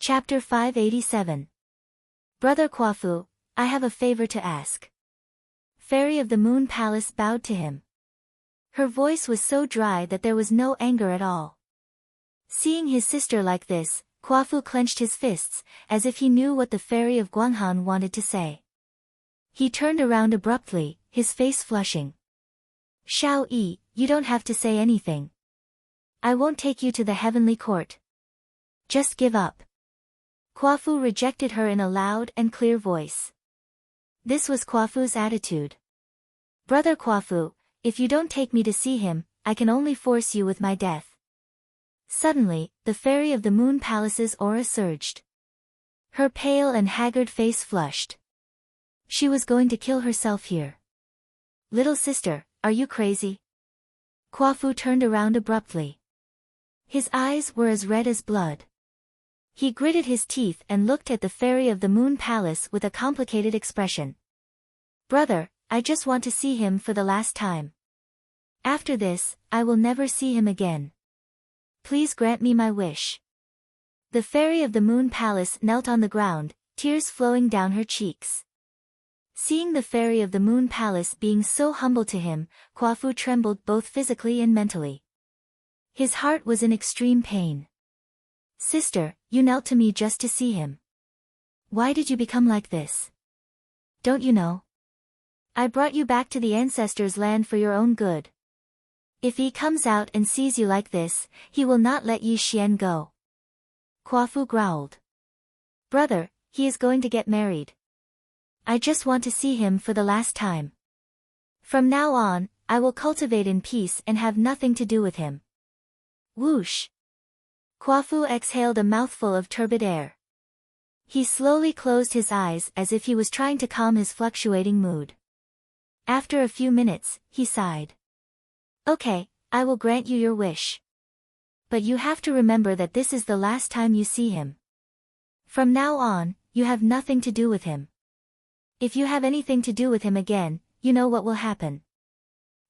Chapter 587. Brother Kwafu, I have a favor to ask. Fairy of the Moon Palace bowed to him. Her voice was so dry that there was no anger at all. Seeing his sister like this, Kwafu clenched his fists, as if he knew what the Fairy of Guanghan wanted to say. He turned around abruptly, his face flushing. Xiao Yi, you don't have to say anything. I won't take you to the heavenly court. Just give up. Kwafu rejected her in a loud and clear voice. This was Kwafu's attitude. Brother Kwafu, if you don't take me to see him, I can only force you with my death. Suddenly, the Fairy of the Moon Palace's aura surged. Her pale and haggard face flushed. She was going to kill herself here. Little sister, are you crazy? Kwafu turned around abruptly. His eyes were as red as blood. He gritted his teeth and looked at the Fairy of the Moon Palace with a complicated expression. Brother, I just want to see him for the last time. After this, I will never see him again. Please grant me my wish. The Fairy of the Moon Palace knelt on the ground, tears flowing down her cheeks. Seeing the Fairy of the Moon Palace being so humble to him, Kwafu trembled both physically and mentally. His heart was in extreme pain. Sister, you knelt to me just to see him. Why did you become like this? Don't you know? I brought you back to the ancestors' land for your own good. If he comes out and sees you like this, he will not let Yi Xian go. Kwafu growled. Brother, he is going to get married. I just want to see him for the last time. From now on, I will cultivate in peace and have nothing to do with him. Whoosh! Kwafu exhaled a mouthful of turbid air. He slowly closed his eyes as if he was trying to calm his fluctuating mood. After a few minutes, he sighed. Okay, I will grant you your wish. But you have to remember that this is the last time you see him. From now on, you have nothing to do with him. If you have anything to do with him again, you know what will happen.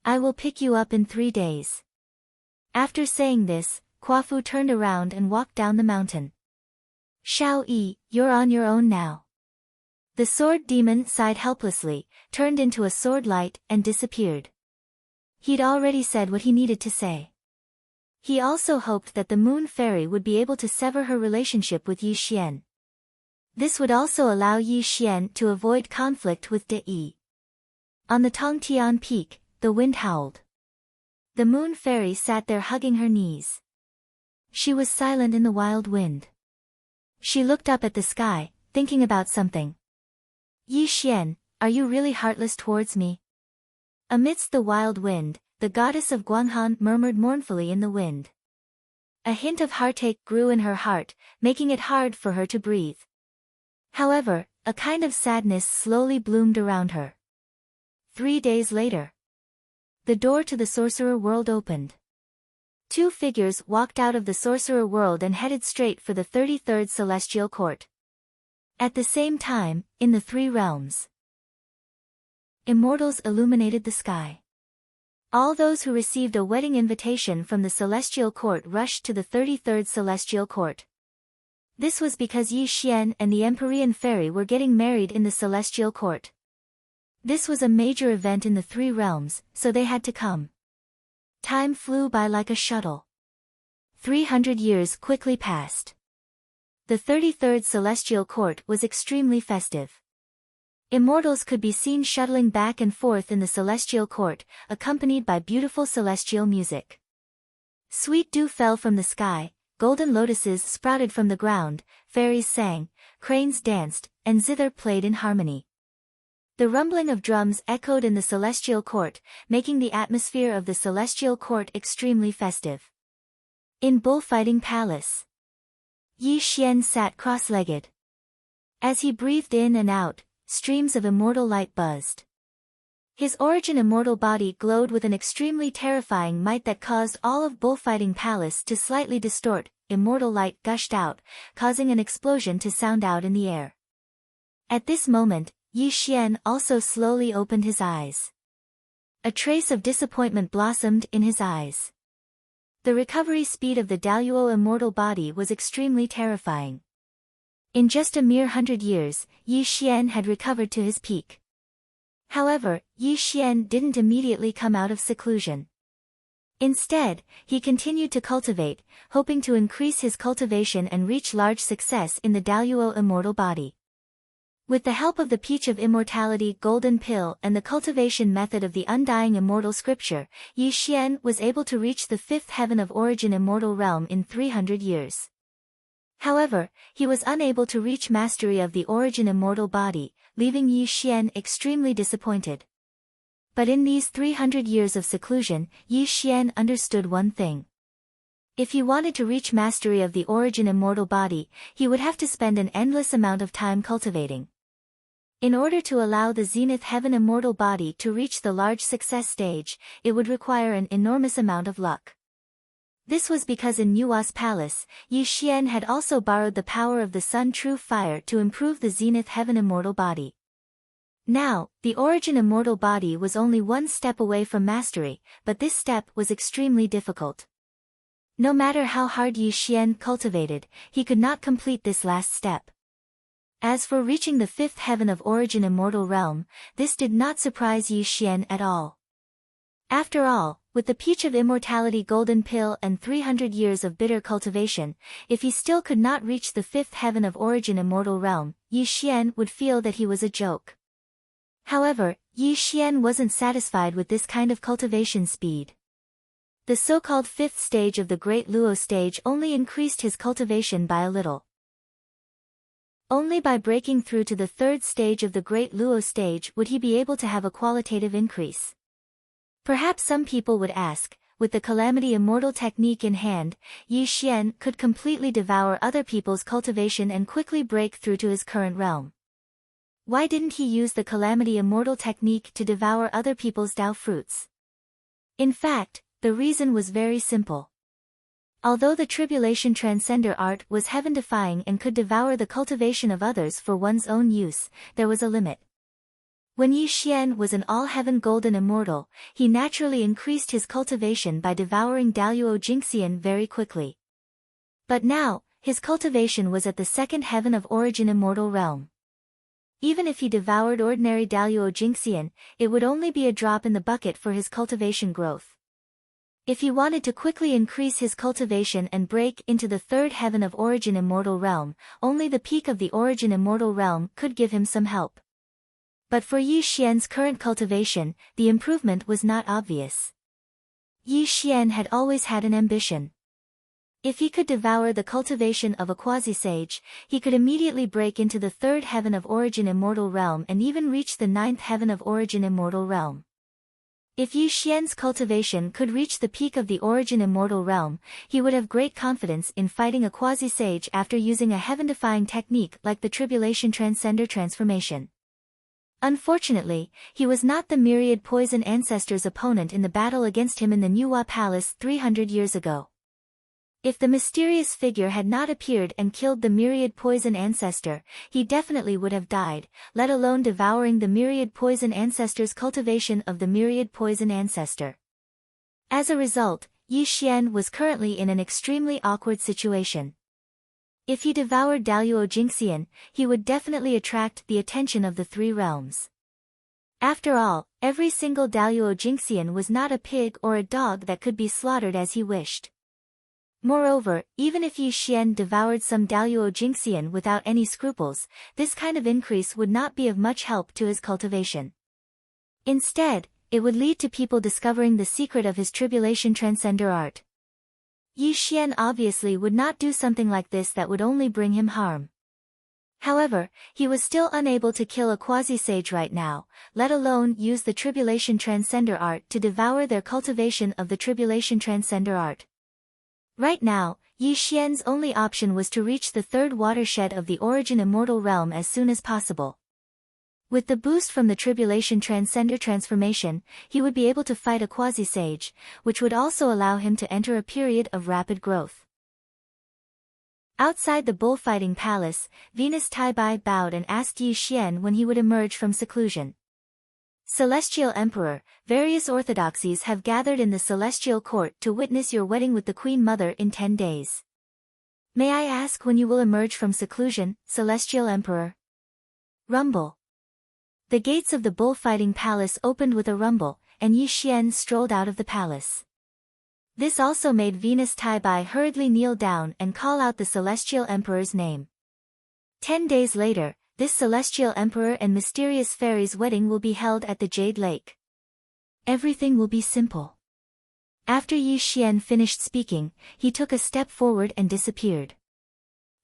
I will pick you up in 3 days. After saying this, Kwafu turned around and walked down the mountain. Xiao Yi, you're on your own now. The sword demon sighed helplessly, turned into a sword light and disappeared. He'd already said what he needed to say. He also hoped that the Moon Fairy would be able to sever her relationship with Yi Xian. This would also allow Yi Xian to avoid conflict with De Yi. On the Tongtian Peak, the wind howled. The Moon Fairy sat there hugging her knees. She was silent in the wild wind. She looked up at the sky, thinking about something. Yi Xian, are you really heartless towards me? Amidst the wild wind, the goddess of Guanghan murmured mournfully in the wind. A hint of heartache grew in her heart, making it hard for her to breathe. However, a kind of sadness slowly bloomed around her. 3 days later, the door to the sorcerer world opened. 2 figures walked out of the sorcerer world and headed straight for the 33rd celestial court. At the same time, in the 3 realms, immortals illuminated the sky. All those who received a wedding invitation from the celestial court rushed to the 33rd celestial court. This was because Yi Xian and the Empyrean Fairy were getting married in the celestial court. This was a major event in the 3 realms, so they had to come. Time flew by like a shuttle. 300 years quickly passed. The 33rd celestial court was extremely festive. Immortals could be seen shuttling back and forth in the celestial court, accompanied by beautiful celestial music. Sweet dew fell from the sky, golden lotuses sprouted from the ground, fairies sang, cranes danced, and zither played in harmony. The rumbling of drums echoed in the celestial court, making the atmosphere of the celestial court extremely festive. In Bullfighting Palace, Yi Xian sat cross-legged. As he breathed in and out, streams of immortal light buzzed. His origin immortal body glowed with an extremely terrifying might that caused all of Bullfighting Palace to slightly distort. Immortal light gushed out, causing an explosion to sound out in the air. At this moment, Yi Xian also slowly opened his eyes. A trace of disappointment blossomed in his eyes. The recovery speed of the Daluo immortal body was extremely terrifying. In just a mere 100 years, Yi Xian had recovered to his peak. However, Yi Xian didn't immediately come out of seclusion. Instead, he continued to cultivate, hoping to increase his cultivation and reach large success in the Daluo immortal body. With the help of the Peach of Immortality Golden Pill and the cultivation method of the Undying Immortal Scripture, Yi Xian was able to reach the 5th heaven of origin immortal realm in 300 years. However, he was unable to reach mastery of the origin immortal body, leaving Yi Xian extremely disappointed. But in these 300 years of seclusion, Yi Xian understood one thing. If he wanted to reach mastery of the origin immortal body, he would have to spend an endless amount of time cultivating. In order to allow the Zenith Heaven immortal body to reach the large success stage, it would require an enormous amount of luck. This was because in Nua's palace, Yi Xian had also borrowed the power of the Sun True Fire to improve the Zenith Heaven immortal body. Now, the origin immortal body was only one step away from mastery, but this step was extremely difficult. No matter how hard Yi Xian cultivated, he could not complete this last step. As for reaching the 5th heaven of origin immortal realm, this did not surprise Yi Xian at all. After all, with the Peach of Immortality Golden Pill and 300 years of bitter cultivation, if he still could not reach the 5th heaven of origin immortal realm, Yi Xian would feel that he was a joke. However, Yi Xian wasn't satisfied with this kind of cultivation speed. The so-called 5th stage of the Great Luo stage only increased his cultivation by a little. Only by breaking through to the 3rd stage of the Great Luo stage would he be able to have a qualitative increase. Perhaps some people would ask, with the Calamity Immortal technique in hand, Yi Xian could completely devour other people's cultivation and quickly break through to his current realm. Why didn't he use the Calamity Immortal technique to devour other people's Dao fruits? In fact, the reason was very simple. Although the Tribulation Transcender art was heaven-defying and could devour the cultivation of others for one's own use, there was a limit. When Yi Xian was an all-heaven golden immortal, he naturally increased his cultivation by devouring Daluo Jingxian very quickly. But now, his cultivation was at the 2nd heaven of origin immortal realm. Even if he devoured ordinary Daluo Jingxian, it would only be a drop in the bucket for his cultivation growth. If he wanted to quickly increase his cultivation and break into the 3rd heaven of origin immortal realm, only the peak of the origin immortal realm could give him some help. But for Yi Xian's current cultivation, the improvement was not obvious. Yi Xian had always had an ambition. If he could devour the cultivation of a quasi-sage, he could immediately break into the 3rd heaven of origin immortal realm and even reach the 9th heaven of origin immortal realm. If Yi Xian's cultivation could reach the peak of the origin immortal realm, he would have great confidence in fighting a quasi-sage after using a heaven-defying technique like the Tribulation Transcender transformation. Unfortunately, he was not the myriad poison ancestor's opponent in the battle against him in the Nuwa Palace 300 years ago. If the mysterious figure had not appeared and killed the myriad poison ancestor, he definitely would have died, let alone devouring the myriad poison ancestor's cultivation of the myriad poison ancestor. As a result, Yi Xian was currently in an extremely awkward situation. If he devoured Daluo Jingxian, he would definitely attract the attention of the 3 realms. After all, every single Daluo Jingxian was not a pig or a dog that could be slaughtered as he wished. Moreover, even if Yi Xian devoured some Daluo Jingxian without any scruples, this kind of increase would not be of much help to his cultivation. Instead, it would lead to people discovering the secret of his Tribulation Transcender art. Yi Xian obviously would not do something like this that would only bring him harm. However, he was still unable to kill a quasi-sage right now, let alone use the Tribulation Transcender art to devour their cultivation of the Tribulation Transcender art. Right now, Yi Xian's only option was to reach the 3rd watershed of the origin immortal realm as soon as possible. With the boost from the Tribulation Transcender transformation, he would be able to fight a quasi-sage, which would also allow him to enter a period of rapid growth. Outside the bullfighting palace, Venus Taibai bowed and asked Yi Xian when he would emerge from seclusion. Celestial Emperor, various orthodoxies have gathered in the celestial court to witness your wedding with the Queen Mother in 10 days. May I ask when you will emerge from seclusion, Celestial Emperor? Rumble. The gates of the bullfighting palace opened with a rumble, and Yi Xian strolled out of the palace. This also made Venus Tai-bai hurriedly kneel down and call out the Celestial Emperor's name. 10 days later, this Celestial Emperor and mysterious fairy's wedding will be held at the Jade Lake. Everything will be simple. After Yi Xian finished speaking, he took a step forward and disappeared.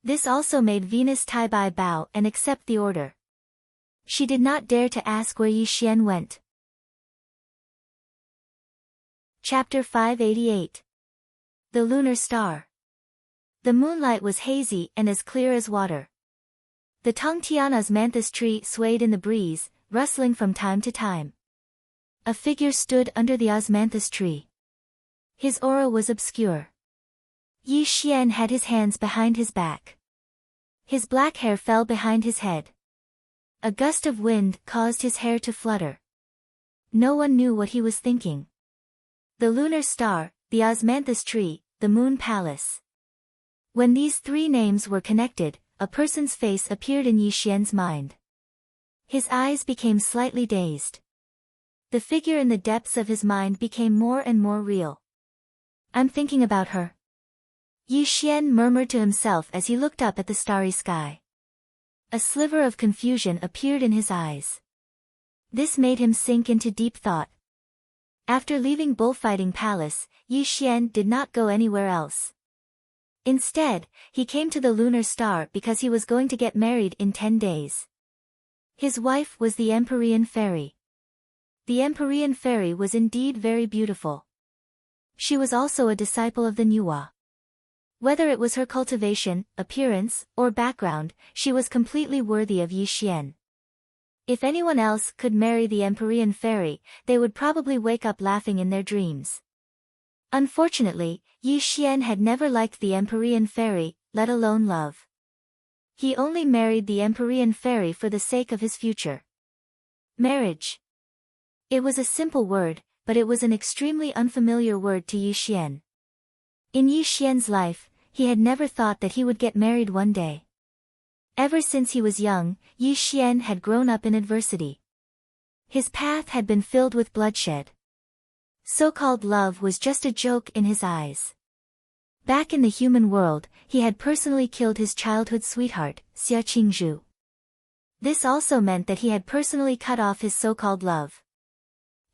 This also made Venus Tai-bai bow and accept the order. She did not dare to ask where Yi Xian went. Chapter 588. The Lunar Star. The moonlight was hazy and as clear as water. The Tongtian osmanthus tree swayed in the breeze, rustling from time to time. A figure stood under the osmanthus tree. His aura was obscure. Yi Xian had his hands behind his back. His black hair fell behind his head. A gust of wind caused his hair to flutter. No one knew what he was thinking. The lunar star, the osmanthus tree, the moon palace. When these three names were connected, a person's face appeared in Yi Xian's mind. His eyes became slightly dazed. The figure in the depths of his mind became more and more real. I'm thinking about her. Yi Xian murmured to himself as he looked up at the starry sky. A sliver of confusion appeared in his eyes. This made him sink into deep thought. After leaving Bullfighting Palace, Yi Xian did not go anywhere else. Instead, he came to the lunar star because he was going to get married in 10 days. His wife was the Empyrean fairy. The Empyrean fairy was indeed very beautiful. She was also a disciple of the Nuwa. Whether it was her cultivation, appearance, or background, she was completely worthy of Yi Xian. If anyone else could marry the Empyrean fairy, they would probably wake up laughing in their dreams. Unfortunately, Yi Xian had never liked the Empyrean fairy, let alone love. He only married the Empyrean fairy for the sake of his future. Marriage. It was a simple word, but it was an extremely unfamiliar word to Yi Xian. In Yi Xian's life, he had never thought that he would get married one day. Ever since he was young, Yi Xian had grown up in adversity. His path had been filled with bloodshed. So-called love was just a joke in his eyes. Back in the human world, he had personally killed his childhood sweetheart, Xia Qingzhu. This also meant that he had personally cut off his so-called love.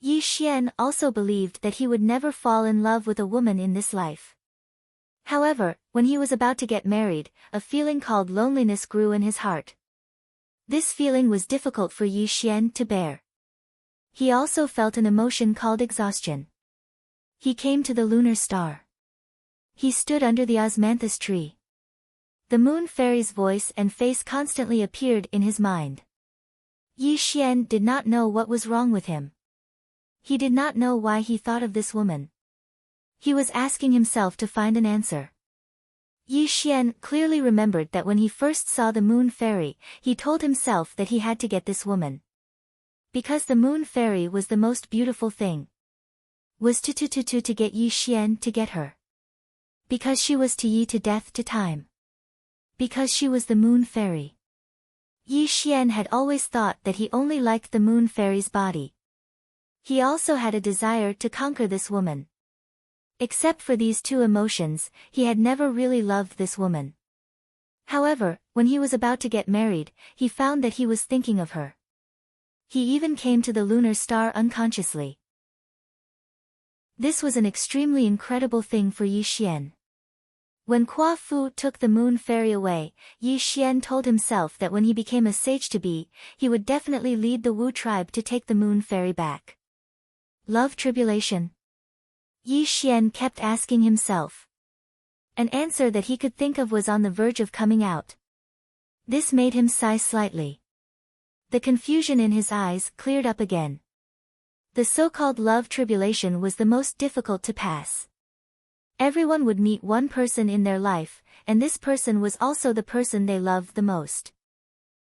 Yi Xian also believed that he would never fall in love with a woman in this life. However, when he was about to get married, a feeling called loneliness grew in his heart. This feeling was difficult for Yi Xian to bear. He also felt an emotion called exhaustion. He came to the lunar star. He stood under the osmanthus tree. The moon fairy's voice and face constantly appeared in his mind. Yi Xian did not know what was wrong with him. He did not know why he thought of this woman. He was asking himself to find an answer. Yi Xian clearly remembered that when he first saw the moon fairy, he told himself that he had to get this woman. Because the moon fairy was the most beautiful thing. Was to get Yi Xian to get her. Because she was to Yi to death to time. Because she was the moon fairy. Yi Xian had always thought that he only liked the moon fairy's body. He also had a desire to conquer this woman. Except for these two emotions, he had never really loved this woman. However, when he was about to get married, he found that he was thinking of her. He even came to the lunar star unconsciously. This was an extremely incredible thing for Yi Xian. When Kwa Fu took the moon fairy away, Yi Xian told himself that when he became a sage-to-be, he would definitely lead the Wu tribe to take the moon fairy back. Love tribulation? Yi Xian kept asking himself. An answer that he could think of was on the verge of coming out. This made him sigh slightly. The confusion in his eyes cleared up again. The so-called love tribulation was the most difficult to pass. Everyone would meet one person in their life, and this person was also the person they loved the most.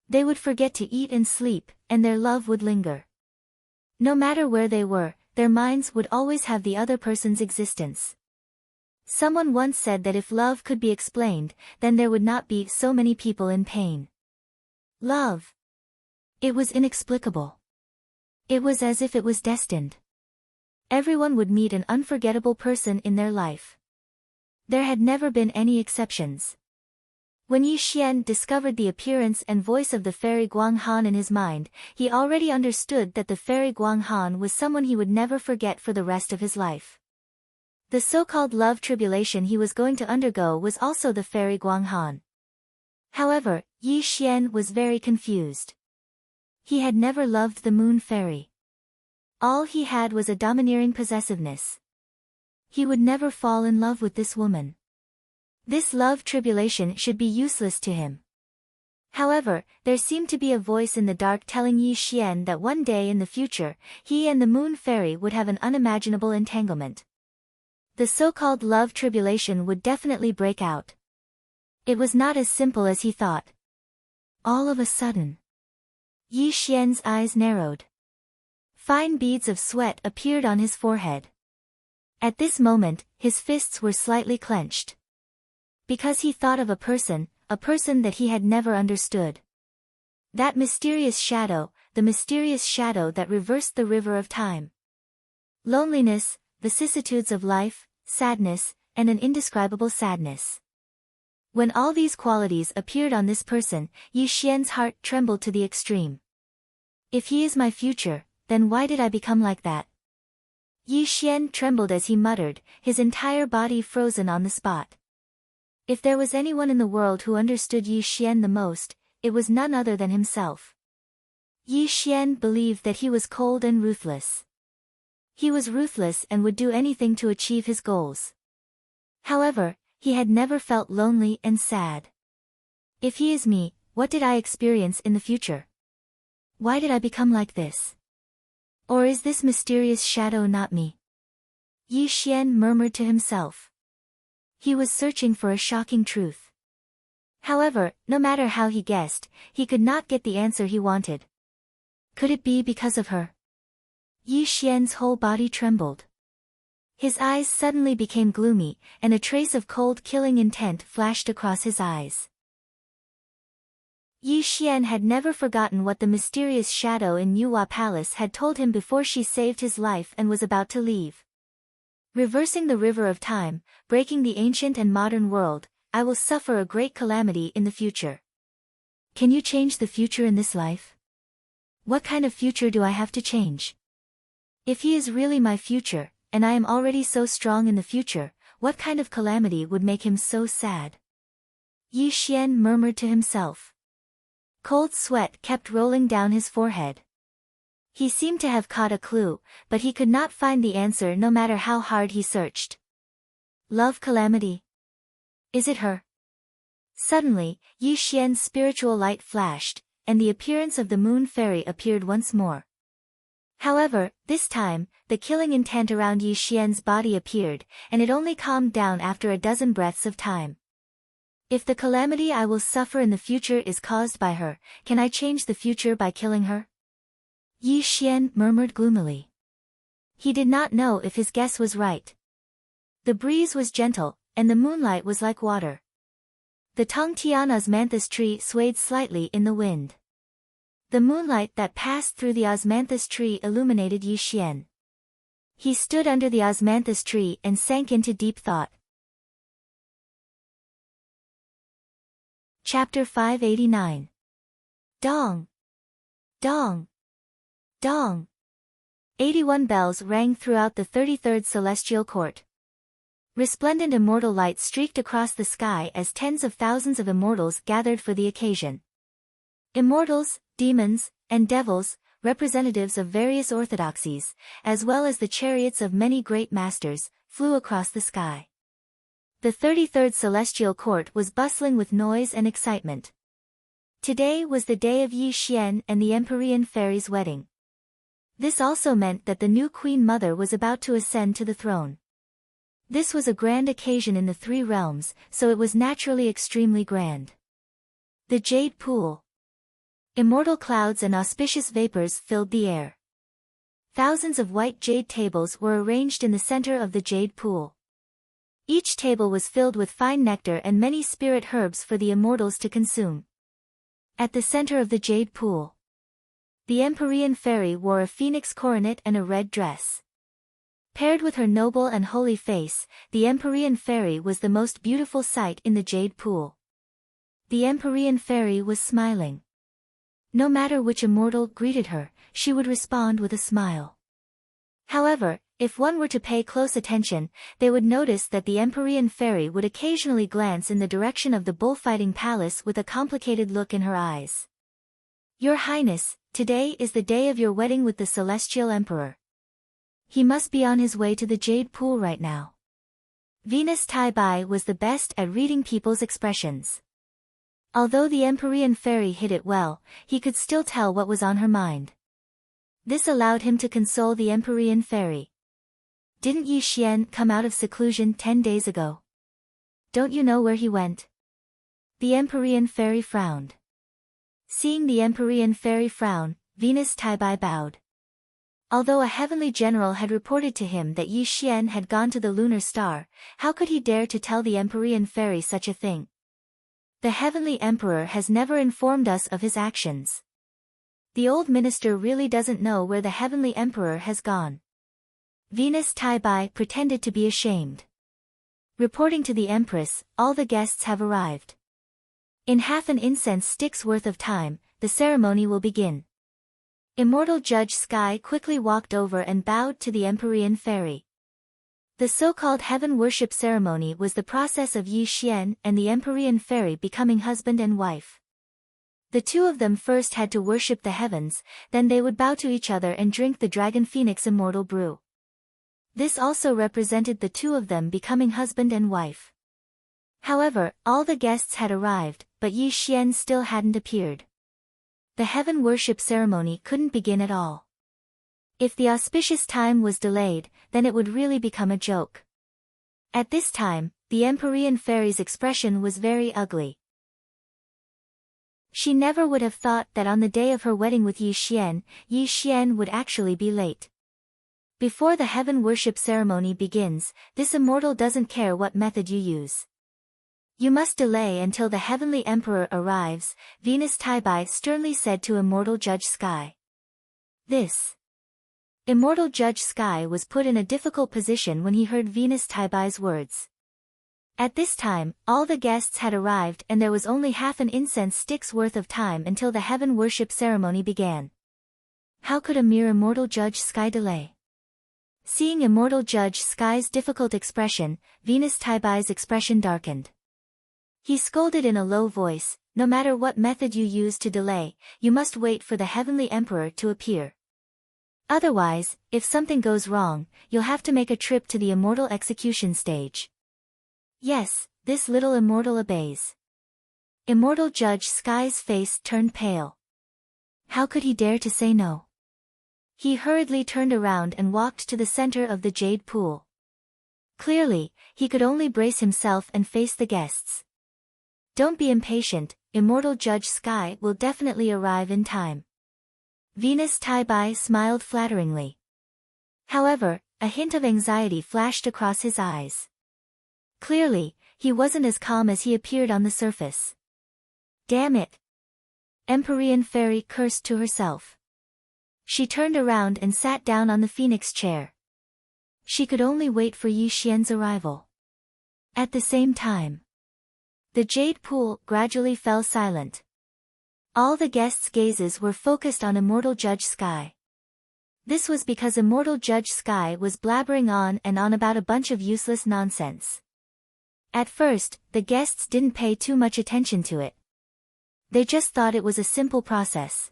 They would forget to eat and sleep, and their love would linger. No matter where they were, their minds would always have the other person's existence. Someone once said that if love could be explained, then there would not be so many people in pain. Love. It was inexplicable. It was as if it was destined. Everyone would meet an unforgettable person in their life. There had never been any exceptions. When Yi Xian discovered the appearance and voice of the fairy Guang Han in his mind, he already understood that the fairy Guang Han was someone he would never forget for the rest of his life. The so-called love tribulation he was going to undergo was also the fairy Guang Han. However, Yi Xian was very confused. He had never loved the moon fairy. All he had was a domineering possessiveness. He would never fall in love with this woman. This love tribulation should be useless to him. However, there seemed to be a voice in the dark telling Yi Xian that one day in the future, he and the moon fairy would have an unimaginable entanglement. The so-called love tribulation would definitely break out. It was not as simple as he thought. All of a sudden, Yi Xian's eyes narrowed. Fine beads of sweat appeared on his forehead. At this moment, his fists were slightly clenched. Because he thought of a person that he had never understood. That mysterious shadow, the mysterious shadow that reversed the river of time. Loneliness, vicissitudes of life, sadness, and an indescribable sadness. When all these qualities appeared on this person, Yi Xian's heart trembled to the extreme. If he is my future, then why did I become like that? Yi Xian trembled as he muttered, his entire body frozen on the spot. If there was anyone in the world who understood Yi Xian the most, it was none other than himself. Yi Xian believed that he was cold and ruthless. He was ruthless and would do anything to achieve his goals. However, he had never felt lonely and sad. If he is me, what did I experience in the future? Why did I become like this? Or is this mysterious shadow not me? Yi Xian murmured to himself. He was searching for a shocking truth. However, no matter how he guessed, he could not get the answer he wanted. Could it be because of her? Yi Xian's whole body trembled. His eyes suddenly became gloomy, and a trace of cold killing intent flashed across his eyes. Yi Xian had never forgotten what the mysterious shadow in Yuhua Palace had told him before she saved his life and was about to leave. Reversing the river of time, breaking the ancient and modern world, I will suffer a great calamity in the future. Can you change the future in this life? What kind of future do I have to change? If he is really my future, and I am already so strong in the future, what kind of calamity would make him so sad? Yi Xian murmured to himself. Cold sweat kept rolling down his forehead. He seemed to have caught a clue, but he could not find the answer no matter how hard he searched. Love calamity? Is it her? Suddenly, Yi Xian's spiritual light flashed, and the appearance of the moon fairy appeared once more. However, this time, the killing intent around Yi Xian's body appeared, and it only calmed down after a dozen breaths of time. If the calamity I will suffer in the future is caused by her, can I change the future by killing her? Yi Xian murmured gloomily. He did not know if his guess was right. The breeze was gentle, and the moonlight was like water. The Tongtian osmanthus tree swayed slightly in the wind. The moonlight that passed through the osmanthus tree illuminated Yi Xian. He stood under the osmanthus tree and sank into deep thought. Chapter 589. Dong! Dong! Dong! 81 bells rang throughout the 33rd celestial court. Resplendent immortal light streaked across the sky as tens of thousands of immortals gathered for the occasion. Immortals, demons, and devils, representatives of various orthodoxies, as well as the chariots of many great masters, flew across the sky. The 33rd celestial court was bustling with noise and excitement. Today was the day of Yi Xian and the Empyrean fairy's wedding. This also meant that the new Queen Mother was about to ascend to the throne. This was a grand occasion in the three realms, so it was naturally extremely grand. The Jade Pool. Immortal clouds and auspicious vapors filled the air. Thousands of white jade tables were arranged in the center of the Jade Pool. Each table was filled with fine nectar and many spirit herbs for the immortals to consume. At the center of the jade pool, the Empyrean fairy wore a phoenix coronet and a red dress. Paired with her noble and holy face, the Empyrean fairy was the most beautiful sight in the jade pool. The Empyrean fairy was smiling. No matter which immortal greeted her, she would respond with a smile. However, if one were to pay close attention, they would notice that the Empyrean fairy would occasionally glance in the direction of the bullfighting palace with a complicated look in her eyes. "Your Highness, today is the day of your wedding with the Celestial Emperor. He must be on his way to the jade pool right now." Venus Tai Bai was the best at reading people's expressions. Although the Empyrean fairy hid it well, he could still tell what was on her mind. This allowed him to console the Empyrean fairy. "Didn't Yi Xian come out of seclusion 10 days ago? Don't you know where he went?" The Empyrean fairy frowned. Seeing the Empyrean fairy frown, Venus Tai Bai bowed. Although a heavenly general had reported to him that Yi Xian had gone to the lunar star, how could he dare to tell the Empyrean fairy such a thing? "The heavenly emperor has never informed us of his actions. The old minister really doesn't know where the heavenly emperor has gone." Venus Tai Bai pretended to be ashamed. "Reporting to the Empress, all the guests have arrived. In half an incense stick's worth of time, the ceremony will begin." Immortal Judge Sky quickly walked over and bowed to the Empyrean fairy. The so-called heaven worship ceremony was the process of Yi Xian and the Empyrean fairy becoming husband and wife. The two of them first had to worship the heavens, then they would bow to each other and drink the Dragon Phoenix Immortal brew. This also represented the two of them becoming husband and wife. However, all the guests had arrived, but Yi Xian still hadn't appeared. The heaven worship ceremony couldn't begin at all. If the auspicious time was delayed, then it would really become a joke. At this time, the Empyrean fairy's expression was very ugly. She never would have thought that on the day of her wedding with Yi Xian would actually be late. Before the heaven worship ceremony begins, this immortal doesn't care what method you use. "You must delay until the heavenly emperor arrives," Venus Tai Bai sternly said to Immortal Judge Sky. This Immortal Judge Sky was put in a difficult position when he heard Venus Tai Bai's words. At this time, all the guests had arrived and there was only half an incense stick's worth of time until the heaven worship ceremony began. How could a mere Immortal Judge Sky delay? Seeing Immortal Judge Sky's difficult expression, Venus Tai Bai's expression darkened. He scolded in a low voice, "No matter what method you use to delay, you must wait for the heavenly emperor to appear. Otherwise, if something goes wrong, you'll have to make a trip to the immortal execution stage." Yes, this little immortal obeys. Immortal Judge Sky's face turned pale. How could he dare to say no? He hurriedly turned around and walked to the center of the jade pool. Clearly, he could only brace himself and face the guests. "Don't be impatient, Immortal Judge Sky will definitely arrive in time." Venus Tai Bai smiled flatteringly. However, a hint of anxiety flashed across his eyes. Clearly, he wasn't as calm as he appeared on the surface. "Damn it!" Empyrean fairy cursed to herself. She turned around and sat down on the phoenix chair. She could only wait for Yi Xian's arrival. At the same time, the jade pool gradually fell silent. All the guests' gazes were focused on Immortal Judge Sky. This was because Immortal Judge Sky was blabbering on and on about a bunch of useless nonsense. At first, the guests didn't pay too much attention to it. They just thought it was a simple process.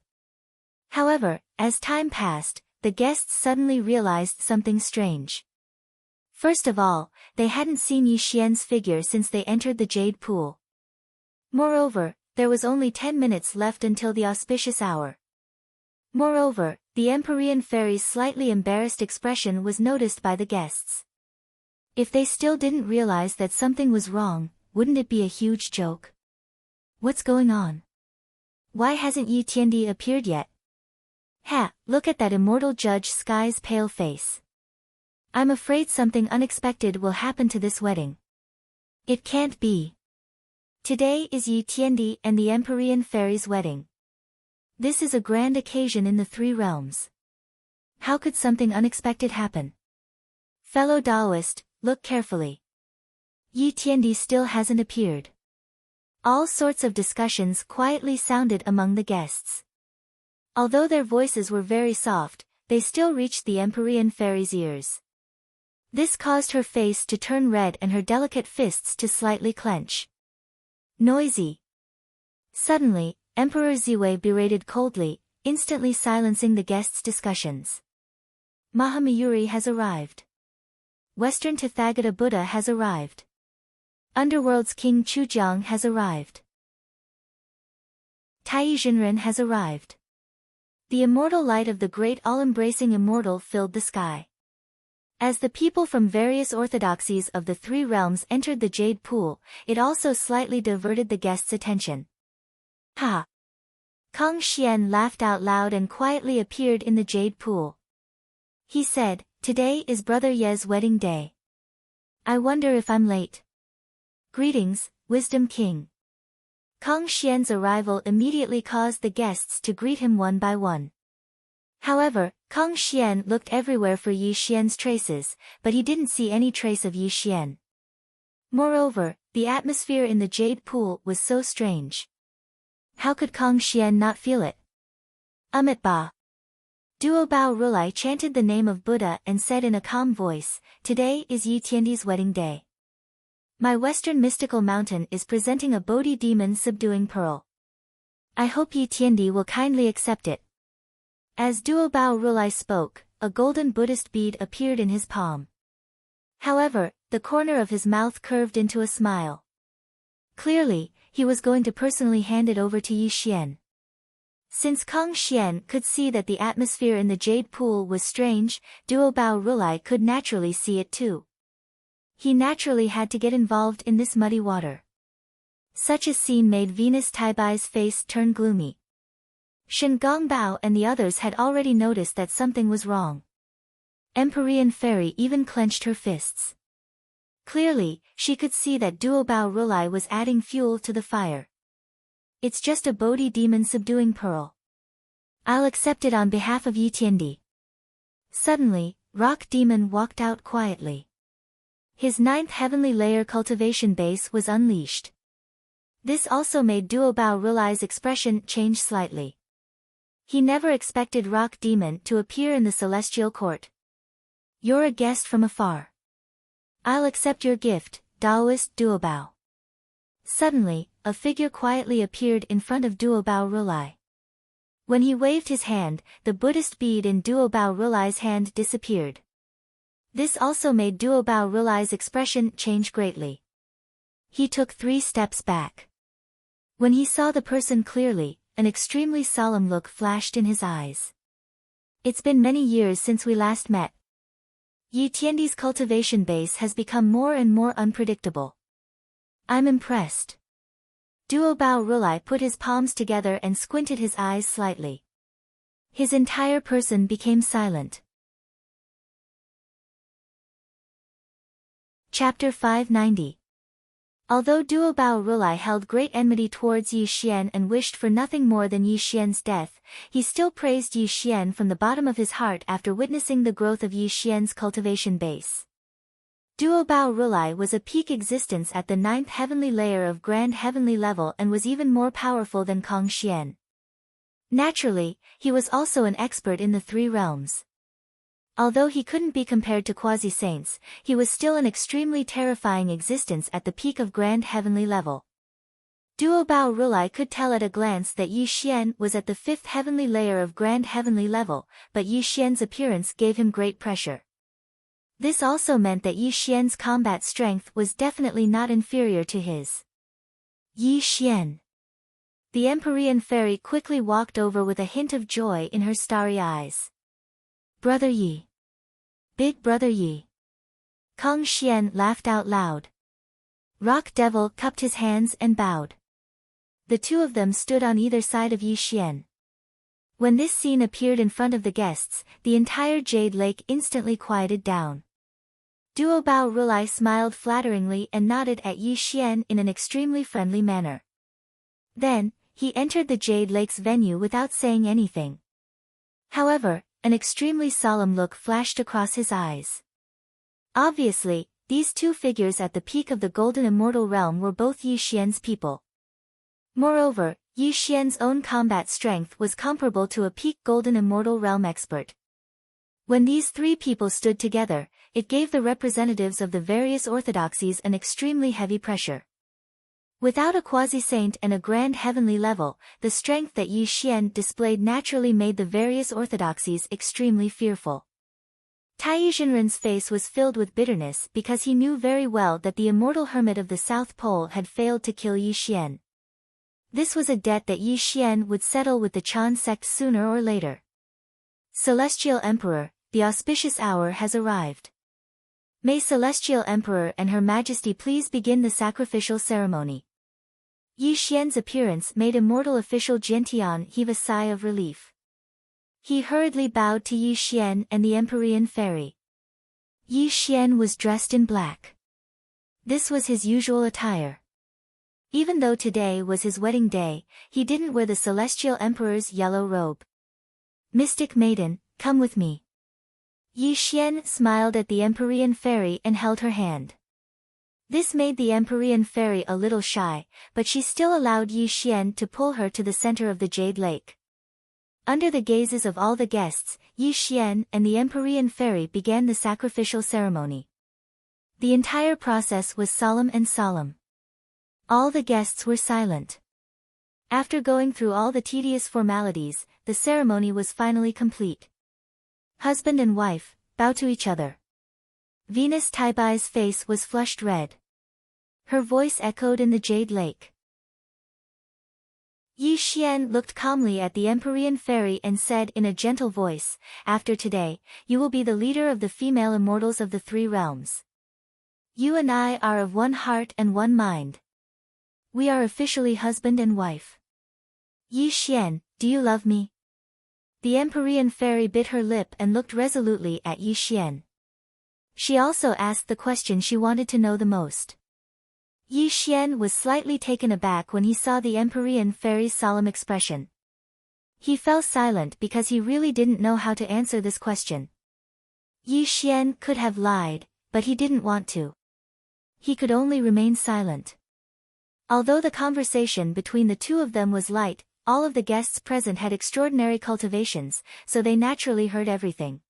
However, as time passed, the guests suddenly realized something strange. First of all, they hadn't seen Yi Xian's figure since they entered the jade pool. Moreover, there was only 10 minutes left until the auspicious hour. Moreover, the Empyrean fairy's slightly embarrassed expression was noticed by the guests. If they still didn't realize that something was wrong, wouldn't it be a huge joke? What's going on? Why hasn't Yi Tiandi appeared yet? Ha, look at that Immortal Judge Sky's pale face. I'm afraid something unexpected will happen to this wedding. It can't be. Today is Yi Tiandi and the Empyrean Fairy's wedding. This is a grand occasion in the three realms. How could something unexpected happen? Fellow Taoist, look carefully. Yi Tiandi still hasn't appeared. All sorts of discussions quietly sounded among the guests. Although their voices were very soft, they still reached the Empyrean Fairy's ears. This caused her face to turn red and her delicate fists to slightly clench. Noisy. Suddenly, Emperor Ziwei berated coldly, instantly silencing the guests' discussions. Mahamayuri has arrived. Western Tathagata Buddha has arrived. Underworld's King Chujiang has arrived. Tai Jinren has arrived. The immortal light of the great all-embracing Immortal filled the sky. As the people from various orthodoxies of the three realms entered the jade pool, it also slightly diverted the guests' attention. Ha! Kang Xian laughed out loud and quietly appeared in the jade pool. He said, "Today is Brother Ye's wedding day. I wonder if I'm late." Greetings, Wisdom King. Kang Xian's arrival immediately caused the guests to greet him one by one. However, Kang Xian looked everywhere for Yi Xian's traces, but he didn't see any trace of Yi Xian. Moreover, the atmosphere in the jade pool was so strange. How could Kang Xian not feel it? Amitabha. Duo Bao Rulai chanted the name of Buddha and said in a calm voice, "Today is Yi Tiandi's wedding day. My Western mystical mountain is presenting a Bodhi demon subduing pearl. I hope Yi Tiandi will kindly accept it." As Duo Bao Rulai spoke, a golden Buddhist bead appeared in his palm. However, the corner of his mouth curved into a smile. Clearly, he was going to personally hand it over to Yi Xian. Since Kang Xian could see that the atmosphere in the jade pool was strange, Duo Bao Rulai could naturally see it too. He naturally had to get involved in this muddy water. Such a scene made Venus Taibai's face turn gloomy. Shen Gongbao and the others had already noticed that something was wrong. Empyrean Fairy even clenched her fists. Clearly, she could see that Duo Bao Rulai was adding fuel to the fire. It's just a Bodhi demon subduing pearl. I'll accept it on behalf of Yi Tiandi. Suddenly, Rock Demon walked out quietly. His 9th heavenly layer cultivation base was unleashed. This also made Duo Bao Rulai's expression change slightly. He never expected Rock Demon to appear in the celestial court. "You're a guest from afar. I'll accept your gift, Taoist Duo Bao." Suddenly, a figure quietly appeared in front of Duo Bao Rulai. When he waved his hand, the Buddhist bead in Duo Bao Rulai's hand disappeared. This also made Duo Bao Rulai's expression change greatly. He took 3 steps back. When he saw the person clearly, an extremely solemn look flashed in his eyes. "It's been many years since we last met. Yi Tiandi's cultivation base has become more and more unpredictable. I'm impressed." Duo Bao Rulai put his palms together and squinted his eyes slightly. His entire person became silent. Chapter 590. Although Duo Bao Rulai held great enmity towards Yi Xian and wished for nothing more than Yi Xian's death, he still praised Yi Xian from the bottom of his heart after witnessing the growth of Yi Xian's cultivation base. Duo Bao Rulai was a peak existence at the 9th heavenly layer of grand heavenly level and was even more powerful than Kang Xian. Naturally, he was also an expert in the 3 realms. Although he couldn't be compared to quasi-saints, he was still an extremely terrifying existence at the peak of grand heavenly level. Duo Bao Rulai could tell at a glance that Yi Xian was at the 5th heavenly layer of grand heavenly level, but Yi Xian's appearance gave him great pressure. This also meant that Yi Xian's combat strength was definitely not inferior to his. Yi Xian. The Empyrean Fairy quickly walked over with a hint of joy in her starry eyes. "Brother Yi. Big Brother Yi." Kang Xian laughed out loud. Rock Devil cupped his hands and bowed. The two of them stood on either side of Yi Xian. When this scene appeared in front of the guests, the entire Jade Lake instantly quieted down. Duo Bao Rulai smiled flatteringly and nodded at Yi Xian in an extremely friendly manner. Then, he entered the Jade Lake's venue without saying anything. However, an extremely solemn look flashed across his eyes. Obviously, these two figures at the peak of the Golden Immortal Realm were both Yi Xian's people. Moreover, Yi Xian's own combat strength was comparable to a peak Golden Immortal Realm expert. When these three people stood together, it gave the representatives of the various orthodoxies an extremely heavy pressure. Without a quasi-saint and a grand heavenly level, the strength that Yi Xian displayed naturally made the various orthodoxies extremely fearful. Tai Zhenren's face was filled with bitterness because he knew very well that the immortal hermit of the South Pole had failed to kill Yi Xian. This was a debt that Yi Xian would settle with the Chan sect sooner or later. Celestial Emperor, the auspicious hour has arrived. May Celestial Emperor and Her Majesty please begin the sacrificial ceremony. Yi Xian's appearance made Immortal official Jiantian heave a sigh of relief. He hurriedly bowed to Yi Xian and the Empyrean Fairy. Yi Xian was dressed in black. This was his usual attire. Even though today was his wedding day, he didn't wear the Celestial Emperor's yellow robe. Mystic Maiden, come with me. Yi Xian smiled at the Empyrean Fairy and held her hand. This made the Empyrean Fairy a little shy, but she still allowed Yi Xian to pull her to the center of the Jade Lake. Under the gazes of all the guests, Yi Xian and the Empyrean Fairy began the sacrificial ceremony. The entire process was solemn and solemn. All the guests were silent. After going through all the tedious formalities, the ceremony was finally complete. Husband and wife, bow to each other. Venus Taibai's face was flushed red. Her voice echoed in the Jade Lake. Yi Xian looked calmly at the Empyrean Fairy and said in a gentle voice, "After today, you will be the leader of the female immortals of the three realms. You and I are of one heart and one mind. We are officially husband and wife. Yi Xian, do you love me?" The Empyrean Fairy bit her lip and looked resolutely at Yi Xian. She also asked the question she wanted to know the most. Yi Xian was slightly taken aback when he saw the Empyrean Fairy's solemn expression. He fell silent because he really didn't know how to answer this question. Yi Xian could have lied, but he didn't want to. He could only remain silent. Although the conversation between the two of them was light, all of the guests present had extraordinary cultivations, so they naturally heard everything.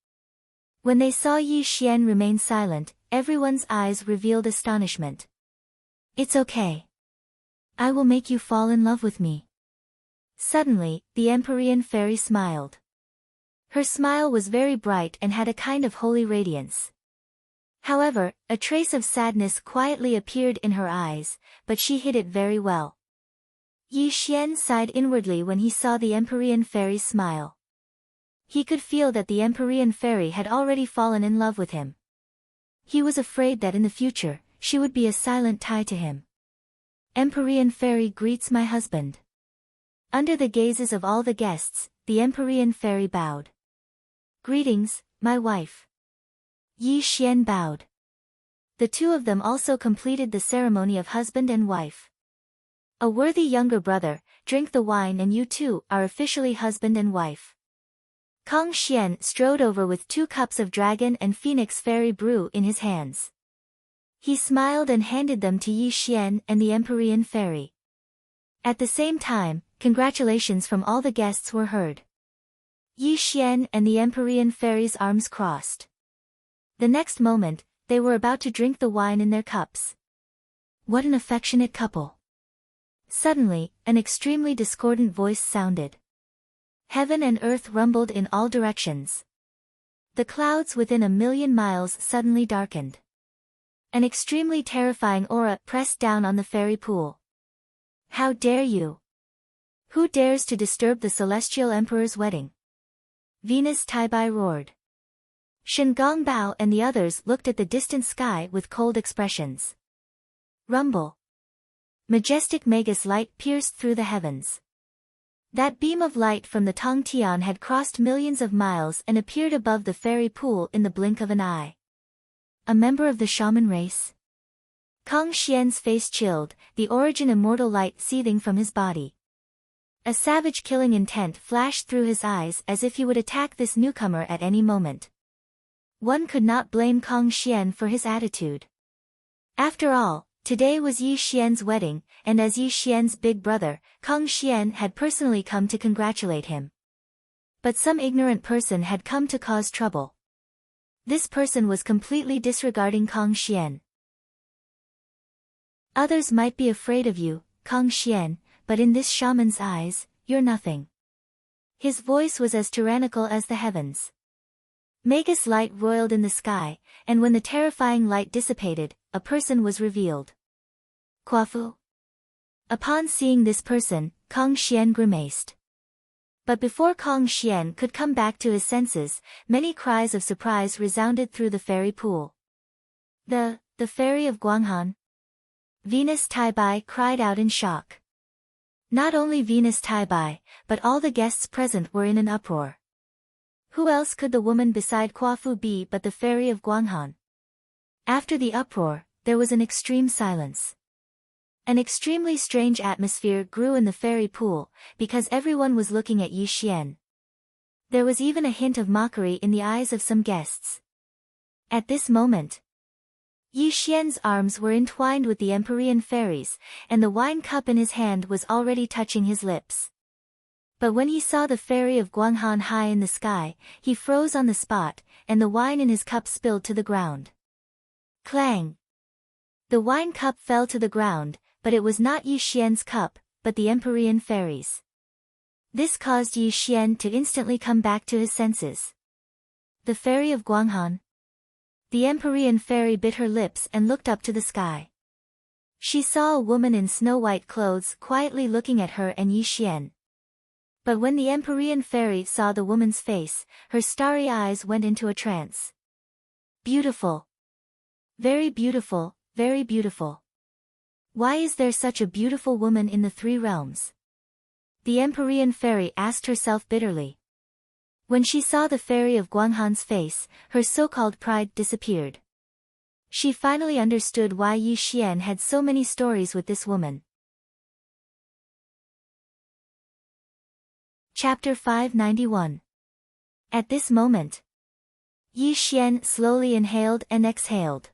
When they saw Yi Xian remain silent, everyone's eyes revealed astonishment. "It's okay. I will make you fall in love with me." Suddenly, the Empyrean Fairy smiled. Her smile was very bright and had a kind of holy radiance. However, a trace of sadness quietly appeared in her eyes, but she hid it very well. Yi Xian sighed inwardly when he saw the Empyrean Fairy's smile. He could feel that the Empyrean Fairy had already fallen in love with him. He was afraid that in the future, she would be a silent tie to him. "Empyrean Fairy greets my husband." Under the gazes of all the guests, the Empyrean Fairy bowed. "Greetings, my wife." Yi Xian bowed. The two of them also completed the ceremony of husband and wife. "A worthy younger brother, drink the wine and you two are officially husband and wife." Kong Xian strode over with 2 cups of dragon and phoenix fairy brew in his hands. He smiled and handed them to Yi Xian and the Empyrean Fairy. At the same time, congratulations from all the guests were heard. Yi Xian and the Empyrean Fairy's arms crossed. The next moment, they were about to drink the wine in their cups. What an affectionate couple! Suddenly, an extremely discordant voice sounded. Heaven and earth rumbled in all directions. The clouds within 1,000,000 miles suddenly darkened. An extremely terrifying aura pressed down on the fairy pool. "How dare you? Who dares to disturb the Celestial Emperor's wedding?" Venus Taibai roared. Shen Gongbao and the others looked at the distant sky with cold expressions. Rumble. Majestic Magus light pierced through the heavens. That beam of light from the Tongtian had crossed millions of miles and appeared above the fairy pool in the blink of an eye. A member of the shaman race? Kang Xian's face chilled, the origin immortal light seething from his body. A savage killing intent flashed through his eyes as if he would attack this newcomer at any moment. One could not blame Kang Xian for his attitude. After all, today was Yi Xian's wedding, and as Yi Xian's big brother, Kang Xian had personally come to congratulate him. But some ignorant person had come to cause trouble. This person was completely disregarding Kang Xian. Others might be afraid of you, Kang Xian, but in this shaman's eyes, you're nothing. His voice was as tyrannical as the heavens. Magus light roiled in the sky, and when the terrifying light dissipated, a person was revealed. Quafu. Upon seeing this person, Kang Xian grimaced. But before Kang Xian could come back to his senses, many cries of surprise resounded through the fairy pool. The fairy of Guanghan? Venus Taibai cried out in shock. Not only Venus Taibai, but all the guests present were in an uproar. Who else could the woman beside Quafu be but the fairy of Guanghan? After the uproar, there was an extreme silence. An extremely strange atmosphere grew in the fairy pool, because everyone was looking at Yi Xian. There was even a hint of mockery in the eyes of some guests. At this moment, Yi Xian's arms were entwined with the Empyrean fairies, and the wine cup in his hand was already touching his lips. But when he saw the fairy of Guanghan high in the sky, he froze on the spot, and the wine in his cup spilled to the ground. Clang! The wine cup fell to the ground, but it was not Yi Xian's cup, but the Empyrean fairies. This caused Yi Xian to instantly come back to his senses. The fairy of Guanghan? The Empyrean fairy bit her lips and looked up to the sky. She saw a woman in snow-white clothes quietly looking at her and Yi Xian. But when the Empyrean fairy saw the woman's face, her starry eyes went into a trance. Beautiful. Very beautiful, very beautiful. Why is there such a beautiful woman in the three realms? The Empyrean fairy asked herself bitterly. When she saw the fairy of Guanghan's face, her so-called pride disappeared. She finally understood why Yi Xian had so many stories with this woman. Chapter 591. At this moment, Yi Xian slowly inhaled and exhaled.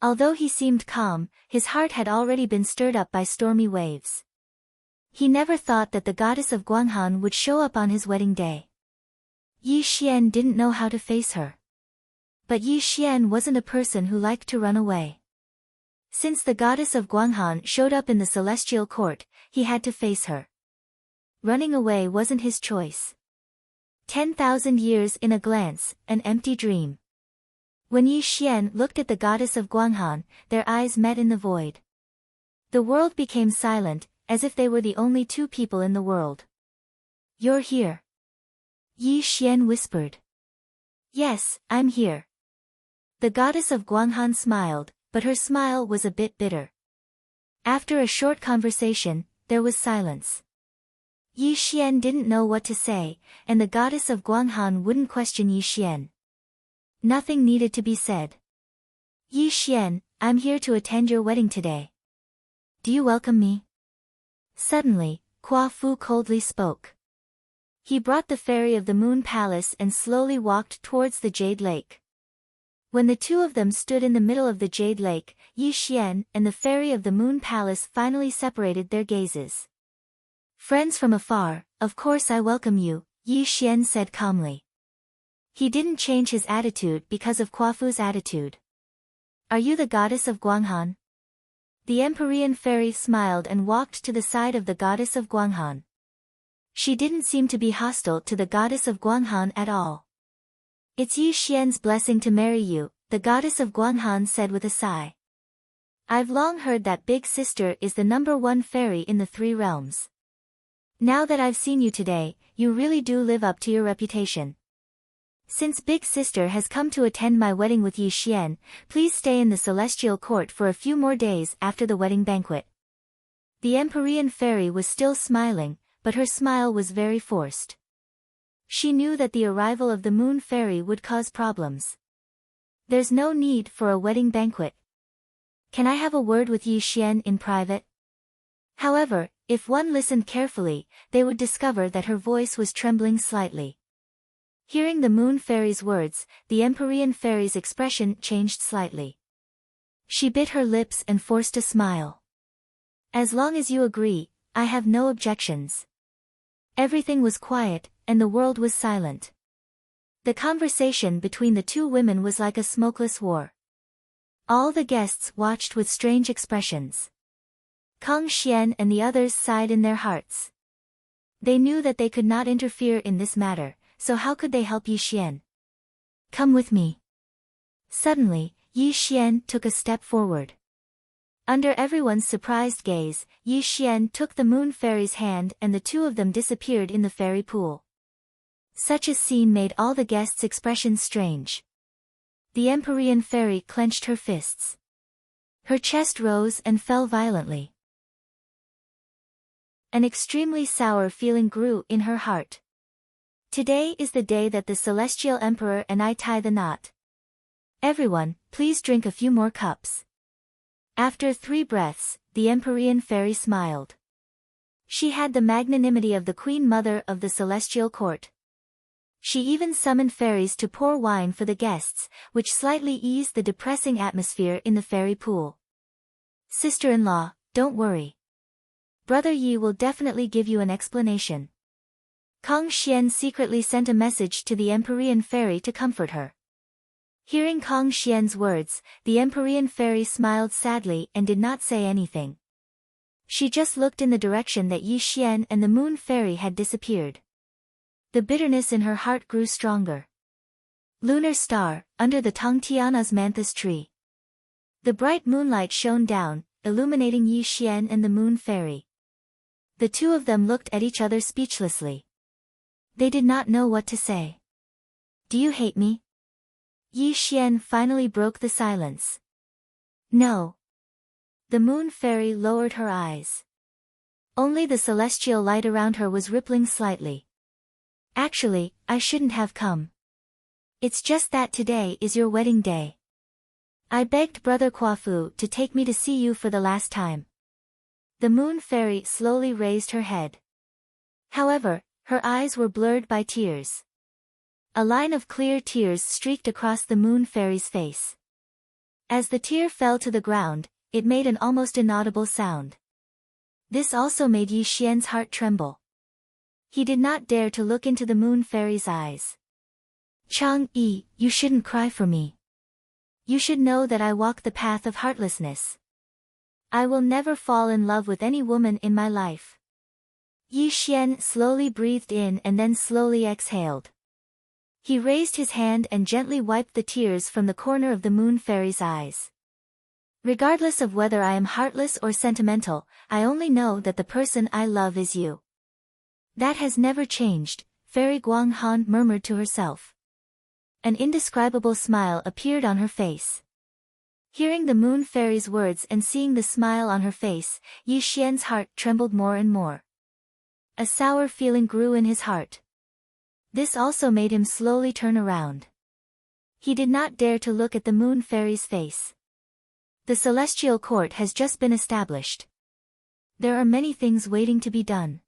Although he seemed calm, his heart had already been stirred up by stormy waves. He never thought that the goddess of Guanghan would show up on his wedding day. Yi Xian didn't know how to face her. But Yi Xian wasn't a person who liked to run away. Since the goddess of Guanghan showed up in the celestial court, he had to face her. Running away wasn't his choice. 10,000 years in a glance, an empty dream. When Yi Xian looked at the goddess of Guanghan, their eyes met in the void. The world became silent, as if they were the only two people in the world. You're here. Yi Xian whispered. Yes, I'm here. The goddess of Guanghan smiled, but her smile was a bit bitter. After a short conversation, there was silence. Yi Xian didn't know what to say, and the goddess of Guanghan wouldn't question Yi Xian. Nothing needed to be said. Yi Xian, I'm here to attend your wedding today. Do you welcome me? Suddenly, Quafu coldly spoke. He brought the fairy of the moon palace and slowly walked towards the Jade Lake. When the two of them stood in the middle of the Jade Lake, Yi Xian and the fairy of the moon palace finally separated their gazes. Friends from afar, of course I welcome you, Yi Xian said calmly. He didn't change his attitude because of Quafu's attitude. Are you the goddess of Guanghan? The Empyrean fairy smiled and walked to the side of the goddess of Guanghan. She didn't seem to be hostile to the goddess of Guanghan at all. It's Yi Xian's blessing to marry you, the goddess of Guanghan said with a sigh. I've long heard that Big Sister is the #1 fairy in the three realms. Now that I've seen you today, you really do live up to your reputation. Since Big Sister has come to attend my wedding with Yi Xian, please stay in the celestial court for a few more days after the wedding banquet. The Empyrean fairy was still smiling, but her smile was very forced. She knew that the arrival of the moon fairy would cause problems. There's no need for a wedding banquet. Can I have a word with Yi Xian in private? However, if one listened carefully, they would discover that her voice was trembling slightly. Hearing the Moon Fairy's words, the Empyrean Fairy's expression changed slightly. She bit her lips and forced a smile. As long as you agree, I have no objections. Everything was quiet, and the world was silent. The conversation between the two women was like a smokeless war. All the guests watched with strange expressions. Kang Xian and the others sighed in their hearts. They knew that they could not interfere in this matter, so how could they help Yi Xian? Come with me. Suddenly, Yi Xian took a step forward. Under everyone's surprised gaze, Yi Xian took the Moon Fairy's hand and the two of them disappeared in the fairy pool. Such a scene made all the guests' expressions strange. The Empyrean Fairy clenched her fists. Her chest rose and fell violently. An extremely sour feeling grew in her heart. Today is the day that the Celestial Emperor and I tie the knot. Everyone, please drink a few more cups. After 3 breaths, the Empyrean Fairy smiled. She had the magnanimity of the Queen Mother of the Celestial Court. She even summoned fairies to pour wine for the guests, which slightly eased the depressing atmosphere in the fairy pool. Sister-in-law, don't worry. Brother Yi will definitely give you an explanation. Kang Xian secretly sent a message to the Empyrean Fairy to comfort her. Hearing Kang Xian's words, the Empyrean Fairy smiled sadly and did not say anything. She just looked in the direction that Yi Xian and the Moon Fairy had disappeared. The bitterness in her heart grew stronger. Lunar star, under the Tangtiana's manthus tree. The bright moonlight shone down, illuminating Yi Xian and the Moon Fairy. The two of them looked at each other speechlessly. They did not know what to say. Do you hate me? Yi Xian finally broke the silence. No. The Moon Fairy lowered her eyes. Only the celestial light around her was rippling slightly. Actually, I shouldn't have come. It's just that today is your wedding day. I begged Brother Quafu to take me to see you for the last time. The Moon Fairy slowly raised her head. However, her eyes were blurred by tears. A line of clear tears streaked across the Moon Fairy's face. As the tear fell to the ground, it made an almost inaudible sound. This also made Yi Xian's heart tremble. He did not dare to look into the Moon Fairy's eyes. Chang-yi, you shouldn't cry for me. You should know that I walk the path of heartlessness. I will never fall in love with any woman in my life. Yi Xian slowly breathed in and then slowly exhaled. He raised his hand and gently wiped the tears from the corner of the Moon Fairy's eyes. Regardless of whether I am heartless or sentimental, I only know that the person I love is you. That has never changed, Fairy Guanghan murmured to herself. An indescribable smile appeared on her face. Hearing the Moon Fairy's words and seeing the smile on her face, Yi Xian's heart trembled more and more. A sour feeling grew in his heart. This also made him slowly turn around. He did not dare to look at the Moon Fairy's face. The Celestial Court has just been established. There are many things waiting to be done.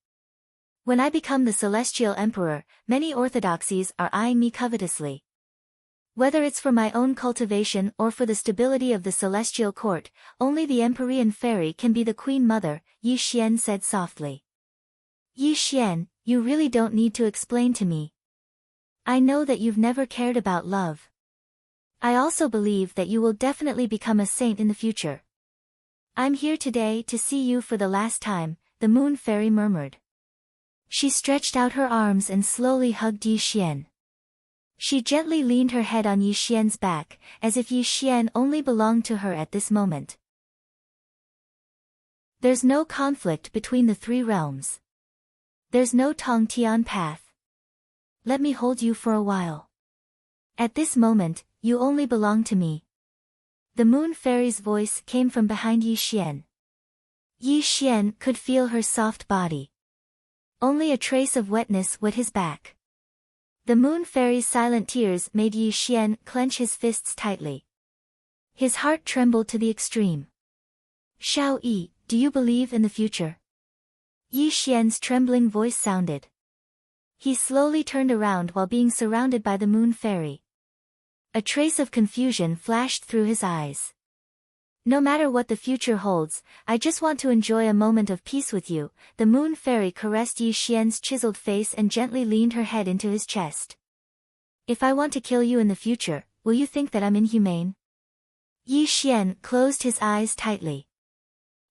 When I become the Celestial Emperor, many orthodoxies are eyeing me covetously. Whether it's for my own cultivation or for the stability of the Celestial Court, only the Empyrean Fairy can be the Queen Mother, Yi Xian said softly. Yi Xian, you really don't need to explain to me. I know that you've never cared about love. I also believe that you will definitely become a saint in the future. I'm here today to see you for the last time, the Moon Fairy murmured. She stretched out her arms and slowly hugged Yi Xian. She gently leaned her head on Yi Xian's back, as if Yi Xian only belonged to her at this moment. There's no conflict between the 3 realms. There's no Tongtian path. Let me hold you for a while. At this moment, you only belong to me. The Moon Fairy's voice came from behind Yi Xian. Yi Xian could feel her soft body. Only a trace of wetness wet his back. The moon fairy's silent tears made Yi Xian clench his fists tightly. His heart trembled to the extreme. Xiao Yi, do you believe in the future? Yi Xian's trembling voice sounded. He slowly turned around while being surrounded by the moon fairy. A trace of confusion flashed through his eyes. No matter what the future holds, I just want to enjoy a moment of peace with you. The moon fairy caressed Yi Xian's chiseled face and gently leaned her head into his chest. If I want to kill you in the future, will you think that I'm inhumane? Yi Xian closed his eyes tightly.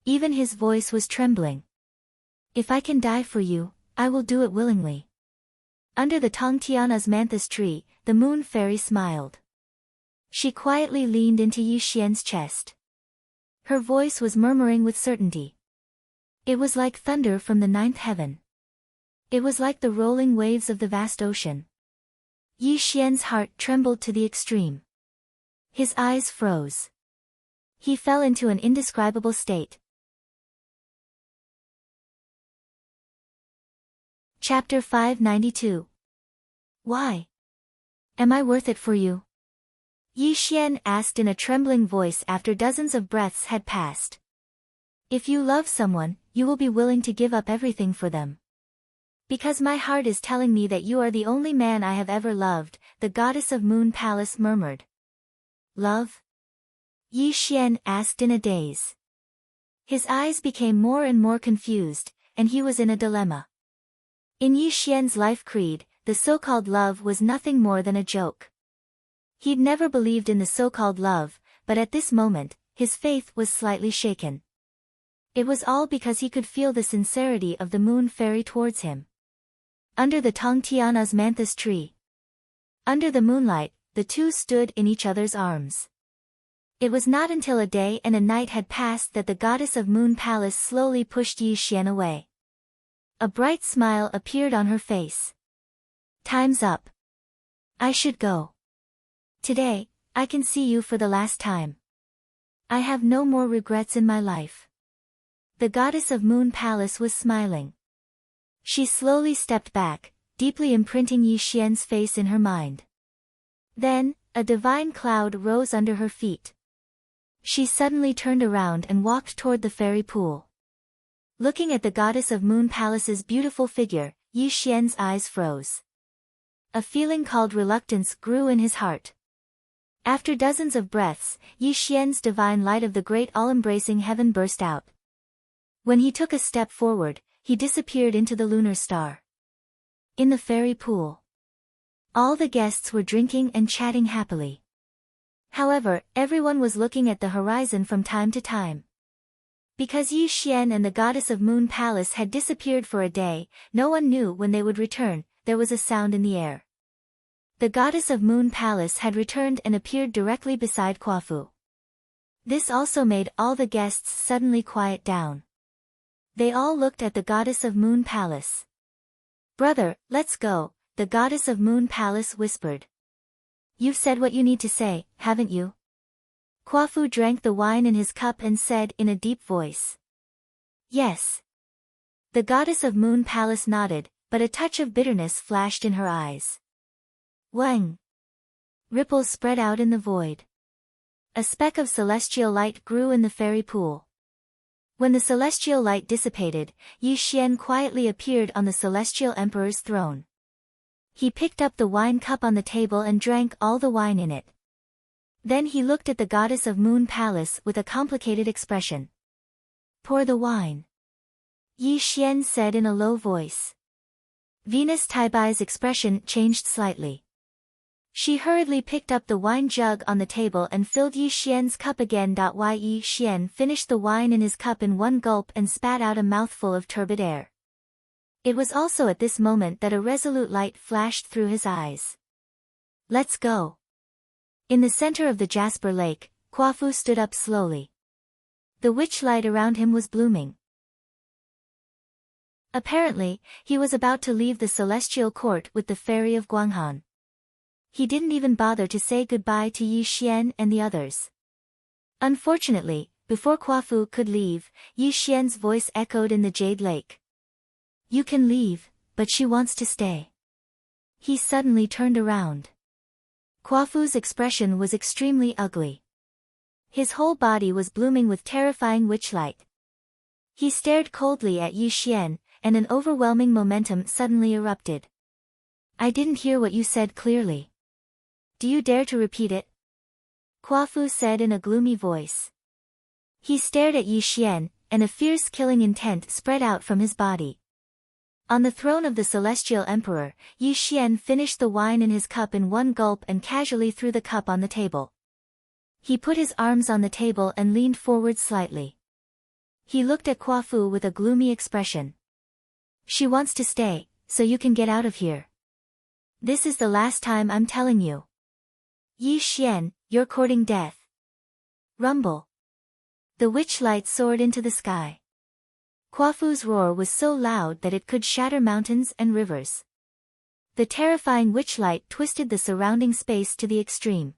Even his voice was trembling. If I can die for you, I will do it willingly. Under the Tongtian osmanthus tree, the moon fairy smiled. She quietly leaned into Yi Xian's chest. Her voice was murmuring with certainty. It was like thunder from the ninth heaven. It was like the rolling waves of the vast ocean. Yi Xian's heart trembled to the extreme. His eyes froze. He fell into an indescribable state. Chapter 592. Why? Am I worth it for you? Yi Xian asked in a trembling voice after dozens of breaths had passed. If you love someone, you will be willing to give up everything for them. Because my heart is telling me that you are the only man I have ever loved, the goddess of Moon Palace murmured. Love? Yi Xian asked in a daze. His eyes became more and more confused, and he was in a dilemma. In Yi Xian's life creed, the so-called love was nothing more than a joke. He'd never believed in the so-called love, but at this moment, his faith was slightly shaken. It was all because he could feel the sincerity of the moon fairy towards him. Under the Tongtian osmanthus tree. Under the moonlight, the two stood in each other's arms. It was not until a day and a night had passed that the goddess of Moon Palace slowly pushed Yi Xian away. A bright smile appeared on her face. Time's up. I should go. Today, I can see you for the last time. I have no more regrets in my life. The goddess of Moon Palace was smiling. She slowly stepped back, deeply imprinting Yi Xian's face in her mind. Then, a divine cloud rose under her feet. She suddenly turned around and walked toward the fairy pool. Looking at the goddess of Moon Palace's beautiful figure, Yi Xian's eyes froze. A feeling called reluctance grew in his heart. After dozens of breaths, Yi Xian's divine light of the great all-embracing heaven burst out. When he took a step forward, he disappeared into the lunar star. In the fairy pool, all the guests were drinking and chatting happily. However, everyone was looking at the horizon from time to time. Because Yi Xian and the goddess of Moon Palace had disappeared for a day, no one knew when they would return. There was a sound in the air. The goddess of Moon Palace had returned and appeared directly beside Quafu. This also made all the guests suddenly quiet down. They all looked at the goddess of Moon Palace. Brother, let's go, the goddess of Moon Palace whispered. You've said what you need to say, haven't you? Quafu drank the wine in his cup and said in a deep voice. Yes. The goddess of Moon Palace nodded, but a touch of bitterness flashed in her eyes. Wang! Ripples spread out in the void. A speck of celestial light grew in the fairy pool. When the celestial light dissipated, Yi Xian quietly appeared on the celestial emperor's throne. He picked up the wine cup on the table and drank all the wine in it. Then he looked at the goddess of Moon Palace with a complicated expression. Pour the wine. Yi Xian said in a low voice. Venus Taibai's expression changed slightly. She hurriedly picked up the wine jug on the table and filled Yi Xian's cup again. Yi Xian finished the wine in his cup in one gulp and spat out a mouthful of turbid air. It was also at this moment that a resolute light flashed through his eyes. Let's go. In the center of the Jasper Lake, Quafu stood up slowly. The witch light around him was blooming. Apparently, he was about to leave the celestial court with the fairy of Guanghan. He didn't even bother to say goodbye to Yi Xian and the others. Unfortunately, before Quafu could leave, Yi Xian's voice echoed in the Jade Lake. You can leave, but she wants to stay. He suddenly turned around. Kwafu's expression was extremely ugly. His whole body was blooming with terrifying witchlight. He stared coldly at Yi Xian, and an overwhelming momentum suddenly erupted. I didn't hear what you said clearly. Do you dare to repeat it? Kwafu said in a gloomy voice. He stared at Yi Xian, and a fierce killing intent spread out from his body. On the throne of the Celestial Emperor, Yi Xian finished the wine in his cup in one gulp and casually threw the cup on the table. He put his arms on the table and leaned forward slightly. He looked at Kwafu with a gloomy expression. She wants to stay, so you can get out of here. This is the last time I'm telling you. Yi Xian, you're courting death. Rumble. The witchlight soared into the sky. Kwafu's roar was so loud that it could shatter mountains and rivers. The terrifying witchlight twisted the surrounding space to the extreme.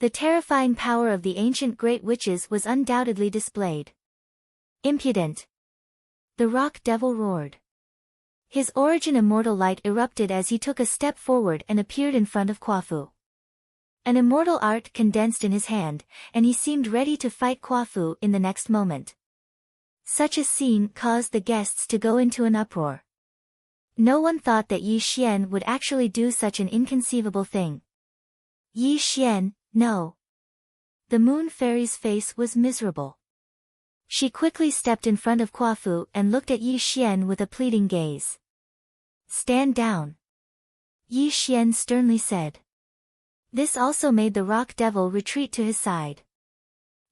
The terrifying power of the ancient great witches was undoubtedly displayed. Impudent! The rock devil roared. His origin immortal light erupted as he took a step forward and appeared in front of Kwafu. An immortal art condensed in his hand, and he seemed ready to fight Kwafu in the next moment. Such a scene caused the guests to go into an uproar. No one thought that Yi Xian would actually do such an inconceivable thing. Yi Xian, no. The moon fairy's face was miserable. She quickly stepped in front of Kwafu and looked at Yi Xian with a pleading gaze. Stand down. Yi Xian sternly said. This also made the rock devil retreat to his side.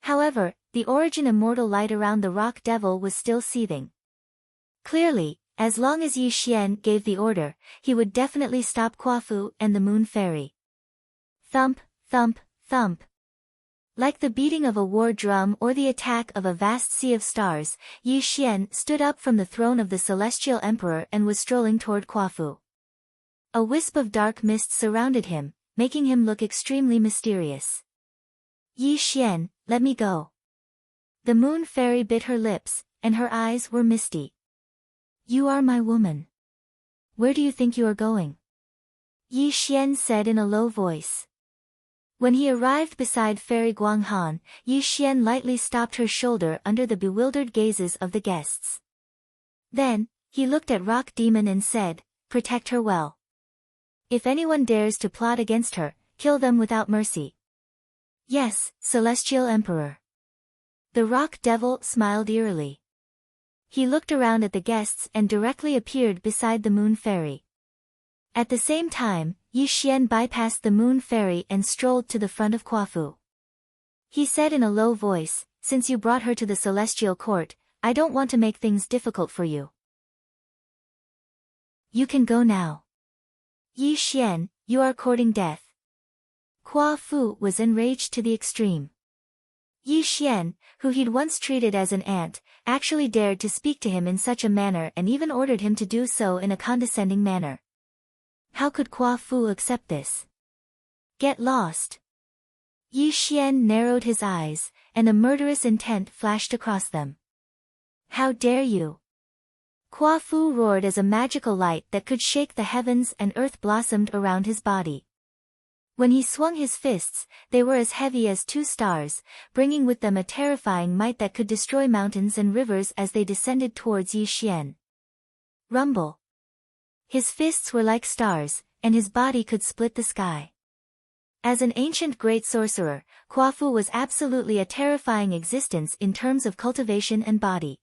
However, the origin immortal light around the rock devil was still seething. Clearly, as long as Yi Xian gave the order, he would definitely stop Kwafu and the moon fairy. Thump, thump, thump. Like the beating of a war drum or the attack of a vast sea of stars, Yi Xian stood up from the throne of the Celestial Emperor and was strolling toward Kwafu. A wisp of dark mist surrounded him, making him look extremely mysterious. Yi Xian, let me go. The moon fairy bit her lips, and her eyes were misty. You are my woman. Where do you think you are going? Yi Xian said in a low voice. When he arrived beside Fairy Guanghan, Yi Xian lightly stopped her shoulder under the bewildered gazes of the guests. Then, he looked at Rock Demon and said, protect her well. If anyone dares to plot against her, kill them without mercy. Yes, Celestial Emperor. The Rock Devil smiled eerily. He looked around at the guests and directly appeared beside the Moon Fairy. At the same time, Yi Xian bypassed the Moon Fairy and strolled to the front of Kwafu. He said in a low voice, since you brought her to the Celestial Court, I don't want to make things difficult for you. You can go now. Yi Xian, you are courting death. Kwafu was enraged to the extreme. Yi Xian, who he'd once treated as an ant, actually dared to speak to him in such a manner and even ordered him to do so in a condescending manner. How could Kwafu accept this? Get lost. Yi Xian narrowed his eyes, and a murderous intent flashed across them. How dare you? Kwafu roared as a magical light that could shake the heavens and earth blossomed around his body. When he swung his fists, they were as heavy as 2 stars, bringing with them a terrifying might that could destroy mountains and rivers as they descended towards Yi Xian. Rumble. His fists were like stars, and his body could split the sky. As an ancient great sorcerer, Kwafu was absolutely a terrifying existence in terms of cultivation and body.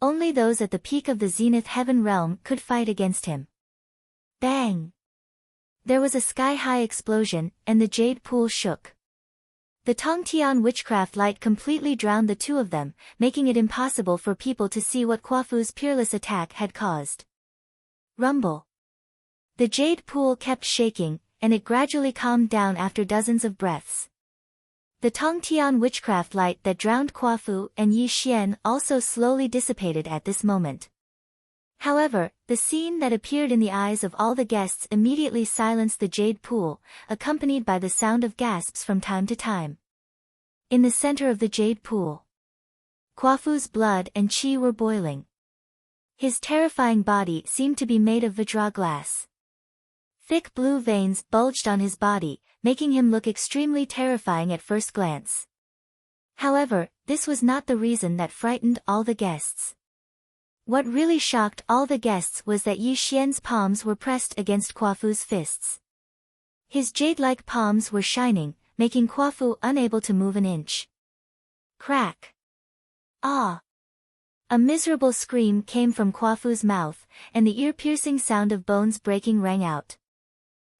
Only those at the peak of the Zenith Heaven realm could fight against him. Bang! There was a sky-high explosion, and the jade pool shook. The Tongtian witchcraft light completely drowned the two of them, making it impossible for people to see what Kwafu's peerless attack had caused. Rumble. The jade pool kept shaking, and it gradually calmed down after dozens of breaths. The Tongtian witchcraft light that drowned Kwafu and Yi Xian also slowly dissipated at this moment. However, the scene that appeared in the eyes of all the guests immediately silenced the jade pool, accompanied by the sound of gasps from time to time. In the center of the jade pool, Kwafu's blood and qi were boiling. His terrifying body seemed to be made of Vajra glass. Thick blue veins bulged on his body, making him look extremely terrifying at first glance. However, this was not the reason that frightened all the guests. What really shocked all the guests was that Yi Xian's palms were pressed against Kuafu's fists. His jade-like palms were shining, making Kuafu unable to move an inch. Crack! Ah! A miserable scream came from Kuafu's mouth, and the ear-piercing sound of bones breaking rang out.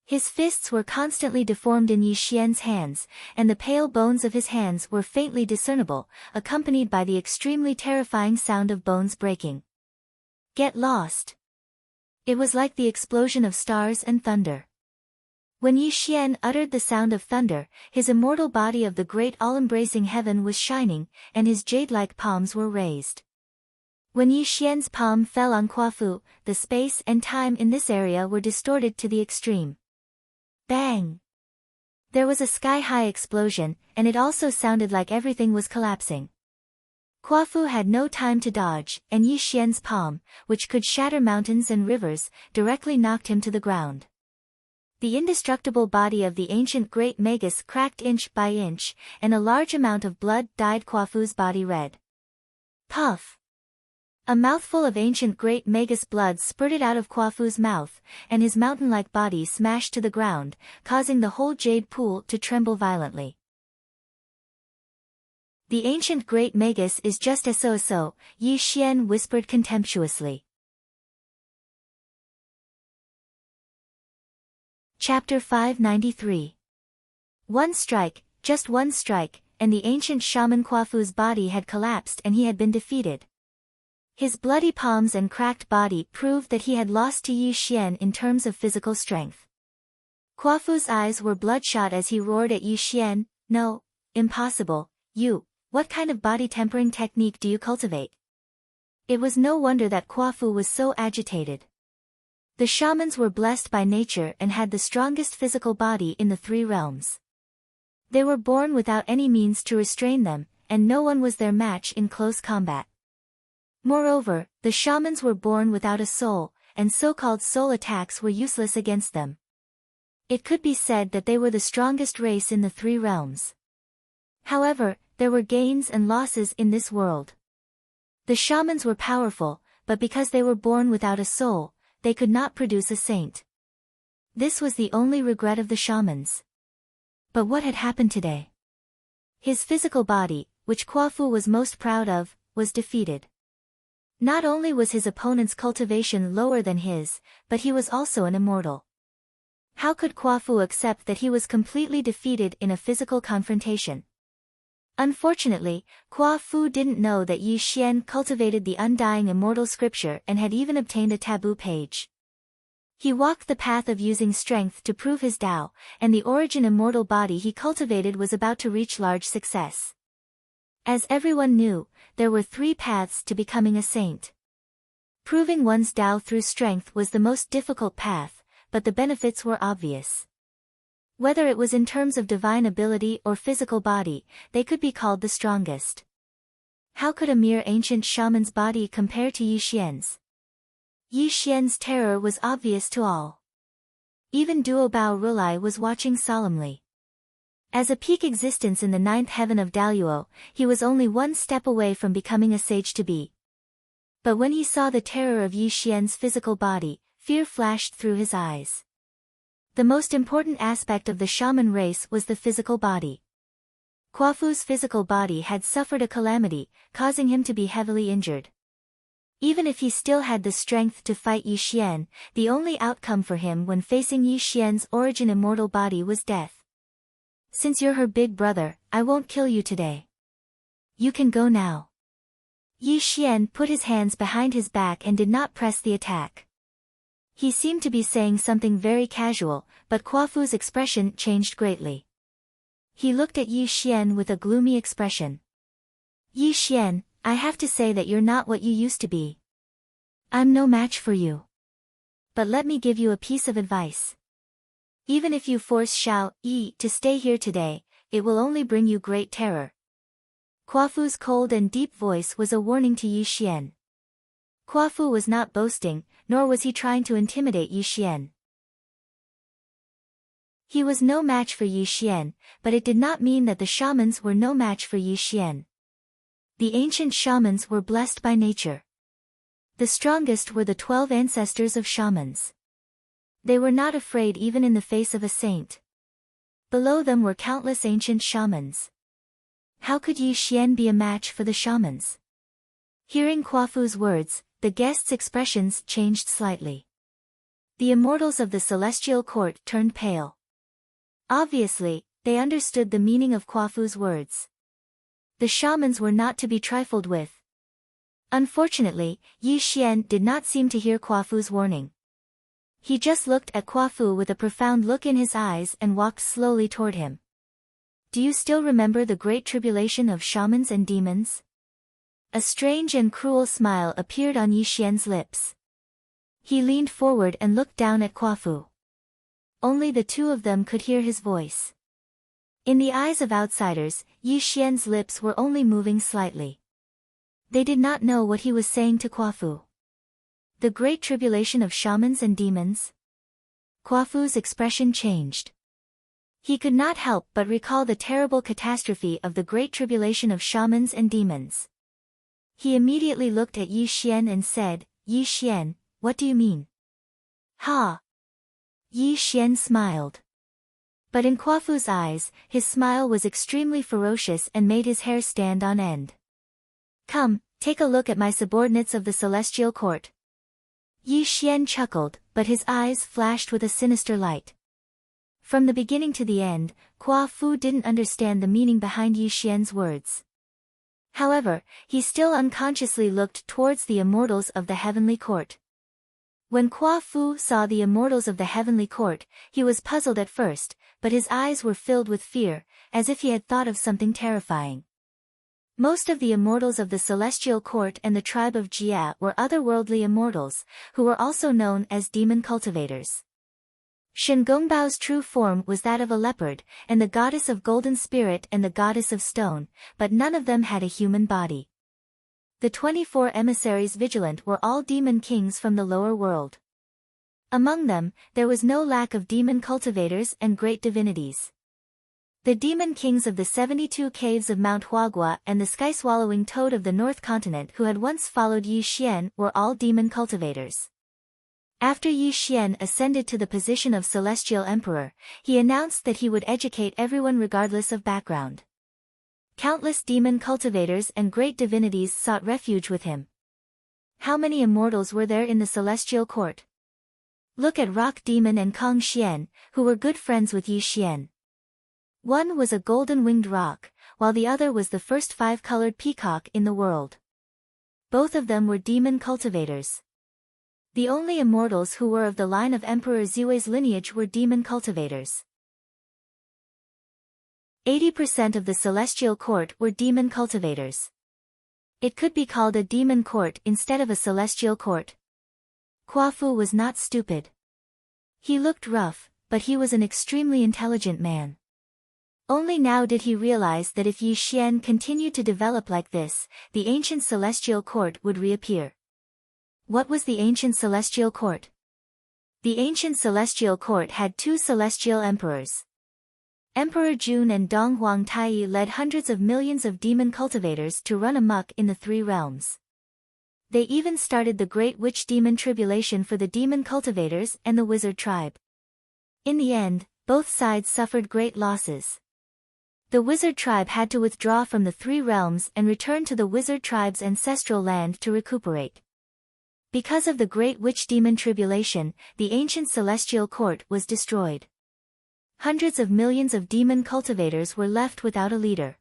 His fists were constantly deformed in Yi Xian's hands, and the pale bones of his hands were faintly discernible, accompanied by the extremely terrifying sound of bones breaking. Get lost! It was like the explosion of stars and thunder. When Yi Xian uttered the sound of thunder, his immortal body of the great all-embracing heaven was shining, and his jade-like palms were raised. When Yi Xian's palm fell on Kuafu, the space and time in this area were distorted to the extreme. Bang! There was a sky-high explosion, and it also sounded like everything was collapsing. Kuafu had no time to dodge, and Yi Xian's palm, which could shatter mountains and rivers, directly knocked him to the ground. The indestructible body of the ancient great magus cracked inch by inch, and a large amount of blood dyed Kuafu's body red. Puff! A mouthful of ancient great magus blood spurted out of Kuafu's mouth, and his mountain-like body smashed to the ground, causing the whole jade pool to tremble violently. The ancient great magus is just so, Yi Xian whispered contemptuously. Chapter 593. One strike, just one strike, and the ancient shaman Kuafu's body had collapsed and he had been defeated. His bloody palms and cracked body proved that he had lost to Yi Xian in terms of physical strength. Kuafu's eyes were bloodshot as he roared at Yi Xian, "No, impossible, you, what kind of body-tempering technique do you cultivate?" It was no wonder that Kuafu was so agitated. The shamans were blessed by nature and had the strongest physical body in the three realms. They were born without any means to restrain them, and no one was their match in close combat. Moreover, the shamans were born without a soul, and so-called soul attacks were useless against them. It could be said that they were the strongest race in the three realms. However, there were gains and losses in this world. The shamans were powerful, but because they were born without a soul, they could not produce a saint. This was the only regret of the shamans. But what had happened today? His physical body, which Kuafu was most proud of, was defeated. Not only was his opponent's cultivation lower than his, but he was also an immortal. How could Kuafu accept that he was completely defeated in a physical confrontation? Unfortunately, Kuafu didn't know that Yi Xian cultivated the undying immortal scripture and had even obtained a taboo page. He walked the path of using strength to prove his Tao, and the origin immortal body he cultivated was about to reach large success. As everyone knew, there were three paths to becoming a saint. Proving one's Tao through strength was the most difficult path, but the benefits were obvious. Whether it was in terms of divine ability or physical body, they could be called the strongest. How could a mere ancient shaman's body compare to Yi Xian's? Yi Xian's terror was obvious to all. Even Duo Bao Rulai was watching solemnly. As a peak existence in the ninth heaven of Daluo, he was only one step away from becoming a sage-to-be. But when he saw the terror of Yi Xian's physical body, fear flashed through his eyes. The most important aspect of the shaman race was the physical body. Kuafu's physical body had suffered a calamity, causing him to be heavily injured. Even if he still had the strength to fight Yi Xian, the only outcome for him when facing Yi Xian's origin immortal body was death. "Since you're her big brother, I won't kill you today. You can go now." Yi Xian put his hands behind his back and did not press the attack. He seemed to be saying something very casual, but Kuafu's expression changed greatly. He looked at Yi Xian with a gloomy expression. "Yi Xian, I have to say that you're not what you used to be. I'm no match for you. But let me give you a piece of advice. Even if you force Xiao Yi to stay here today, it will only bring you great terror." Kuafu's cold and deep voice was a warning to Yi Xian. Kuafu was not boasting, nor was he trying to intimidate Yi Xian. He was no match for Yi Xian, but it did not mean that the shamans were no match for Yi Xian. The ancient shamans were blessed by nature. The strongest were the 12 ancestors of shamans. They were not afraid even in the face of a saint. Below them were countless ancient shamans. How could Yi Xian be a match for the shamans? Hearing Quafu's words, the guests' expressions changed slightly. The immortals of the celestial court turned pale. Obviously, they understood the meaning of Quafu's words. The shamans were not to be trifled with. Unfortunately, Yi Xian did not seem to hear Quafu's warning. He just looked at Quafu with a profound look in his eyes and walked slowly toward him. Do you still remember the great tribulation of shamans and demons? A strange and cruel smile appeared on Yi Xian's lips. He leaned forward and looked down at Quafu. Only the two of them could hear his voice. In the eyes of outsiders, Yi Xian's lips were only moving slightly. They did not know what he was saying to Quafu. The great tribulation of shamans and demons? Quafu's expression changed. He could not help but recall the terrible catastrophe of the great tribulation of shamans and demons. He immediately looked at Yi Xian and said, Yi Xian, what do you mean? Ha! Yi Xian smiled. But in Quafu's eyes, his smile was extremely ferocious and made his hair stand on end. Come, take a look at my subordinates of the celestial court. Yi Xian chuckled, but his eyes flashed with a sinister light. From the beginning to the end, Quafu didn't understand the meaning behind Yi Xian's words. However, he still unconsciously looked towards the immortals of the heavenly court. When Quafu saw the immortals of the heavenly court, he was puzzled at first, but his eyes were filled with fear, as if he had thought of something terrifying. Most of the immortals of the celestial court and the tribe of Jia were otherworldly immortals, who were also known as demon cultivators. Shen Gongbao's true form was that of a leopard, and the goddess of golden spirit and the goddess of stone, but none of them had a human body. The 24 emissaries vigilant were all demon kings from the lower world. Among them, there was no lack of demon cultivators and great divinities. The demon kings of the 72 caves of Mount Huagua and the sky-swallowing toad of the North Continent who had once followed Yi Xian were all demon cultivators. After Yi Xian ascended to the position of Celestial Emperor, he announced that he would educate everyone regardless of background. Countless demon cultivators and great divinities sought refuge with him. How many immortals were there in the celestial court? Look at Rock Demon and Kong Xian, who were good friends with Yi Xian. One was a golden-winged rock, while the other was the first 5-colored peacock in the world. Both of them were demon cultivators. The only immortals who were of the line of Emperor Ziwei's lineage were demon cultivators. 80% of the celestial court were demon cultivators. It could be called a demon court instead of a celestial court. Quafu was not stupid. He looked rough, but he was an extremely intelligent man. Only now did he realize that if Yi Xian continued to develop like this, the ancient celestial court would reappear. What was the ancient celestial court? The ancient celestial court had 2 celestial emperors. Emperor Jun and Dong Huangtai led hundreds of millions of demon cultivators to run amok in the 3 realms. They even started the Great Witch Demon Tribulation for the demon cultivators and the wizard tribe. In the end, both sides suffered great losses. The wizard tribe had to withdraw from the 3 realms and return to the wizard tribe's ancestral land to recuperate. Because of the Great Witch Demon Tribulation, the ancient celestial court was destroyed. Hundreds of millions of demon cultivators were left without a leader.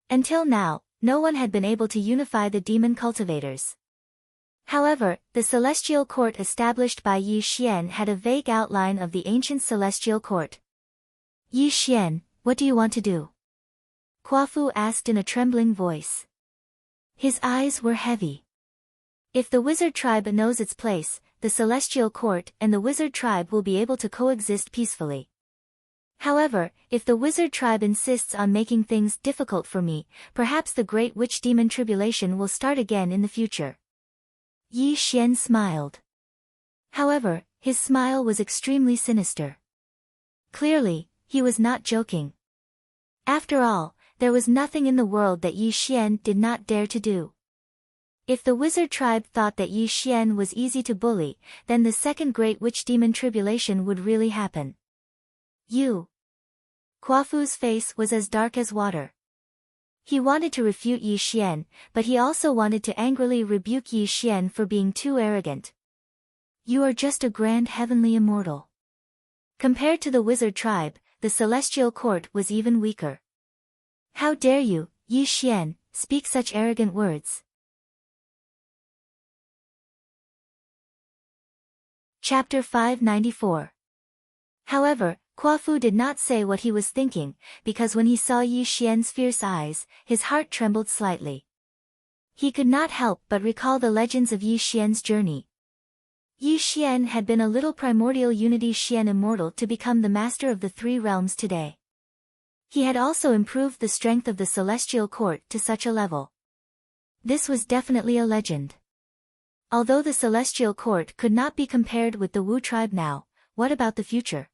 Until now, no one had been able to unify the demon cultivators. However, the celestial court established by Yi Xian had a vague outline of the ancient celestial court. Yi Xian, what do you want to do? Quafu asked in a trembling voice. His eyes were heavy. If the wizard tribe knows its place, the celestial court and the wizard tribe will be able to coexist peacefully. However, if the wizard tribe insists on making things difficult for me, perhaps the Great Witch Demon Tribulation will start again in the future. Yi Xian smiled. However, his smile was extremely sinister. Clearly, he was not joking. After all, there was nothing in the world that Yi Xian did not dare to do. If the wizard tribe thought that Yi Xian was easy to bully, then the second great witch demon tribulation would really happen. Quafu's face was as dark as water. He wanted to refute Yi Xian, but he also wanted to angrily rebuke Yi Xian for being too arrogant. You are just a grand heavenly immortal. Compared to the wizard tribe, the celestial court was even weaker. How dare you, Yi Xian, speak such arrogant words? Chapter 594. However, Quafu did not say what he was thinking, because when he saw Yi Xian's fierce eyes, his heart trembled slightly. He could not help but recall the legends of Yi Xian's journey. Yi Xian had been a little primordial unity Xian immortal to become the master of the three realms today. He had also improved the strength of the celestial court to such a level. This was definitely a legend. Although the celestial court could not be compared with the Wu tribe now, what about the future?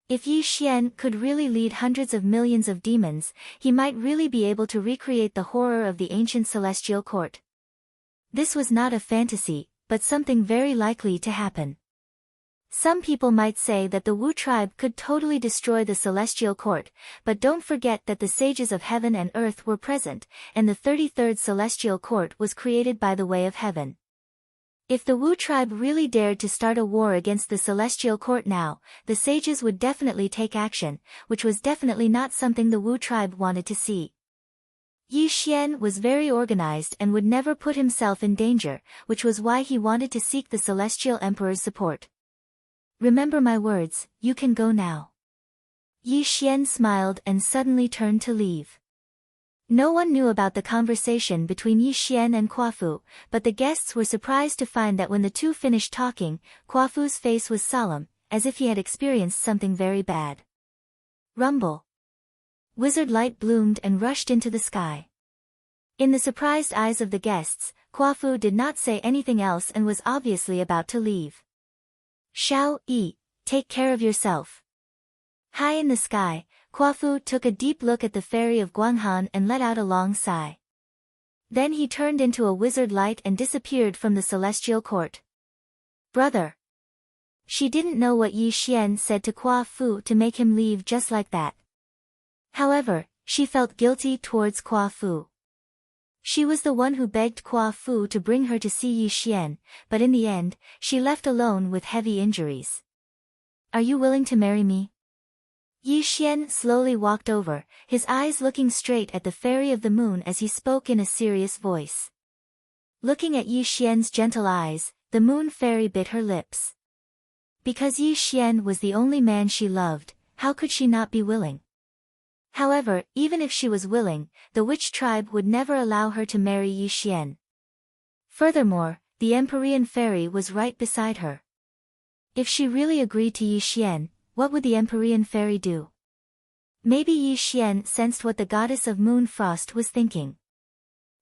If Yi Xian could really lead hundreds of millions of demons, he might really be able to recreate the horror of the ancient celestial court. This was not a fantasy, but something very likely to happen. Some people might say that the Wu tribe could totally destroy the celestial court, but don't forget that the sages of heaven and earth were present, and the 33rd celestial court was created by the way of heaven. If the Wu tribe really dared to start a war against the celestial court now, the sages would definitely take action, which was definitely not something the Wu tribe wanted to see. Yi Xian was very organized and would never put himself in danger, which was why he wanted to seek the celestial emperor's support. Remember my words, you can go now. Yi Xian smiled and suddenly turned to leave. No one knew about the conversation between Yi Xian and Quafu, but the guests were surprised to find that when the two finished talking, Quafu's face was solemn, as if he had experienced something very bad. Rumble. Wizard light bloomed and rushed into the sky. In the surprised eyes of the guests, Quafu did not say anything else and was obviously about to leave. Xiao Yi, take care of yourself. High in the sky, Quafu took a deep look at the fairy of Guanghan and let out a long sigh. Then he turned into a wizard light and disappeared from the celestial court. Brother. She didn't know what Yi Xian said to Quafu to make him leave just like that. However, she felt guilty towards Quafu. She was the one who begged Quafu to bring her to see Yi Xian, but in the end, she left alone with heavy injuries. Are you willing to marry me? Yi Xian slowly walked over, his eyes looking straight at the fairy of the moon as he spoke in a serious voice. Looking at Yi Xian's gentle eyes, the moon fairy bit her lips. Because Yi Xian was the only man she loved, how could she not be willing? However, even if she was willing, the witch tribe would never allow her to marry Yi Xian. Furthermore, the Empyrean fairy was right beside her. If she really agreed to Yi Xian, what would the Empyrean fairy do? Maybe Yi Xian sensed what the goddess of moon frost was thinking.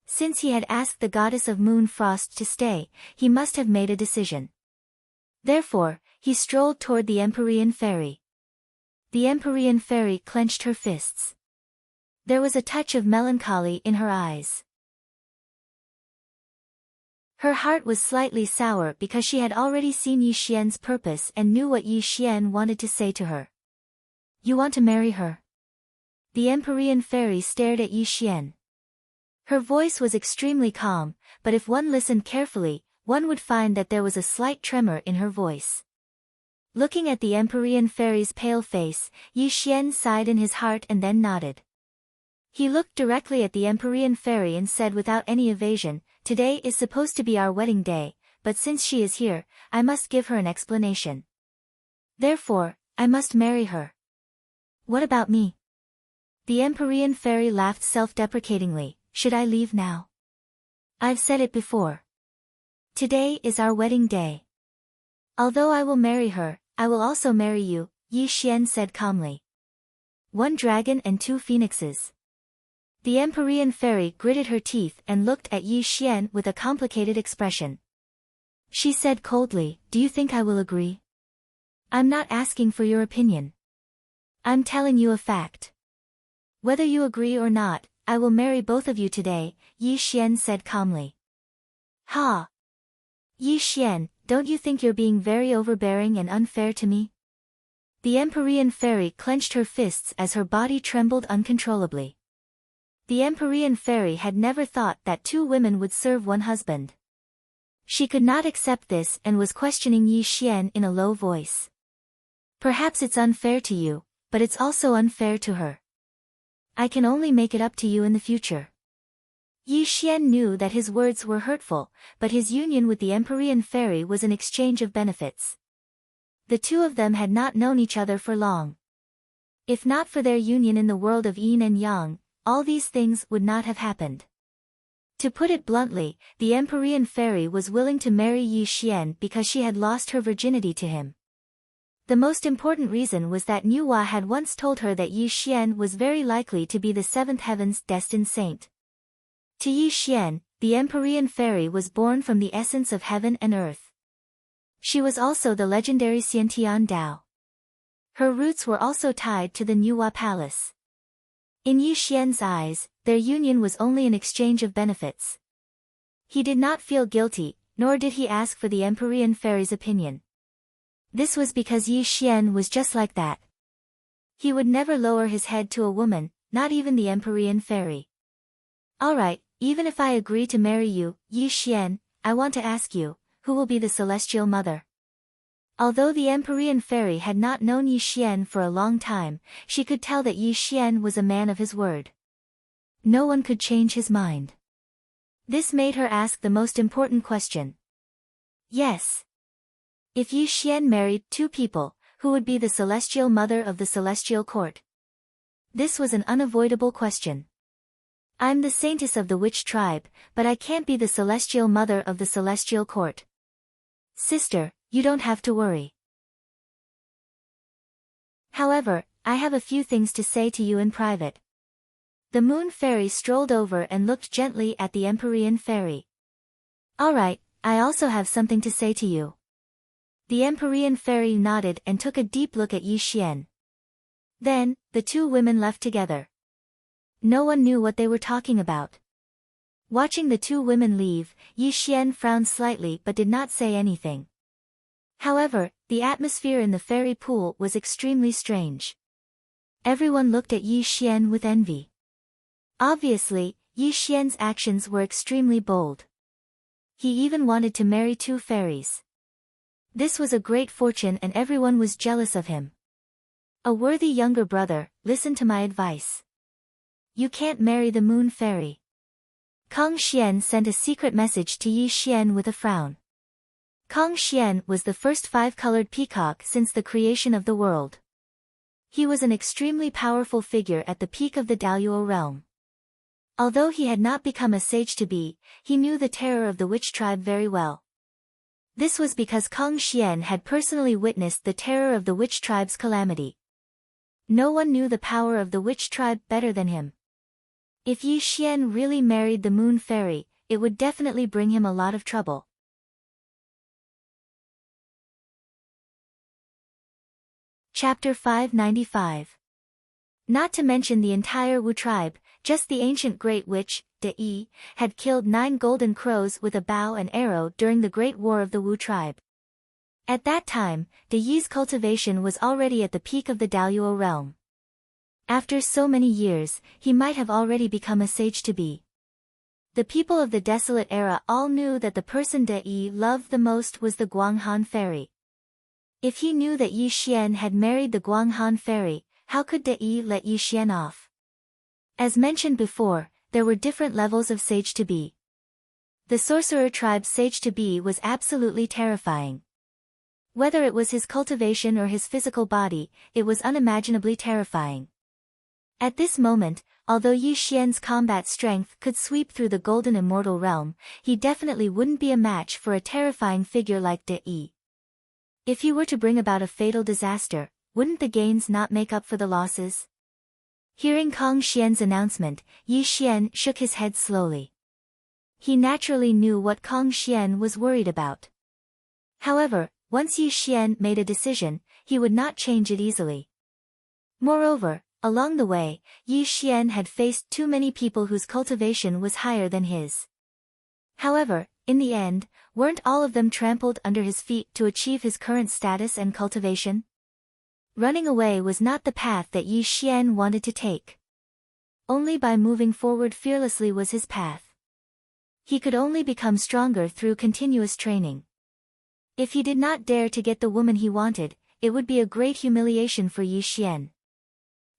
Since he had asked the goddess of moon frost to stay, he must have made a decision. Therefore, he strolled toward the Empyrean fairy. The Empyrean fairy clenched her fists. There was a touch of melancholy in her eyes. Her heart was slightly sour because she had already seen Yi Xian's purpose and knew what Yi Xian wanted to say to her. You want to marry her? The Empyrean fairy stared at Yi Xian. Her voice was extremely calm, but if one listened carefully, one would find that there was a slight tremor in her voice. Looking at the Empyrean fairy's pale face, Yi Xian sighed in his heart and then nodded. He looked directly at the Empyrean fairy and said without any evasion, Today is supposed to be our wedding day, but since she is here, I must give her an explanation. Therefore, I must marry her. What about me? The Empyrean fairy laughed self-deprecatingly. Should I leave now? I've said it before. Today is our wedding day. Although I will marry her, I will also marry you, Yi Xian said calmly. One dragon and two phoenixes. The Empyrean fairy gritted her teeth and looked at Yi Xian with a complicated expression. She said coldly, Do you think I will agree? I'm not asking for your opinion. I'm telling you a fact. Whether you agree or not, I will marry both of you today, Yi Xian said calmly. Ha! Yi Xian, don't you think you're being very overbearing and unfair to me? The Empyrean fairy clenched her fists as her body trembled uncontrollably. The Empyrean fairy had never thought that two women would serve one husband. She could not accept this and was questioning Yi Xian in a low voice. Perhaps it's unfair to you, but it's also unfair to her. I can only make it up to you in the future. Yi Xian knew that his words were hurtful, but his union with the Empyrean fairy was an exchange of benefits. The two of them had not known each other for long. If not for their union in the world of yin and yang, all these things would not have happened. To put it bluntly, the Empyrean fairy was willing to marry Yi Xian because she had lost her virginity to him. The most important reason was that Nuwa had once told her that Yi Xian was very likely to be the seventh heaven's destined saint. To Yi Xian, the Empyrean fairy was born from the essence of heaven and earth. She was also the legendary Xiantian Dao. Her roots were also tied to the Nuwa palace. In Yi Xian's eyes, their union was only an exchange of benefits. He did not feel guilty, nor did he ask for the Empyrean fairy's opinion. This was because Yi Xian was just like that. He would never lower his head to a woman, not even the Empyrean fairy. Alright, even if I agree to marry you, Yi Xian, I want to ask you, who will be the celestial mother? Although the Empyrean fairy had not known Yi Xian for a long time, she could tell that Yi Xian was a man of his word. No one could change his mind. This made her ask the most important question. Yes. If Yi Xian married two people, who would be the celestial mother of the celestial court? This was an unavoidable question. I'm the saintess of the witch tribe, but I can't be the celestial mother of the celestial court. Sister, you don't have to worry. However, I have a few things to say to you in private. The moon fairy strolled over and looked gently at the Empyrean fairy. Alright, I also have something to say to you. The Empyrean fairy nodded and took a deep look at Yi Xian. Then, the two women left together. No one knew what they were talking about. Watching the two women leave, Yi Xian frowned slightly but did not say anything. However, the atmosphere in the fairy pool was extremely strange. Everyone looked at Yi Xian with envy. Obviously, Yi Xian's actions were extremely bold. He even wanted to marry two fairies. This was a great fortune and everyone was jealous of him. A worthy younger brother, listen to my advice. You can't marry the moon fairy. Kong Xian sent a secret message to Yi Xian with a frown. Kong Xian was the first five-colored peacock since the creation of the world. He was an extremely powerful figure at the peak of the Daluo realm. Although he had not become a sage-to-be, he knew the terror of the witch tribe very well. This was because Kong Xian had personally witnessed the terror of the witch tribe's calamity. No one knew the power of the witch tribe better than him. If Yi Xian really married the moon fairy, it would definitely bring him a lot of trouble. Chapter 595. Not to mention the entire Wu tribe, just the ancient Great Witch, De Yi, had killed 9 golden crows with a bow and arrow during the Great War of the Wu tribe. At that time, De Yi's cultivation was already at the peak of the Daluo realm. After so many years, he might have already become a sage-to-be. The people of the Desolate Era all knew that the person De Yi loved the most was the Guanghan fairy. If he knew that Yi Xian had married the Guanghan fairy, how could De Yi let Yi Xian off? As mentioned before, there were different levels of sage-to-be. The sorcerer tribe's sage-to-be was absolutely terrifying. Whether it was his cultivation or his physical body, it was unimaginably terrifying. At this moment, although Yi Xian's combat strength could sweep through the golden immortal realm, he definitely wouldn't be a match for a terrifying figure like De Yi. If he were to bring about a fatal disaster, wouldn't the gains not make up for the losses? Hearing Kong Xian's announcement, Yi Xian shook his head slowly. He naturally knew what Kong Xian was worried about. However, once Yi Xian made a decision, he would not change it easily. Moreover, along the way, Yi Xian had faced too many people whose cultivation was higher than his. However, in the end, weren't all of them trampled under his feet to achieve his current status and cultivation? Running away was not the path that Yi Xian wanted to take. Only by moving forward fearlessly was his path. He could only become stronger through continuous training. If he did not dare to get the woman he wanted, it would be a great humiliation for Yi Xian.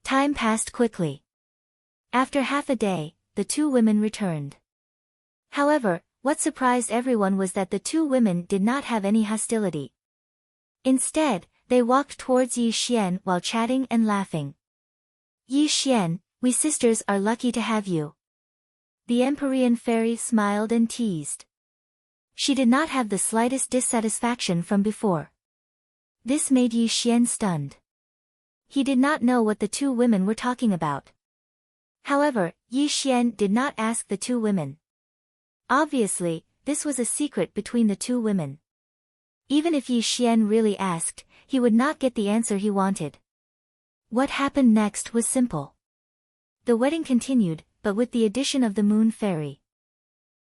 Time passed quickly. After half a day, the two women returned. However, what surprised everyone was that the two women did not have any hostility. Instead, they walked towards Yi Xian while chatting and laughing. Yi Xian, we sisters are lucky to have you. The Empyrean fairy smiled and teased. She did not have the slightest dissatisfaction from before. This made Yi Xian stunned. He did not know what the two women were talking about. However, Yi Xian did not ask the two women. Obviously, this was a secret between the two women. Even if Yi Xian really asked, he would not get the answer he wanted. What happened next was simple. The wedding continued, but with the addition of the Moon Fairy.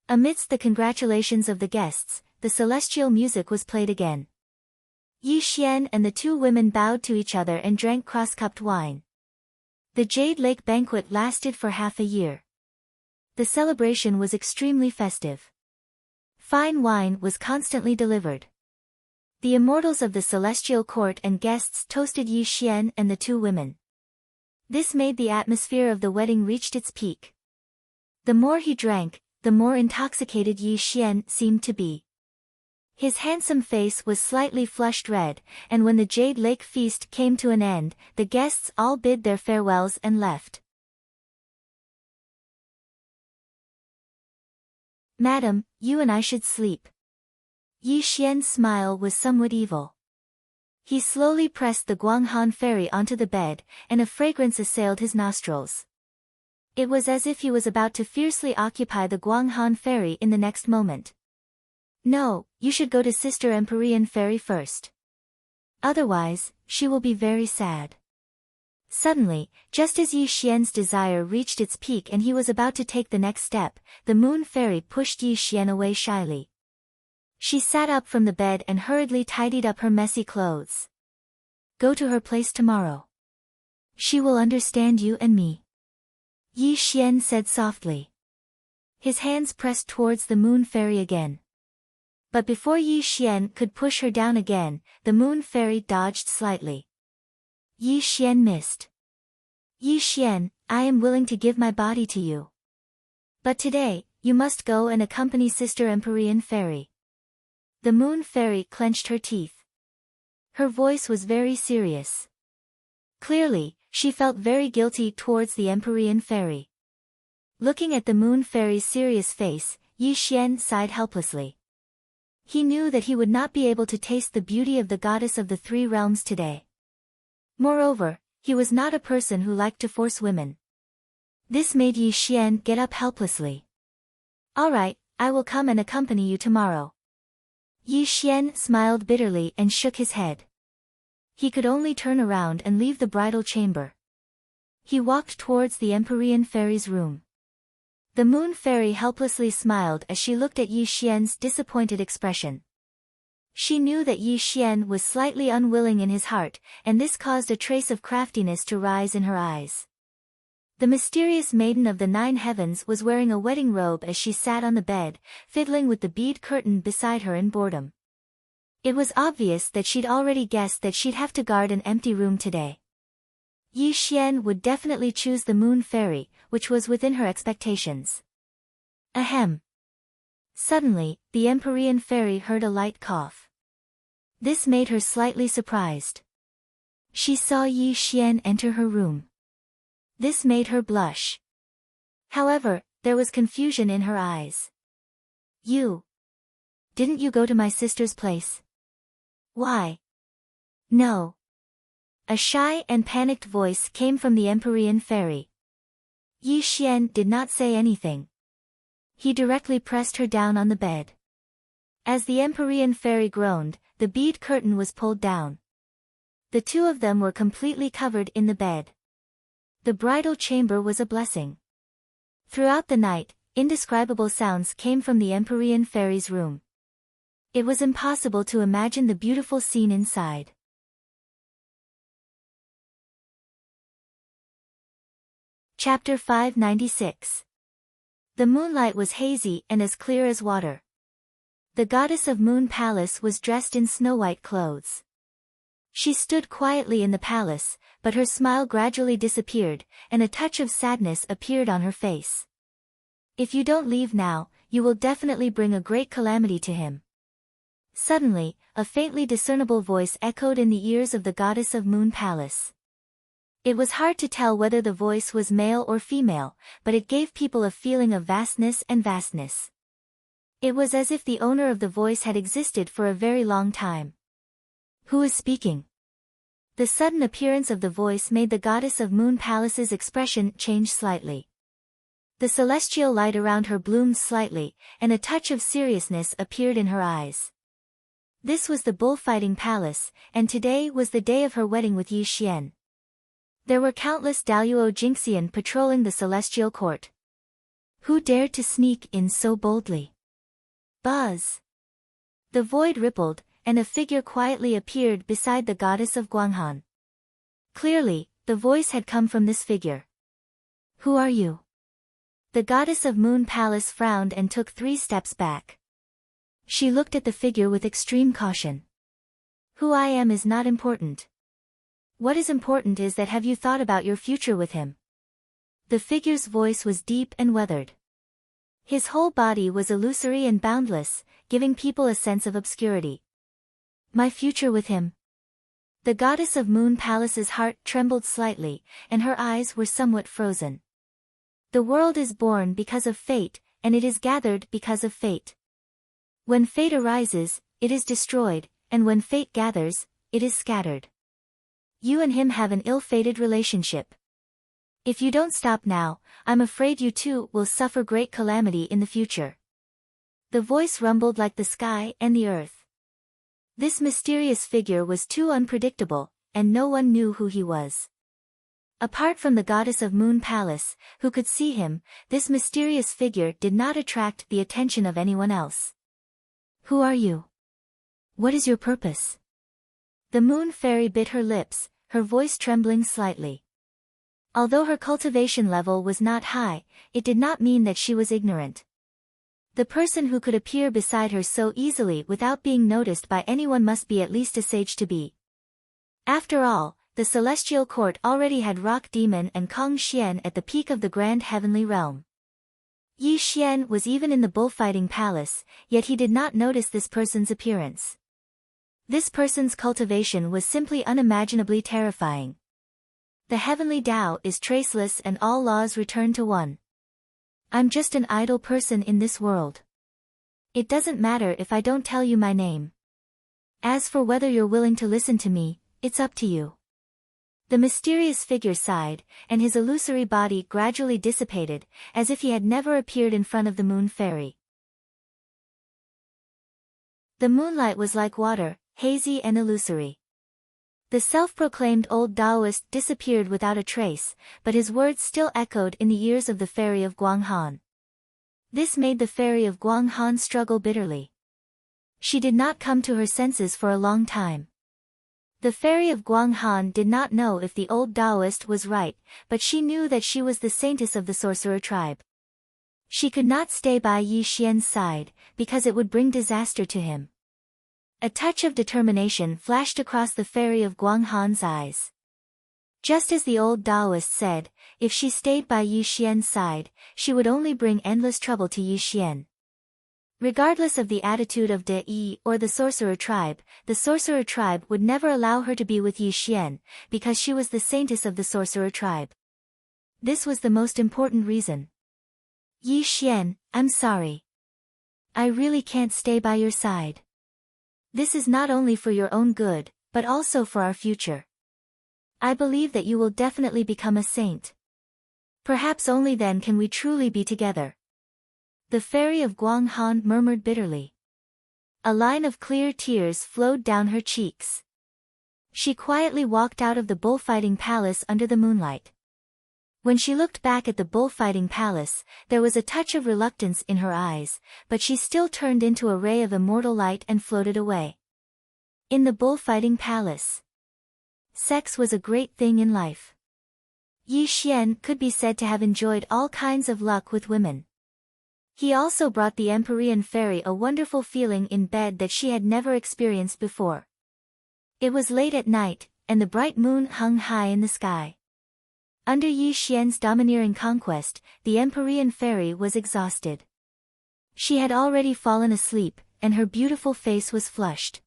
Amidst the congratulations of the guests, the celestial music was played again. Yi Xian and the two women bowed to each other and drank cross-cupped wine. The Jade Lake banquet lasted for half a year. The celebration was extremely festive. Fine wine was constantly delivered. The immortals of the celestial court and guests toasted Yi Xian and the two women. This made the atmosphere of the wedding reached its peak. The more he drank, the more intoxicated Yi Xian seemed to be. His handsome face was slightly flushed red, and when the Jade Lake feast came to an end, the guests all bid their farewells and left. Madam, you and I should sleep. Yi Xian's smile was somewhat evil. He slowly pressed the Guanghan fairy onto the bed, and a fragrance assailed his nostrils. It was as if he was about to fiercely occupy the Guanghan fairy in the next moment. No, you should go to Sister Empyrean Fairy first. Otherwise, she will be very sad. Suddenly, just as Yi Xian's desire reached its peak and he was about to take the next step, the Moon Fairy pushed Yi Xian away shyly. She sat up from the bed and hurriedly tidied up her messy clothes. Go to her place tomorrow. She will understand you and me. Yi Xian said softly. His hands pressed towards the Moon Fairy again. But before Yi Xian could push her down again, the Moon Fairy dodged slightly. Yi Xian missed. Yi Xian, I am willing to give my body to you. But today, you must go and accompany Sister Empyrean Fairy. The Moon Fairy clenched her teeth. Her voice was very serious. Clearly, she felt very guilty towards the Empyrean Fairy. Looking at the Moon Fairy's serious face, Yi Xian sighed helplessly. He knew that he would not be able to taste the beauty of the goddess of the three realms today. Moreover, he was not a person who liked to force women. This made Yi Xian get up helplessly. All right, I will come and accompany you tomorrow. Yi Xian smiled bitterly and shook his head. He could only turn around and leave the bridal chamber. He walked towards the Empyrean Fairy's room. The Moon Fairy helplessly smiled as she looked at Yi Xian's disappointed expression. She knew that Yi Xian was slightly unwilling in his heart, and this caused a trace of craftiness to rise in her eyes. The mysterious maiden of the 9 heavens was wearing a wedding robe as she sat on the bed, fiddling with the bead curtain beside her in boredom. It was obvious that she'd already guessed that she'd have to guard an empty room today. Yi Xian would definitely choose the Moon Fairy, which was within her expectations. Ahem. Suddenly, the Empyrean Fairy heard a light cough. This made her slightly surprised. She saw Yi Xian enter her room. This made her blush. However, there was confusion in her eyes. Didn't you go to my sister's place? Why? No. A shy and panicked voice came from the Empyrean Fairy. Yi Xian did not say anything. He directly pressed her down on the bed. As the Empyrean Fairy groaned, the bead curtain was pulled down. The two of them were completely covered in the bed. The bridal chamber was a blessing. Throughout the night, indescribable sounds came from the Empyrean fairy's room. It was impossible to imagine the beautiful scene inside. Chapter 596. The moonlight was hazy and as clear as water. The goddess of Moon Palace was dressed in snow-white clothes. She stood quietly in the palace, but her smile gradually disappeared, and a touch of sadness appeared on her face. If you don't leave now, you will definitely bring a great calamity to him. Suddenly, a faintly discernible voice echoed in the ears of the goddess of Moon Palace. It was hard to tell whether the voice was male or female, but it gave people a feeling of vastness and vastness. It was as if the owner of the voice had existed for a very long time. Who is speaking? The sudden appearance of the voice made the goddess of Moon Palace's expression change slightly. The celestial light around her bloomed slightly, and a touch of seriousness appeared in her eyes. This was the bullfighting palace, and today was the day of her wedding with Yi Xian. There were countless Daluo Jinxian patrolling the celestial court. Who dared to sneak in so boldly? Buzz! The void rippled, and a figure quietly appeared beside the goddess of Guanghan. Clearly, the voice had come from this figure. Who are you? The goddess of Moon Palace frowned and took 3 steps back. She looked at the figure with extreme caution. Who I am is not important. What is important is that have you thought about your future with him? The figure's voice was deep and weathered. His whole body was illusory and boundless, giving people a sense of obscurity. My future with him? The goddess of Moon Palace's heart trembled slightly, and her eyes were somewhat frozen. The world is born because of fate, and it is gathered because of fate. When fate arises, it is destroyed, and when fate gathers, it is scattered. You and him have an ill-fated relationship. If you don't stop now, I'm afraid you two will suffer great calamity in the future. The voice rumbled like the sky and the earth. This mysterious figure was too unpredictable, and no one knew who he was. Apart from the goddess of Moon Palace, who could see him, this mysterious figure did not attract the attention of anyone else. Who are you? What is your purpose? The moon fairy bit her lips, her voice trembling slightly. Although her cultivation level was not high, it did not mean that she was ignorant. The person who could appear beside her so easily without being noticed by anyone must be at least a sage to be. After all, the celestial court already had Rock Demon and Kong Xian at the peak of the grand heavenly realm. Yi Xian was even in the bullfighting palace, yet he did not notice this person's appearance. This person's cultivation was simply unimaginably terrifying. The heavenly Tao is traceless and all laws return to one. I'm just an idle person in this world. It doesn't matter if I don't tell you my name. As for whether you're willing to listen to me, it's up to you. The mysterious figure sighed, and his illusory body gradually dissipated, as if he had never appeared in front of the moon fairy. The moonlight was like water, hazy and illusory. The self-proclaimed old Taoist disappeared without a trace, but his words still echoed in the ears of the fairy of Guanghan. This made the fairy of Guanghan struggle bitterly. She did not come to her senses for a long time. The fairy of Guanghan did not know if the old Taoist was right, but she knew that she was the saintess of the sorcerer tribe. She could not stay by Yi Xian's side, because it would bring disaster to him. A touch of determination flashed across the fairy of Guanghan's eyes. Just as the old Taoist said, if she stayed by Yi Xian's side, she would only bring endless trouble to Yi Xian. Regardless of the attitude of De Yi or the sorcerer tribe would never allow her to be with Yi Xian, because she was the saintess of the sorcerer tribe. This was the most important reason. Yi Xian, I'm sorry. I really can't stay by your side. This is not only for your own good, but also for our future. I believe that you will definitely become a saint. Perhaps only then can we truly be together. The fairy of Guanghan murmured bitterly. A line of clear tears flowed down her cheeks. She quietly walked out of the bullfighting palace under the moonlight. When she looked back at the bullfighting palace, there was a touch of reluctance in her eyes, but she still turned into a ray of immortal light and floated away. In the bullfighting palace, sex was a great thing in life. Yi Xian could be said to have enjoyed all kinds of luck with women. He also brought the Empyrean fairy a wonderful feeling in bed that she had never experienced before. It was late at night, and the bright moon hung high in the sky. Under Yi Xian's domineering conquest, the Empyrean fairy was exhausted. She had already fallen asleep, and her beautiful face was flushed.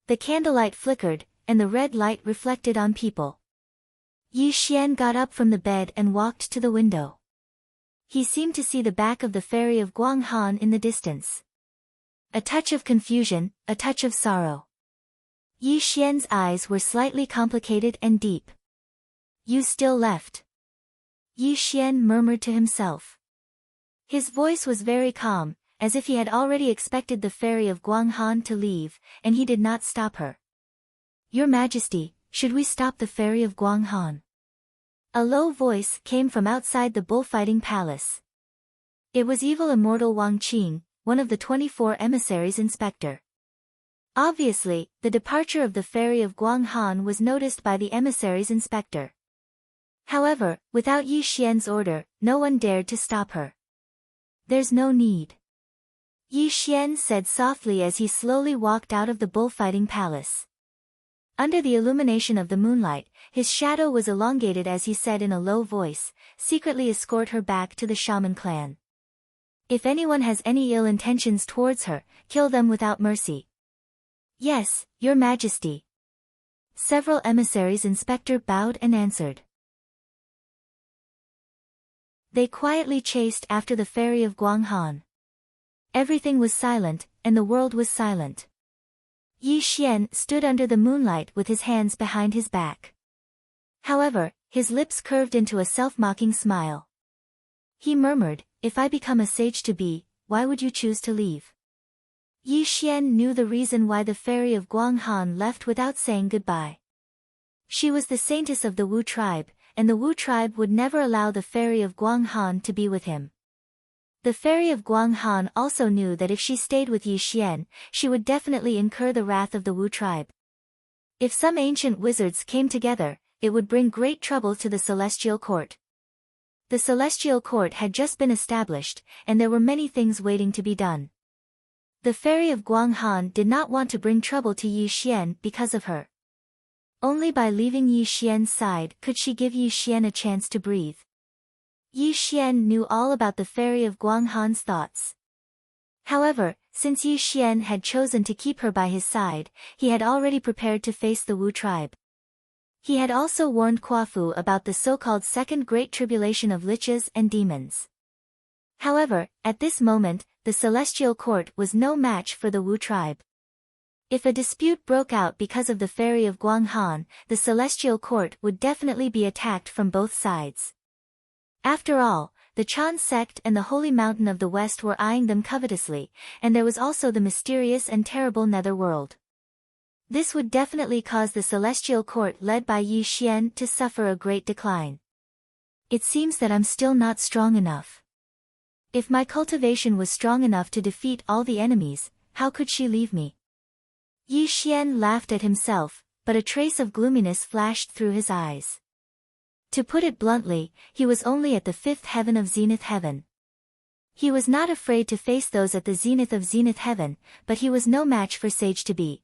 The candlelight flickered, and the red light reflected on people. Yi Xian got up from the bed and walked to the window. He seemed to see the back of the fairy of Guanghan in the distance. A touch of confusion, a touch of sorrow. Yi Xian's eyes were slightly complicated and deep. You still left? Yi Xian murmured to himself. His voice was very calm, as if he had already expected the fairy of Guanghan to leave, and he did not stop her. Your Majesty, should we stop the fairy of Guanghan? A low voice came from outside the bullfighting palace. It was evil immortal Wang Qing, one of the 24 emissaries' inspector. Obviously, the departure of the fairy of Guanghan was noticed by the emissaries' inspector. However, without Yi Xian's order, no one dared to stop her. There's no need. Yi Xian said softly as he slowly walked out of the bullfighting palace. Under the illumination of the moonlight, his shadow was elongated as he said in a low voice, secretly escort her back to the shaman clan. If anyone has any ill intentions towards her, kill them without mercy. Yes, Your Majesty. Several emissaries inspector bowed and answered. They quietly chased after the fairy of Guanghan. Everything was silent, and the world was silent. Yi Xian stood under the moonlight with his hands behind his back. However, his lips curved into a self-mocking smile. He murmured, if I become a sage to be, why would you choose to leave? Yi Xian knew the reason why the fairy of Guanghan left without saying goodbye. She was the saintess of the Wu tribe, and the Wu tribe would never allow the fairy of Guanghan to be with him. The fairy of Guanghan also knew that if she stayed with Yi Xian, she would definitely incur the wrath of the Wu tribe. If some ancient wizards came together, it would bring great trouble to the celestial court. The celestial court had just been established, and there were many things waiting to be done. The fairy of Guanghan did not want to bring trouble to Yi Xian because of her. Only by leaving Yi Xian's side could she give Yi Xian a chance to breathe. Yi Xian knew all about the fairy of Guanghan's thoughts. However, since Yi Xian had chosen to keep her by his side, he had already prepared to face the Wu tribe. He had also warned Quafu about the so-called Second Great Tribulation of liches and demons. However, at this moment, the celestial court was no match for the Wu tribe. If a dispute broke out because of the fairy of Guanghan, the celestial court would definitely be attacked from both sides. After all, the Chan sect and the Holy Mountain of the West were eyeing them covetously, and there was also the mysterious and terrible netherworld. This would definitely cause the celestial court led by Yi Xian to suffer a great decline. It seems that I'm still not strong enough. If my cultivation was strong enough to defeat all the enemies, how could she leave me? Yi Xian laughed at himself, but a trace of gloominess flashed through his eyes. To put it bluntly, he was only at the fifth heaven of Zenith Heaven. He was not afraid to face those at the zenith of Zenith Heaven, but he was no match for Sage to be.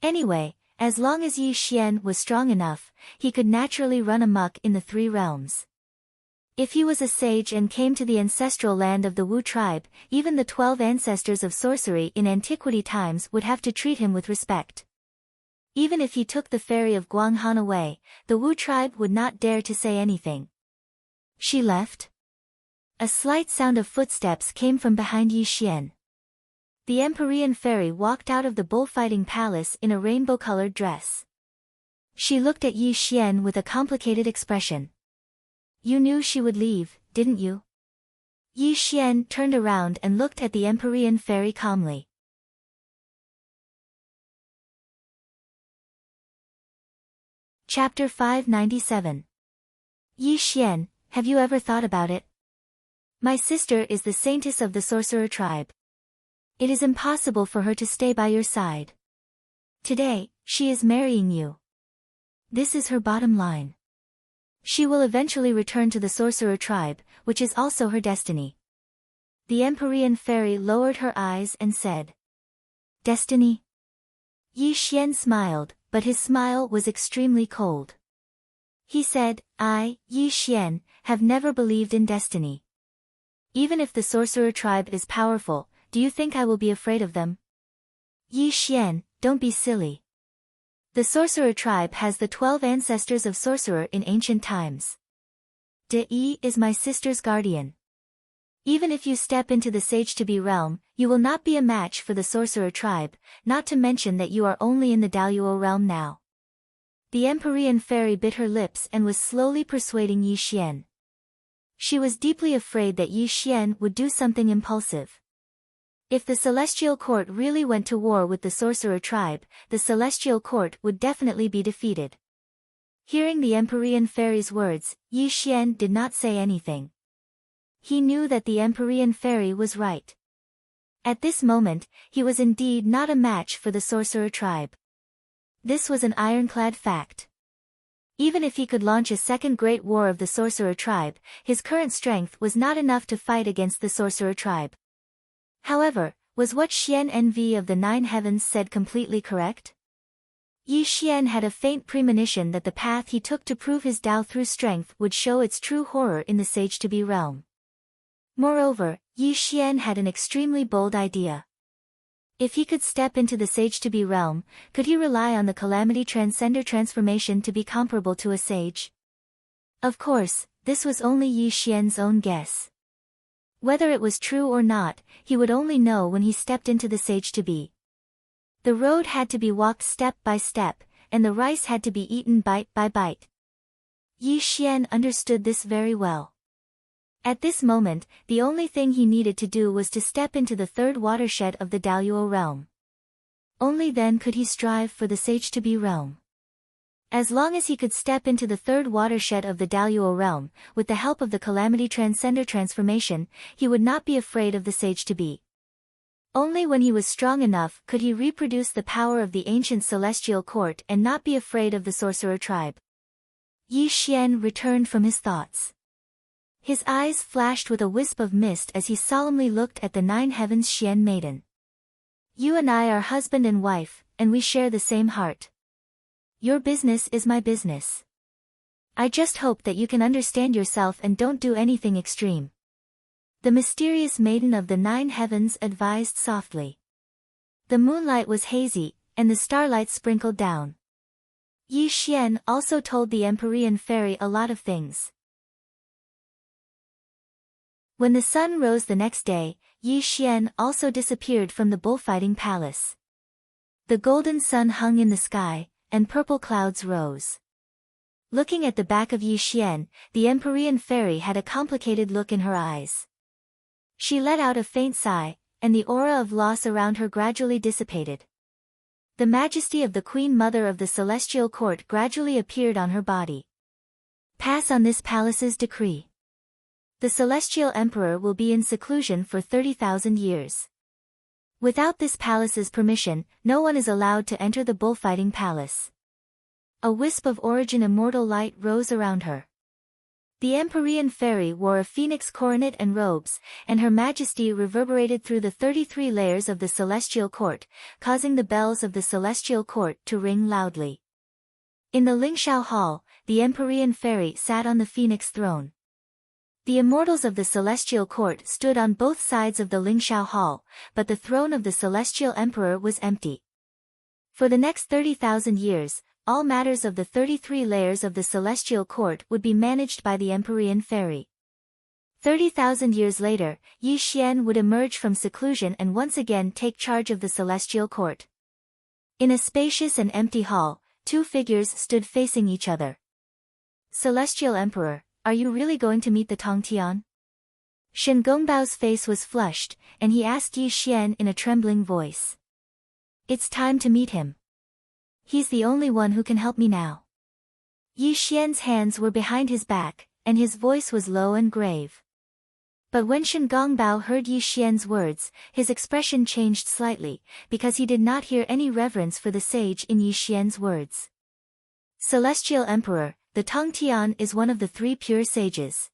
Anyway, as long as Yi Xian was strong enough, he could naturally run amok in the three realms. If he was a sage and came to the ancestral land of the Wu tribe, even the 12 ancestors of sorcery in antiquity times would have to treat him with respect. Even if he took the fairy of Guanghan away, the Wu tribe would not dare to say anything. She left? A slight sound of footsteps came from behind Yi Xian. The Empyrean fairy walked out of the bullfighting palace in a rainbow-colored dress. She looked at Yi Xian with a complicated expression. You knew she would leave, didn't you? Yi Xian turned around and looked at the Empyrean fairy calmly. Chapter 597. Yi Xian, have you ever thought about it? My sister is the saintess of the sorcerer tribe. It is impossible for her to stay by your side. Today, she is marrying you. This is her bottom line. She will eventually return to the sorcerer tribe, which is also her destiny. The Empyrean fairy lowered her eyes and said, Destiny? Yi Xian smiled, but his smile was extremely cold. He said, I, Yi Xian, have never believed in destiny. Even if the sorcerer tribe is powerful, do you think I will be afraid of them? Yi Xian, don't be silly. The sorcerer tribe has the 12 ancestors of sorcerer in ancient times. De Yi is my sister's guardian. Even if you step into the Sage-to-Be realm, you will not be a match for the sorcerer tribe, not to mention that you are only in the Daluo realm now. The Empyrean fairy bit her lips and was slowly persuading Yi Xian. She was deeply afraid that Yi Xian would do something impulsive. If the Celestial Court really went to war with the sorcerer tribe, the Celestial Court would definitely be defeated. Hearing the Empyrean fairy's words, Yi Xian did not say anything. He knew that the Empyrean fairy was right. At this moment, he was indeed not a match for the sorcerer tribe. This was an ironclad fact. Even if he could launch a second great war of the sorcerer tribe, his current strength was not enough to fight against the sorcerer tribe. However, was what Xian Envy of the Nine Heavens said completely correct? Yi Xian had a faint premonition that the path he took to prove his Tao through strength would show its true horror in the Sage-to-Be realm. Moreover, Yi Xian had an extremely bold idea. If he could step into the Sage-to-Be realm, could he rely on the Calamity Transcender transformation to be comparable to a sage? Of course, this was only Yi Xian's own guess. Whether it was true or not, he would only know when he stepped into the Sage-to-Be. The road had to be walked step by step, and the rice had to be eaten bite by bite. Yi Xian understood this very well. At this moment, the only thing he needed to do was to step into the third watershed of the Daluo realm. Only then could he strive for the Sage-to-Be realm. As long as he could step into the third watershed of the Daluo realm, with the help of the Calamity Transcender transformation, he would not be afraid of the Sage-to-Be. Only when he was strong enough could he reproduce the power of the ancient celestial court and not be afraid of the sorcerer tribe. Yi Xian returned from his thoughts. His eyes flashed with a wisp of mist as he solemnly looked at the Nine Heavens Xian maiden. You and I are husband and wife, and we share the same heart. Your business is my business. I just hope that you can understand yourself and don't do anything extreme. The mysterious maiden of the Nine Heavens advised softly. The moonlight was hazy, and the starlight sprinkled down. Yi Xian also told the Empyrean fairy a lot of things. When the sun rose the next day, Yi Xian also disappeared from the bullfighting palace. The golden sun hung in the sky, and purple clouds rose. Looking at the back of Yi Xian, the Empyrean fairy had a complicated look in her eyes. She let out a faint sigh, and the aura of loss around her gradually dissipated. The majesty of the Queen Mother of the Celestial Court gradually appeared on her body. Pass on this palace's decree. The Celestial Emperor will be in seclusion for 30,000 years. Without this palace's permission, no one is allowed to enter the bullfighting palace. A wisp of origin immortal light rose around her. The Empyrean fairy wore a phoenix coronet and robes, and her majesty reverberated through the 33 layers of the Celestial Court, causing the bells of the Celestial Court to ring loudly. In the Lingshao Hall, the Empyrean fairy sat on the phoenix throne. The immortals of the Celestial Court stood on both sides of the Lingshao Hall, but the throne of the Celestial Emperor was empty. For the next 30,000 years, all matters of the 33 layers of the Celestial Court would be managed by the Empyrean fairy. 30,000 years later, Yi Xian would emerge from seclusion and once again take charge of the Celestial Court. In a spacious and empty hall, two figures stood facing each other. Celestial Emperor, are you really going to meet the Tongtian? Shen Gongbao's face was flushed, and he asked Yi Xian in a trembling voice. It's time to meet him. He's the only one who can help me now. Yi Xian's hands were behind his back, and his voice was low and grave. But when Shen Gongbao heard Yi Xian's words, his expression changed slightly, because he did not hear any reverence for the sage in Yi Xian's words. Celestial Emperor, the Tong Tian is one of the 3 pure sages.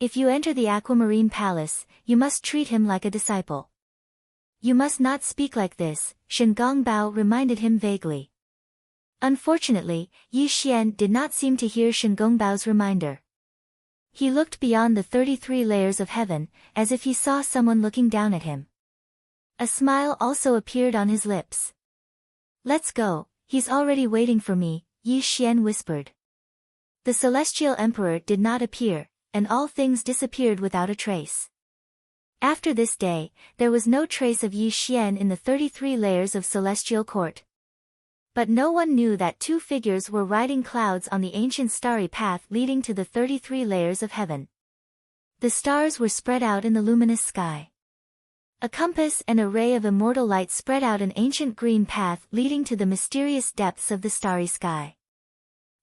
If you enter the Aquamarine Palace, you must treat him like a disciple. You must not speak like this, Shen Gongbao reminded him vaguely. Unfortunately, Yi Xian did not seem to hear Shen Gongbao's reminder. He looked beyond the 33 layers of heaven, as if he saw someone looking down at him. A smile also appeared on his lips. Let's go, he's already waiting for me, Yi Xian whispered. The Celestial Emperor did not appear, and all things disappeared without a trace. After this day, there was no trace of Yi Xian in the 33 layers of Celestial Court. But no one knew that 2 figures were riding clouds on the ancient starry path leading to the 33 layers of heaven. The stars were spread out in the luminous sky. A compass and a ray of immortal light spread out an ancient green path leading to the mysterious depths of the starry sky.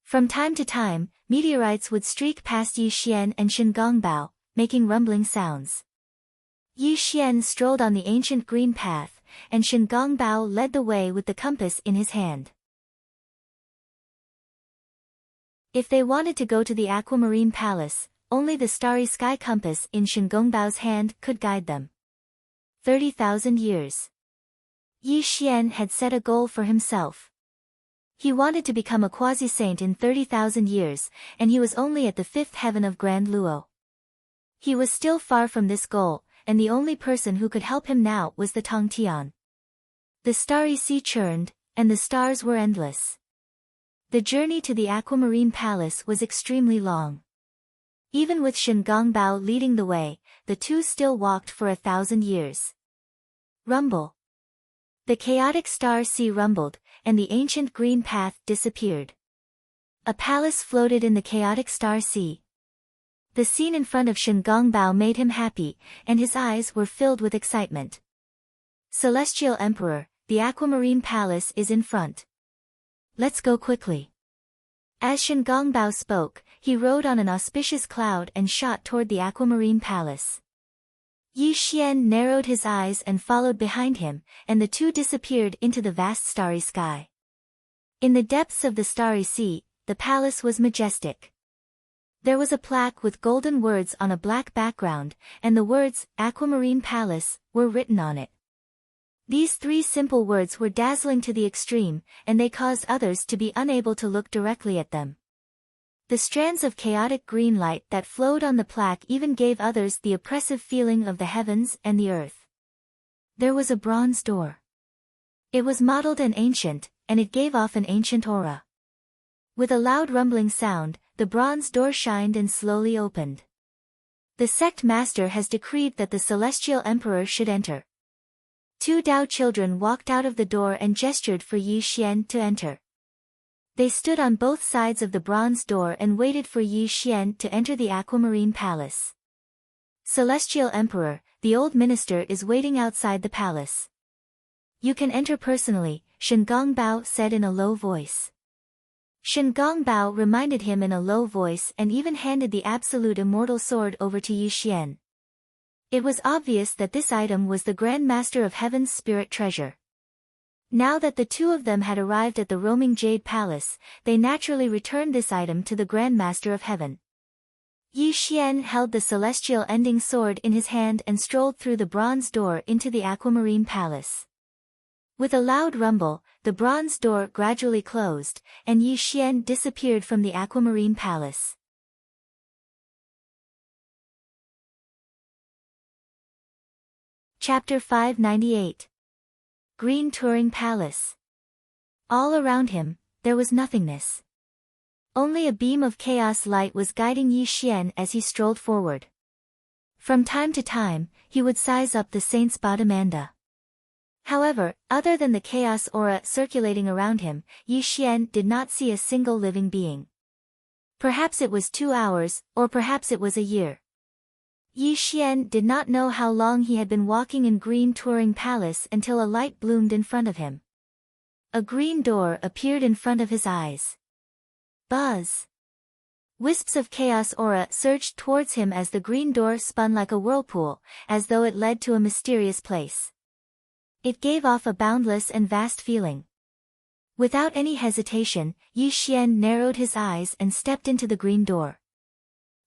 From time to time, meteorites would streak past Yi Xian and Shen Gongbao, making rumbling sounds. Yi Xian strolled on the ancient green path, and Shen Gongbao led the way with the compass in his hand. If they wanted to go to the Aquamarine Palace, only the starry sky compass in Shen Gongbao's hand could guide them. 30,000 years. Yi Xian had set a goal for himself. He wanted to become a quasi-saint in 30,000 years, and he was only at the 5th heaven of Grand Luo. He was still far from this goal, and the only person who could help him now was the Tong Tian. The starry sea churned, and the stars were endless. The journey to the Aquamarine Palace was extremely long. Even with Shen Gongbao leading the way, the 2 still walked for 1,000 years. Rumble. The chaotic star sea rumbled, and the ancient green path disappeared. A palace floated in the chaotic star sea. The scene in front of Shen Gongbao made him happy, and his eyes were filled with excitement. Celestial Emperor, the Aquamarine Palace is in front. Let's go quickly. As Shen Gongbao spoke, he rode on an auspicious cloud and shot toward the Aquamarine Palace. Yi Xian narrowed his eyes and followed behind him, and the 2 disappeared into the vast starry sky. In the depths of the starry sea, the palace was majestic. There was a plaque with golden words on a black background, and the words, Aquamarine Palace, were written on it. These 3 simple words were dazzling to the extreme, and they caused others to be unable to look directly at them. The strands of chaotic green light that flowed on the plaque even gave others the oppressive feeling of the heavens and the earth. There was a bronze door. It was mottled and ancient, and it gave off an ancient aura. With a loud rumbling sound, the bronze door shined and slowly opened. The sect master has decreed that the Celestial Emperor should enter. 2 Dao children walked out of the door and gestured for Yi Xian to enter. They stood on both sides of the bronze door and waited for Yi Xian to enter the Aquamarine Palace. Celestial Emperor, the old minister is waiting outside the palace. You can enter personally, Shen Gongbao said in a low voice. Shen Gongbao reminded him in a low voice and even handed the absolute immortal sword over to Yi Xian. It was obvious that this item was the Grand Master of Heaven's spirit treasure. Now that the 2 of them had arrived at the roaming Jade Palace, they naturally returned this item to the Grand Master of Heaven. Yi Xian held the celestial ending sword in his hand and strolled through the bronze door into the Aquamarine Palace. With a loud rumble, the bronze door gradually closed, and Yi Xian disappeared from the Aquamarine Palace. Chapter 598. Green Touring Palace. All around him, there was nothingness. Only a beam of chaos light was guiding Yi Xian as he strolled forward. From time to time, he would size up the saint's Badamanda. However, other than the chaos aura circulating around him, Yi Xian did not see a single living being. Perhaps it was 2 hours, or perhaps it was a year. Yi Xian did not know how long he had been walking in Green Touring Palace until a light bloomed in front of him. A green door appeared in front of his eyes. Buzz! Wisps of chaos aura surged towards him as the green door spun like a whirlpool, as though it led to a mysterious place. It gave off a boundless and vast feeling. Without any hesitation, Yi Xian narrowed his eyes and stepped into the green door.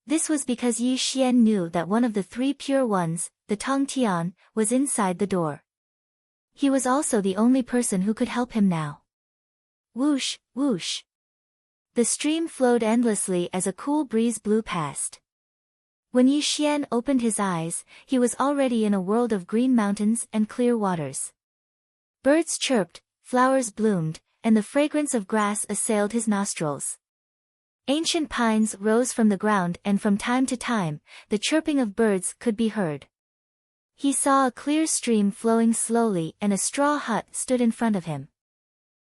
This was because Yi Xian knew that one of the three pure ones, the Tong Tian, was inside the door. He was also the only person who could help him now. Whoosh, whoosh. The stream flowed endlessly as a cool breeze blew past. When Yi Xian opened his eyes, he was already in a world of green mountains and clear waters. Birds chirped, flowers bloomed, and the fragrance of grass assailed his nostrils. Ancient pines rose from the ground and from time to time, the chirping of birds could be heard. He saw a clear stream flowing slowly and a straw hut stood in front of him.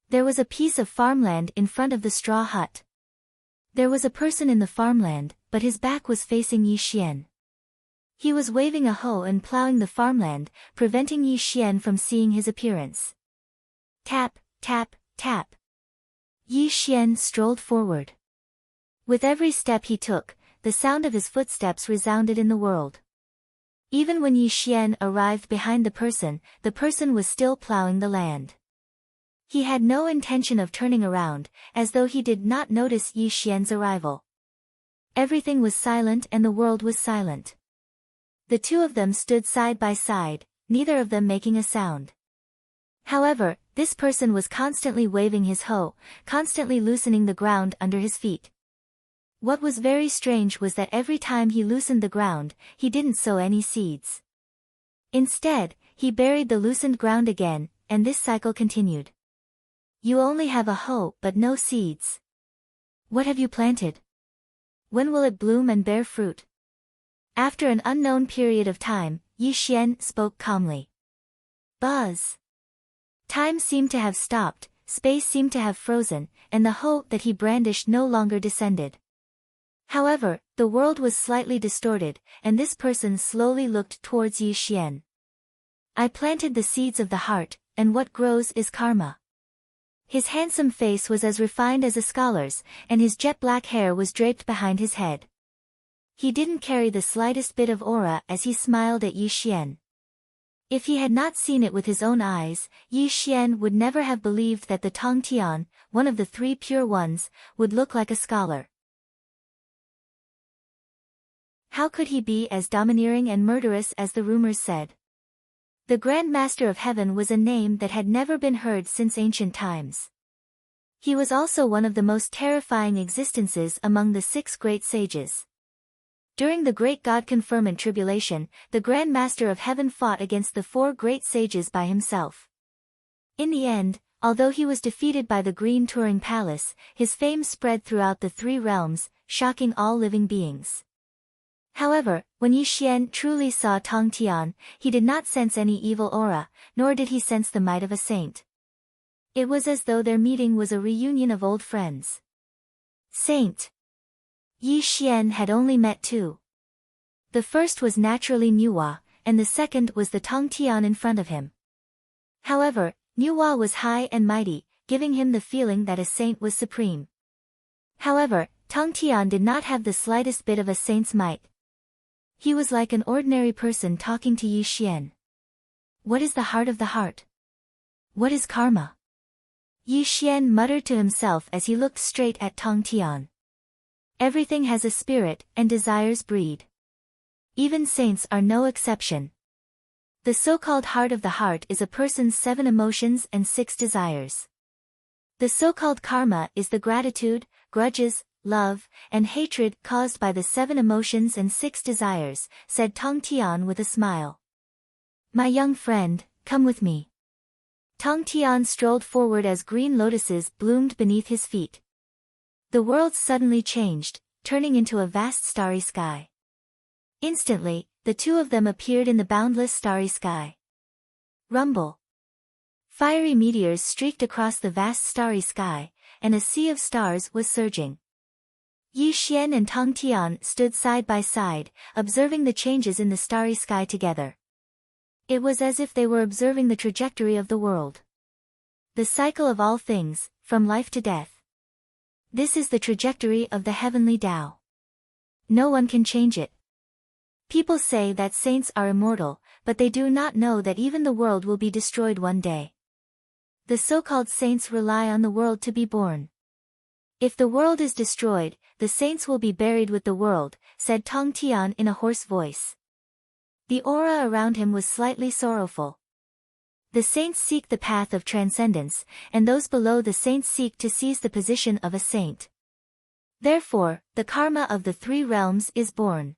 There was a piece of farmland in front of the straw hut. There was a person in the farmland, but his back was facing Yi Xian. He was waving a hoe and plowing the farmland, preventing Yi Xian from seeing his appearance. Tap, tap, tap. Yi Xian strolled forward. With every step he took, the sound of his footsteps resounded in the world. Even when Yi Xian arrived behind the person was still plowing the land. He had no intention of turning around, as though he did not notice Yi Xian's arrival. Everything was silent and the world was silent. The two of them stood side by side, neither of them making a sound. However, this person was constantly waving his hoe, constantly loosening the ground under his feet. What was very strange was that every time he loosened the ground, he didn't sow any seeds. Instead, he buried the loosened ground again, and this cycle continued. You only have a hoe but no seeds. What have you planted? When will it bloom and bear fruit? After an unknown period of time, Yi Xian spoke calmly. Buzz! Time seemed to have stopped, space seemed to have frozen, and the hoe that he brandished no longer descended. However, the world was slightly distorted, and this person slowly looked towards Yi Xian. I planted the seeds of the heart, and what grows is karma. His handsome face was as refined as a scholar's, and his jet-black hair was draped behind his head. He didn't carry the slightest bit of aura as he smiled at Yi Xian. If he had not seen it with his own eyes, Yi Xian would never have believed that the Tong Tian, one of the three pure ones, would look like a scholar. How could he be as domineering and murderous as the rumors said? The Grand Master of Heaven was a name that had never been heard since ancient times. He was also one of the most terrifying existences among the 6 great sages. During the Great God Conferment Tribulation, the Grand Master of Heaven fought against the 4 great sages by himself. In the end, although he was defeated by the Green Touring Palace, his fame spread throughout the 3 realms, shocking all living beings. However, when Yi Xian truly saw Tong Tian, he did not sense any evil aura, nor did he sense the might of a saint. It was as though their meeting was a reunion of old friends. Saint. Yi Xian had only met 2. The first was naturally Nuwa, and the second was the Tong Tian in front of him. However, Nuwa was high and mighty, giving him the feeling that a saint was supreme. However, Tong Tian did not have the slightest bit of a saint's might. He was like an ordinary person talking to Yi Xian. What is the heart of the heart? What is karma? Yi Xian muttered to himself as he looked straight at Tong Tian. Everything has a spirit, and desires breed. Even saints are no exception. The so-called heart of the heart is a person's 7 emotions and 6 desires. The so-called karma is the gratitude, grudges, love, and hatred caused by the 7 emotions and 6 desires, said Tong Tian with a smile. My young friend, come with me. Tong Tian strolled forward as green lotuses bloomed beneath his feet. The world suddenly changed, turning into a vast starry sky. Instantly, the 2 of them appeared in the boundless starry sky. Rumble. Fiery meteors streaked across the vast starry sky, and a sea of stars was surging. Yi Xian and Tong Tian stood side by side, observing the changes in the starry sky together. It was as if they were observing the trajectory of the world. The cycle of all things, from life to death. This is the trajectory of the heavenly Tao. No one can change it. People say that saints are immortal, but they do not know that even the world will be destroyed one day. The so-called saints rely on the world to be born. If the world is destroyed, the saints will be buried with the world, said Tong Tian in a hoarse voice. The aura around him was slightly sorrowful. The saints seek the path of transcendence, and those below the saints seek to seize the position of a saint. Therefore, the karma of the three realms is born.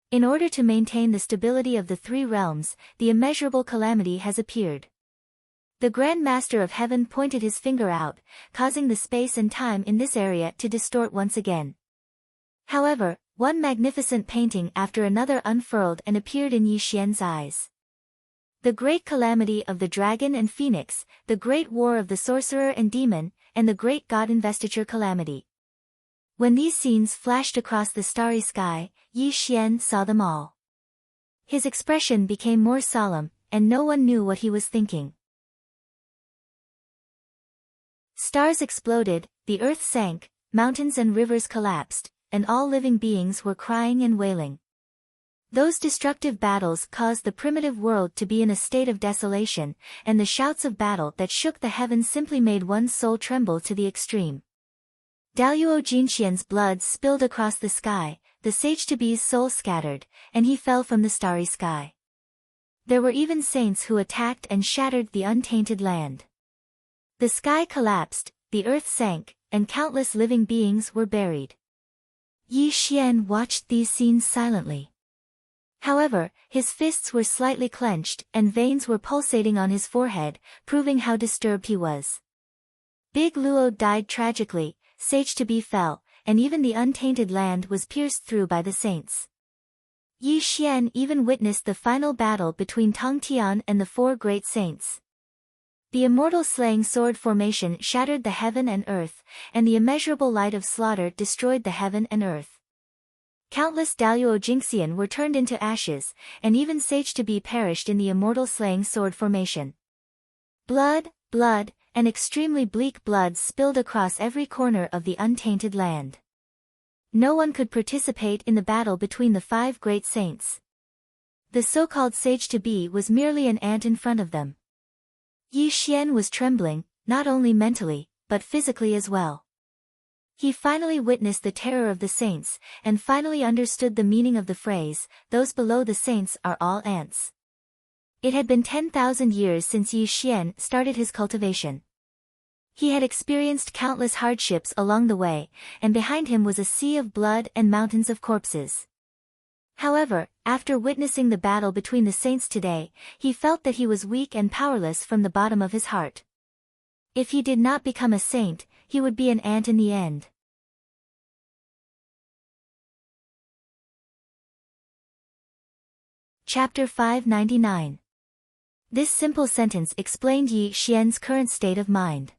In order to maintain the stability of the three realms, the immeasurable calamity has appeared. The Grand Master of Heaven pointed his finger out, causing the space and time in this area to distort once again. However, one magnificent painting after another unfurled and appeared in Yi Xian's eyes. The great calamity of the dragon and phoenix, the great war of the sorcerer and demon, and the great god investiture calamity. When these scenes flashed across the starry sky, Yi Xian saw them all. His expression became more solemn, and no one knew what he was thinking. Stars exploded, the earth sank, mountains and rivers collapsed, and all living beings were crying and wailing. Those destructive battles caused the primitive world to be in a state of desolation, and the shouts of battle that shook the heavens simply made one's soul tremble to the extreme. Daluo Jinxian's blood spilled across the sky, the sage-to-be's soul scattered, and he fell from the starry sky. There were even saints who attacked and shattered the untainted land. The sky collapsed, the earth sank, and countless living beings were buried. Yi Xian watched these scenes silently. However, his fists were slightly clenched, and veins were pulsating on his forehead, proving how disturbed he was. Big Luo died tragically, Sage-to-be fell, and even the untainted land was pierced through by the saints. Yi Xian even witnessed the final battle between Tong Tian and the four great saints. The immortal slaying sword formation shattered the heaven and earth, and the immeasurable light of slaughter destroyed the heaven and earth. Countless Daluo Jinxian were turned into ashes, and even Sage-to-be perished in the immortal slaying sword formation. Blood, and extremely bleak blood spilled across every corner of the untainted land. No one could participate in the battle between the five great saints. The so-called Sage-to-be was merely an ant in front of them. Yi Xian was trembling, not only mentally, but physically as well. He finally witnessed the terror of the saints, and finally understood the meaning of the phrase, "Those below the saints are all ants." It had been 10,000 years since Yi Xian started his cultivation. He had experienced countless hardships along the way, and behind him was a sea of blood and mountains of corpses. However, after witnessing the battle between the saints today, he felt that he was weak and powerless from the bottom of his heart. If he did not become a saint, he would be an ant in the end. Chapter 599. This simple sentence explained Yi Xian's current state of mind.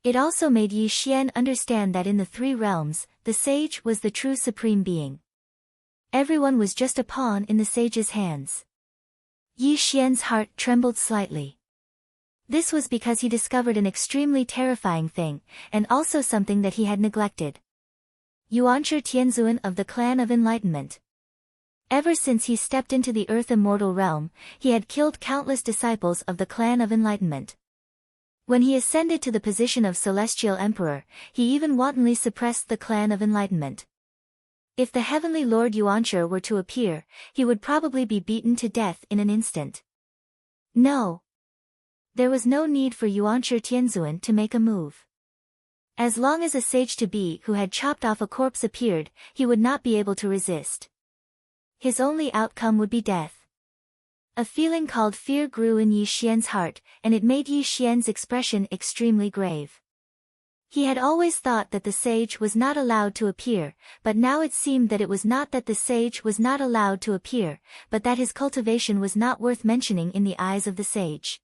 It also made Yi Xian understand that in the three realms, the sage was the true supreme being. Everyone was just a pawn in the sage's hands. Yi Xian's heart trembled slightly. This was because he discovered an extremely terrifying thing, and also something that he had neglected. Yuanshi Tianzuan of the Clan of Enlightenment. Ever since he stepped into the Earth Immortal realm, he had killed countless disciples of the Clan of Enlightenment. When he ascended to the position of Celestial Emperor, he even wantonly suppressed the Clan of Enlightenment. If the Heavenly Lord Yuanshi were to appear, he would probably be beaten to death in an instant. No. There was no need for Yuanshi Tianzuan to make a move. As long as a sage-to-be who had chopped off a corpse appeared, he would not be able to resist. His only outcome would be death. A feeling called fear grew in Yi Xian's heart, and it made Yi Xian's expression extremely grave. He had always thought that the sage was not allowed to appear, but now it seemed that it was not that the sage was not allowed to appear, but that his cultivation was not worth mentioning in the eyes of the sage.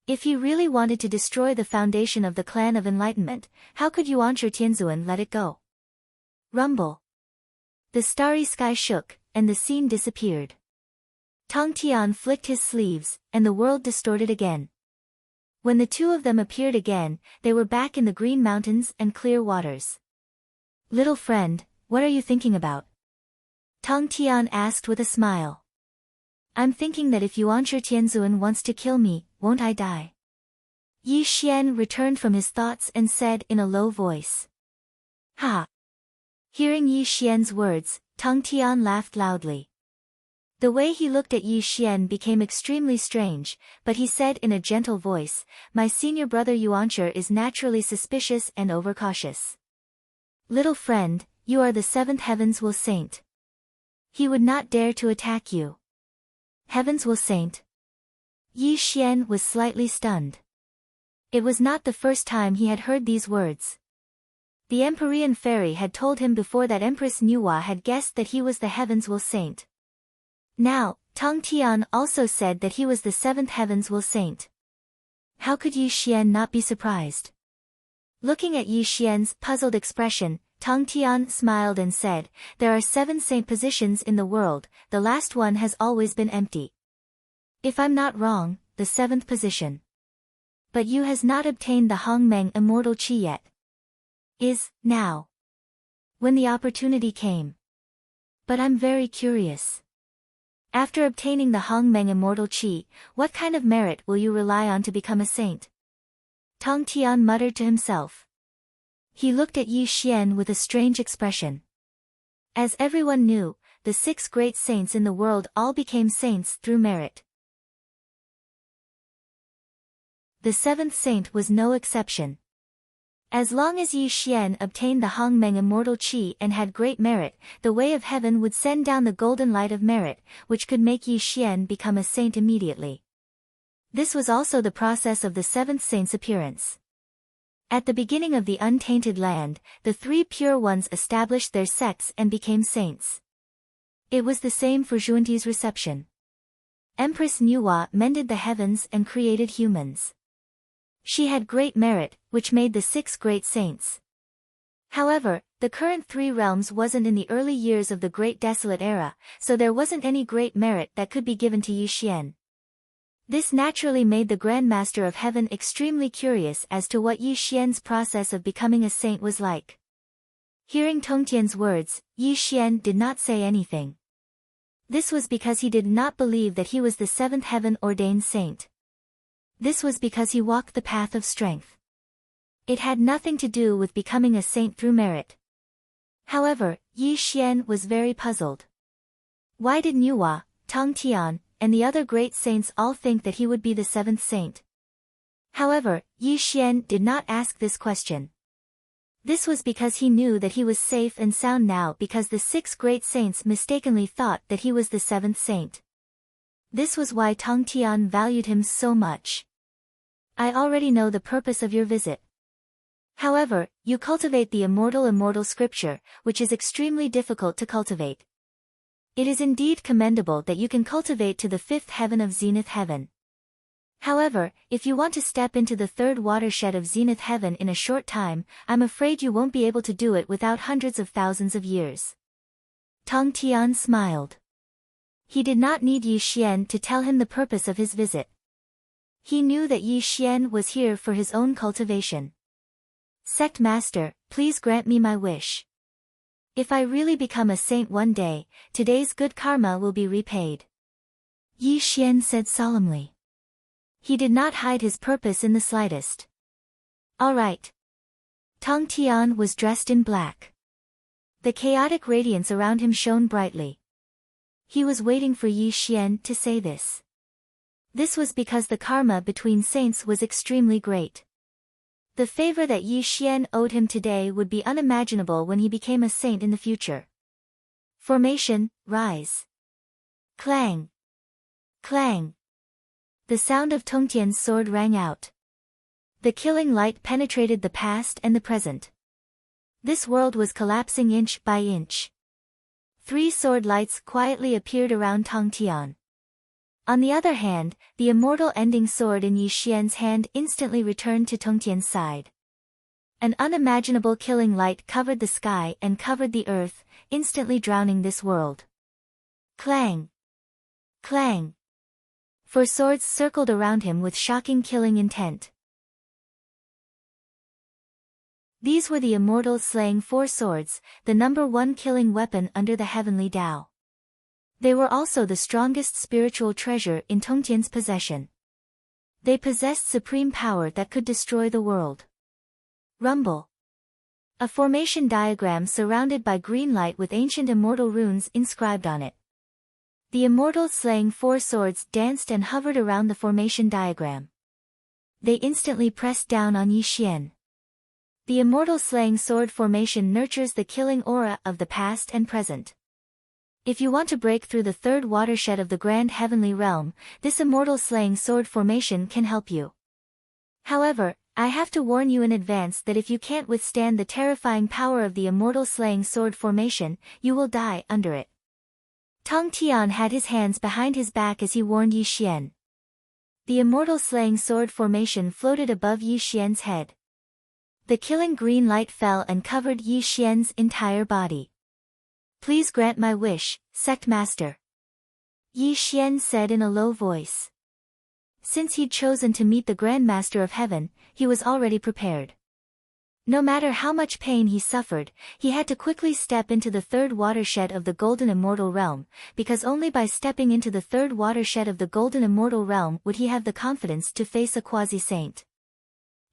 If he really wanted to destroy the foundation of the Clan of Enlightenment, how could Yuanshi Tianzuan let it go? Rumble. The starry sky shook, and the scene disappeared. Tong Tian flicked his sleeves, and the world distorted again. When the two of them appeared again, they were back in the green mountains and clear waters. Little friend, what are you thinking about? Tong Tian asked with a smile. I'm thinking that if Yuan Tianzuan wants to kill me, won't I die? Yi Xian returned from his thoughts and said in a low voice. Ha! Hearing Yi Xian's words, Tong Tian laughed loudly. The way he looked at Yi Xian became extremely strange, but he said in a gentle voice, my senior brother Yuancher is naturally suspicious and overcautious. Little friend, you are the seventh heavens will saint. He would not dare to attack you. Heavens will saint. Yi Xian was slightly stunned. It was not the first time he had heard these words. The Empyrean fairy had told him before that Empress Nuwa had guessed that he was the heavens will saint. Now, Tong Tian also said that he was the seventh heavens will saint. How could Yi Xian not be surprised? Looking at Yi Xian's puzzled expression, Tong Tian smiled and said, there are 7 saint positions in the world, the last one has always been empty. If I'm not wrong, the 7th position. But you has not obtained the Hongmeng Immortal Qi yet. Is, now. When the opportunity came. But I'm very curious. After obtaining the Hongmeng Immortal Qi, what kind of merit will you rely on to become a saint? Tong Tian muttered to himself. He looked at Yi Xian with a strange expression. As everyone knew, the 6 great saints in the world all became saints through merit. The 7th saint was no exception. As long as Yi Xian obtained the Hongmeng Immortal Qi and had great merit, the way of heaven would send down the golden light of merit, which could make Yi Xian become a saint immediately. This was also the process of the 7th saint's appearance. At the beginning of the untainted land, the 3 pure ones established their sects and became saints. It was the same for Xuanti's reception. Empress Nuwa mended the heavens and created humans. She had great merit, which made the 6 great saints. However, the current 3 realms wasn't in the early years of the Great Desolate Era, so there wasn't any great merit that could be given to Yi Xian. This naturally made the Grand Master of Heaven extremely curious as to what Yi Xian's process of becoming a saint was like. Hearing Tong Tian's words, Yi Xian did not say anything. This was because he did not believe that he was the 7th heaven-ordained saint. This was because he walked the path of strength. It had nothing to do with becoming a saint through merit. However, Yi Xian was very puzzled. Why did Nuwa, Tong Tian, and the other great saints all think that he would be the 7th saint? However, Yi Xian did not ask this question. This was because he knew that he was safe and sound now because the 6 great saints mistakenly thought that he was the 7th saint. This was why Tong Tian valued him so much. I already know the purpose of your visit. However, you cultivate the immortal scripture, which is extremely difficult to cultivate. It is indeed commendable that you can cultivate to the 5th heaven of Zenith Heaven. However, if you want to step into the 3rd watershed of Zenith Heaven in a short time, I'm afraid you won't be able to do it without hundreds of thousands of years. Tong Tian smiled. He did not need Yi Xian to tell him the purpose of his visit. He knew that Yi Xian was here for his own cultivation. Sect Master, please grant me my wish. If I really become a saint one day, today's good karma will be repaid. Yi Xian said solemnly. He did not hide his purpose in the slightest. All right. Tong Tian was dressed in black. The chaotic radiance around him shone brightly. He was waiting for Yi Xian to say this. This was because the karma between saints was extremely great. The favor that Yi Xian owed him today would be unimaginable when he became a saint in the future. Formation, rise. Clang. Clang. The sound of Tong Tian's sword rang out. The killing light penetrated the past and the present. This world was collapsing inch by inch. 3 sword lights quietly appeared around Tong Tian. On the other hand, the immortal ending sword in Yi Xian's hand instantly returned to Tong Tian's side. An unimaginable killing light covered the sky and covered the earth, instantly drowning this world. Clang! Clang! 4 swords circled around him with shocking killing intent. These were the Immortal slaying 4 swords, the number 1 killing weapon under the heavenly Tao. They were also the strongest spiritual treasure in Tongtian's possession. They possessed supreme power that could destroy the world. Rumble. A formation diagram surrounded by green light with ancient immortal runes inscribed on it. The Immortal slaying 4 swords danced and hovered around the formation diagram. They instantly pressed down on Yi Xian. The Immortal slaying sword formation nurtures the killing aura of the past and present. If you want to break through the 3rd watershed of the Grand Heavenly Realm, this Immortal slaying sword formation can help you. However, I have to warn you in advance that if you can't withstand the terrifying power of the Immortal slaying sword formation, you will die under it. Tong Tian had his hands behind his back as he warned Yi Xian. The Immortal slaying sword formation floated above Yi Xian's head. The killing green light fell and covered Yi Xian's entire body. Please grant my wish, Sect Master. Yi Xian said in a low voice. Since he'd chosen to meet the Grand Master of Heaven, he was already prepared. No matter how much pain he suffered, he had to quickly step into the 3rd watershed of the Golden Immortal Realm, because only by stepping into the 3rd watershed of the Golden Immortal Realm would he have the confidence to face a quasi-saint.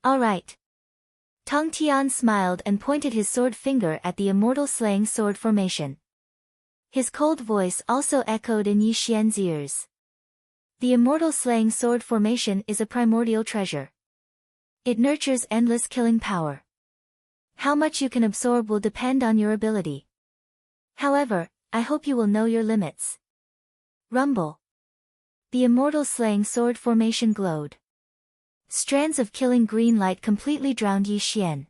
All right. Tong Tian smiled and pointed his sword finger at the Immortal slaying sword formation. His cold voice also echoed in Yi Xian's ears. The Immortal slaying sword formation is a primordial treasure. It nurtures endless killing power. How much you can absorb will depend on your ability. However, I hope you will know your limits. Rumble. The Immortal slaying sword formation glowed. Strands of killing green light completely drowned Yi Xian.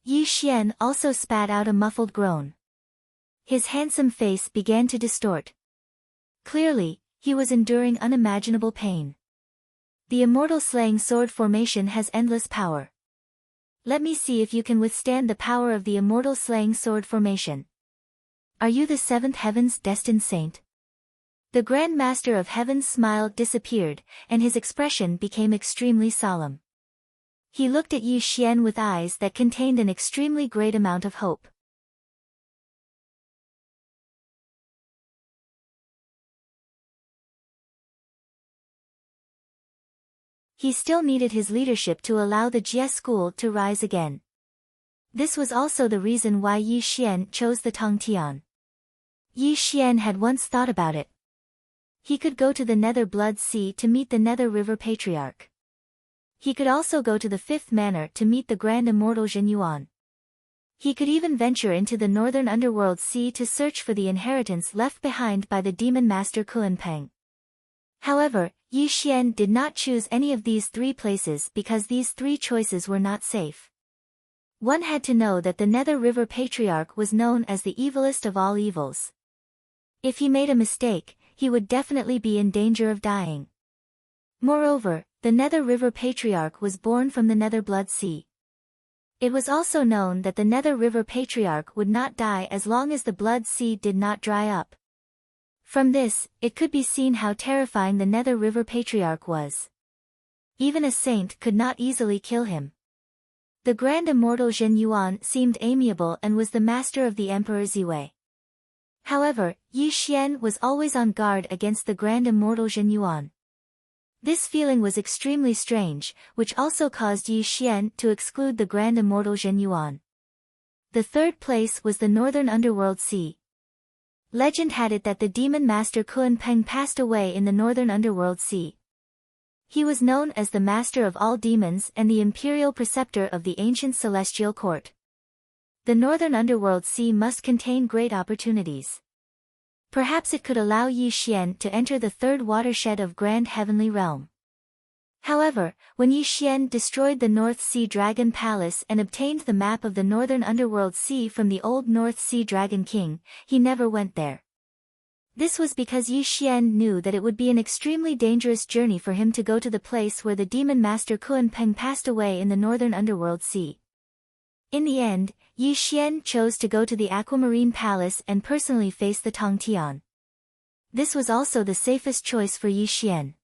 Yi Xian also spat out a muffled groan. His handsome face began to distort. Clearly, he was enduring unimaginable pain. The Immortal slaying sword formation has endless power. Let me see if you can withstand the power of the Immortal slaying sword formation. Are you the 7th heaven's destined saint? The Grand Master of Heaven's smile disappeared, and his expression became extremely solemn. He looked at Yi Xian with eyes that contained an extremely great amount of hope. He still needed his leadership to allow the Jie school to rise again. This was also the reason why Yi Xian chose the Tong Tian. Yi Xian had once thought about it. He could go to the Nether Blood Sea to meet the Nether River Patriarch. He could also go to the 5th Manor to meet the Grand Immortal Zhen Yuan. He could even venture into the Northern Underworld Sea to search for the inheritance left behind by the Demon Master Kuan-Peng. However, Yi Xian did not choose any of these 3 places because these 3 choices were not safe. One had to know that the Nether River Patriarch was known as the evilest of all evils. If he made a mistake, he would definitely be in danger of dying. Moreover, the Nether River Patriarch was born from the Nether Blood Sea. It was also known that the Nether River Patriarch would not die as long as the Blood Sea did not dry up. From this, it could be seen how terrifying the Nether River Patriarch was. Even a saint could not easily kill him. The Grand Immortal Zhen Yuan seemed amiable and was the master of the Emperor Ziwei. However, Yi Xian was always on guard against the Grand Immortal Zhen Yuan. This feeling was extremely strange, which also caused Yi Xian to exclude the Grand Immortal Zhen Yuan. The 3rd place was the Northern Underworld Sea. Legend had it that the Demon Master Kuan-Peng passed away in the Northern Underworld Sea. He was known as the Master of all Demons and the Imperial Preceptor of the ancient Celestial Court. The Northern Underworld Sea must contain great opportunities. Perhaps it could allow Yi Xian to enter the 3rd watershed of Grand Heavenly Realm. However, when Yi Xian destroyed the North Sea Dragon Palace and obtained the map of the Northern Underworld Sea from the old North Sea Dragon King, he never went there. This was because Yi Xian knew that it would be an extremely dangerous journey for him to go to the place where the Demon Master Kuan-Peng passed away in the Northern Underworld Sea. In the end, Yi Xian chose to go to the Aquamarine Palace and personally face the Tong Tian. This was also the safest choice for Yi Xian.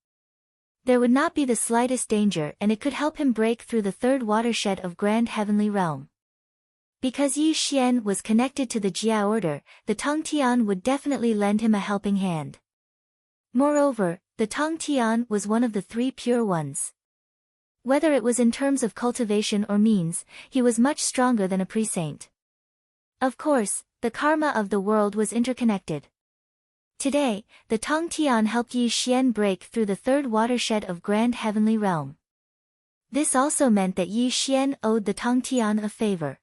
There would not be the slightest danger, and it could help him break through the third watershed of Grand Heavenly Realm. Because Yi Xian was connected to the Jia order, the Tong Tian would definitely lend him a helping hand. Moreover, the Tong Tian was one of the three pure ones. Whether it was in terms of cultivation or means, he was much stronger than a pre-saint. Of course, the karma of the world was interconnected. Today, the Tong Tian helped Yi Xian break through the third watershed of Grand Heavenly Realm. This also meant that Yi Xian owed the Tong Tian a favor.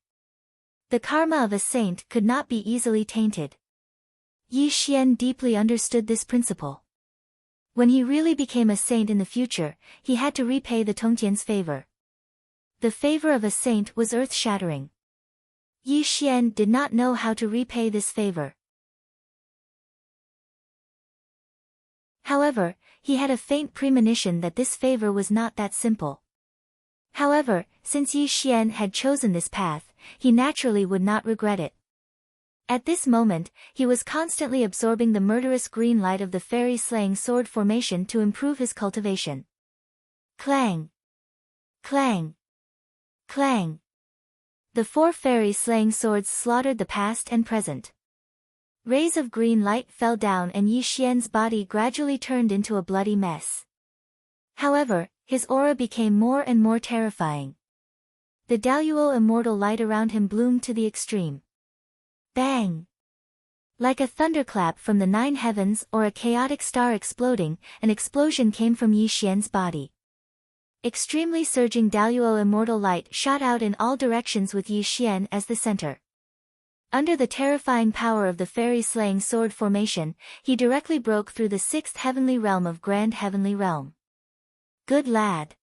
The karma of a saint could not be easily tainted. Yi Xian deeply understood this principle. When he really became a saint in the future, he had to repay the Tongtian's favor. The favor of a saint was earth-shattering. Yi Xian did not know how to repay this favor. However, he had a faint premonition that this favor was not that simple. However, since Yi Xian had chosen this path, he naturally would not regret it. At this moment, he was constantly absorbing the murderous green light of the fairy-slaying sword formation to improve his cultivation. Clang! Clang! Clang! The four fairy-slaying swords slaughtered the past and present. Rays of green light fell down and Yi Xian's body gradually turned into a bloody mess. However, his aura became more and more terrifying. The Daluo immortal light around him bloomed to the extreme. Bang! Like a thunderclap from the nine heavens or a chaotic star exploding, an explosion came from Yi Xian's body. Extremely surging Daluo immortal light shot out in all directions with Yi Xian as the center. Under the terrifying power of the fairy-slaying sword formation, he directly broke through the sixth heavenly realm of Grand Heavenly Realm. Good lad!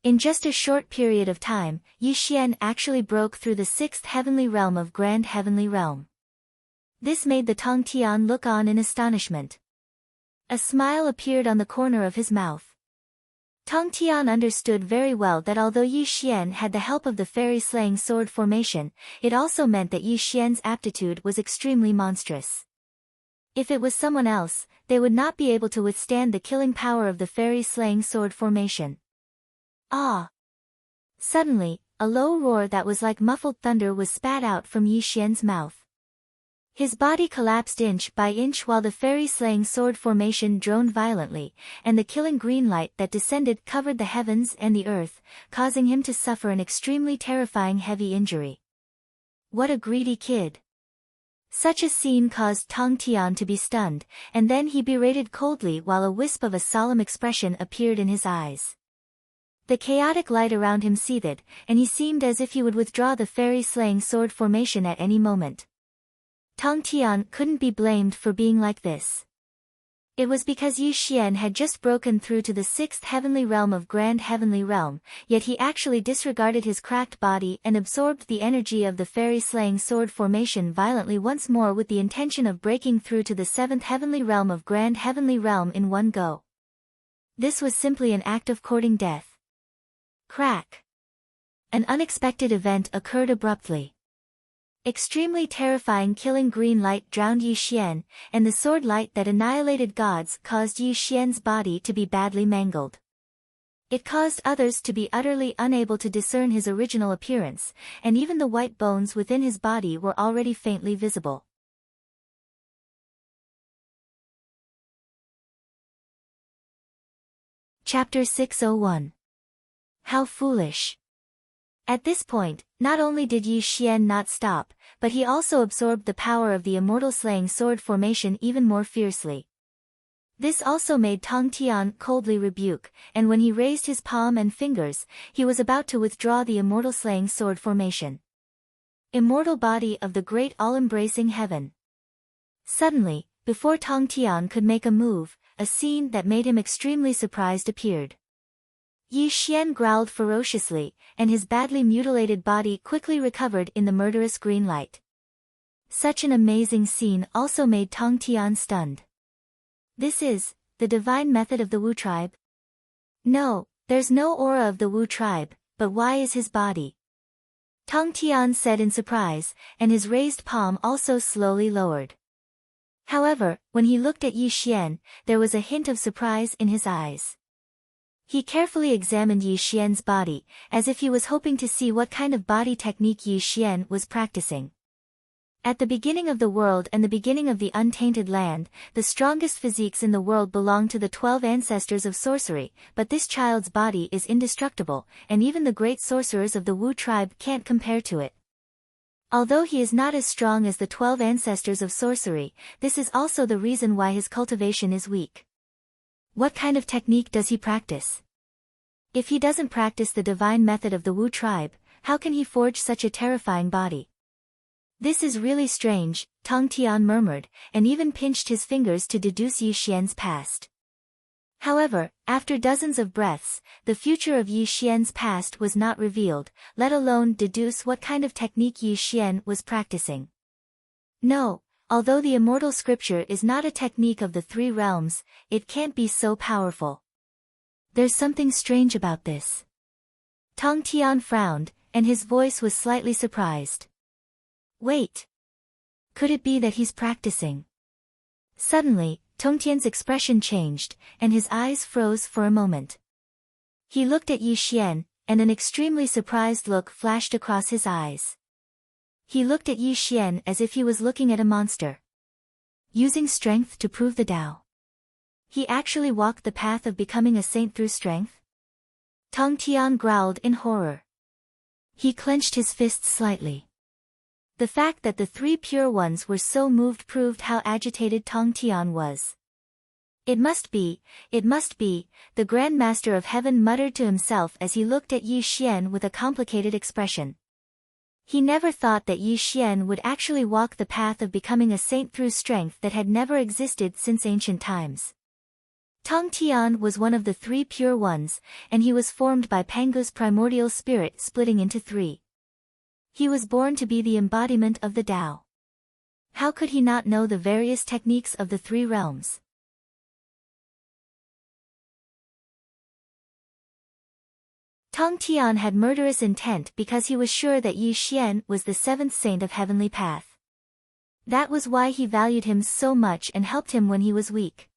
In just a short period of time, Yi Xian actually broke through the sixth heavenly realm of Grand Heavenly Realm. This made the Tong Tian look on in astonishment. A smile appeared on the corner of his mouth. Tong Tian understood very well that although Yi Xian had the help of the fairy-slaying sword formation, it also meant that Yi Xian's aptitude was extremely monstrous. If it was someone else, they would not be able to withstand the killing power of the fairy-slaying sword formation. Ah! Suddenly, a low roar that was like muffled thunder was spat out from Yi Xian's mouth. His body collapsed inch by inch while the fairy-slaying sword formation droned violently, and the killing green light that descended covered the heavens and the earth, causing him to suffer an extremely terrifying heavy injury. What a greedy kid! Such a scene caused Tong Tian to be stunned, and then he berated coldly while a wisp of a solemn expression appeared in his eyes. The chaotic light around him seethed, and he seemed as if he would withdraw the fairy-slaying sword formation at any moment. Tong Tian couldn't be blamed for being like this. It was because Yi Xian had just broken through to the sixth heavenly realm of Grand Heavenly Realm, yet he actually disregarded his cracked body and absorbed the energy of the fairy-slaying sword formation violently once more with the intention of breaking through to the seventh heavenly realm of Grand Heavenly Realm in one go. This was simply an act of courting death. Crack! An unexpected event occurred abruptly. Extremely terrifying killing green light drowned Yi Xian, and the sword light that annihilated gods caused Yi Xian's body to be badly mangled. It caused others to be utterly unable to discern his original appearance, and even the white bones within his body were already faintly visible. Chapter 601. How foolish! At this point, not only did Yi Xian not stop, but he also absorbed the power of the immortal slaying sword formation even more fiercely. This also made Tong Tian coldly rebuke, and when he raised his palm and fingers, he was about to withdraw the immortal slaying sword formation. Immortal body of the great all-embracing heaven. Suddenly, before Tong Tian could make a move, a scene that made him extremely surprised appeared. Yi Xian growled ferociously, and his badly mutilated body quickly recovered in the murderous green light. Such an amazing scene also made Tong Tian stunned. This is the divine method of the Wu tribe? No, there's no aura of the Wu tribe, but why is his body? Tong Tian said in surprise, and his raised palm also slowly lowered. However, when he looked at Yi Xian, there was a hint of surprise in his eyes. He carefully examined Yi Xian's body, as if he was hoping to see what kind of body technique Yi Xian was practicing. At the beginning of the world and the beginning of the untainted land, the strongest physiques in the world belong to the 12 ancestors of sorcery, but this child's body is indestructible, and even the great sorcerers of the Wu tribe can't compare to it. Although he is not as strong as the 12 ancestors of sorcery, this is also the reason why his cultivation is weak. What kind of technique does he practice? If he doesn't practice the divine method of the Wu tribe, how can he forge such a terrifying body? This is really strange, Tong Tian murmured, and even pinched his fingers to deduce Yi Xian's past. However, after dozens of breaths, the future of Yi Xian's past was not revealed, let alone deduce what kind of technique Yi Xian was practicing. No, although the immortal scripture is not a technique of the 3 realms, it can't be so powerful. There's something strange about this. Tong Tian frowned, and his voice was slightly surprised. Wait. Could it be that he's practicing? Suddenly, Tong Tian's expression changed, and his eyes froze for a moment. He looked at Yi Xian, and an extremely surprised look flashed across his eyes. He looked at Yi Xian as if he was looking at a monster. Using strength to prove the Tao. He actually walked the path of becoming a saint through strength? Tong Tian growled in horror. He clenched his fists slightly. The fact that the 3 pure ones were so moved proved how agitated Tong Tian was. It must be, the Grand Master of Heaven muttered to himself as he looked at Yi Xian with a complicated expression. He never thought that Yi Xian would actually walk the path of becoming a saint through strength that had never existed since ancient times. Tong Tian was one of the 3 pure ones, and he was formed by Pangu's primordial spirit splitting into 3. He was born to be the embodiment of the Tao. How could he not know the various techniques of the 3 realms? Tong Tian had murderous intent because he was sure that Yi Xian was the 7th saint of heavenly path. That was why he valued him so much and helped him when he was weak.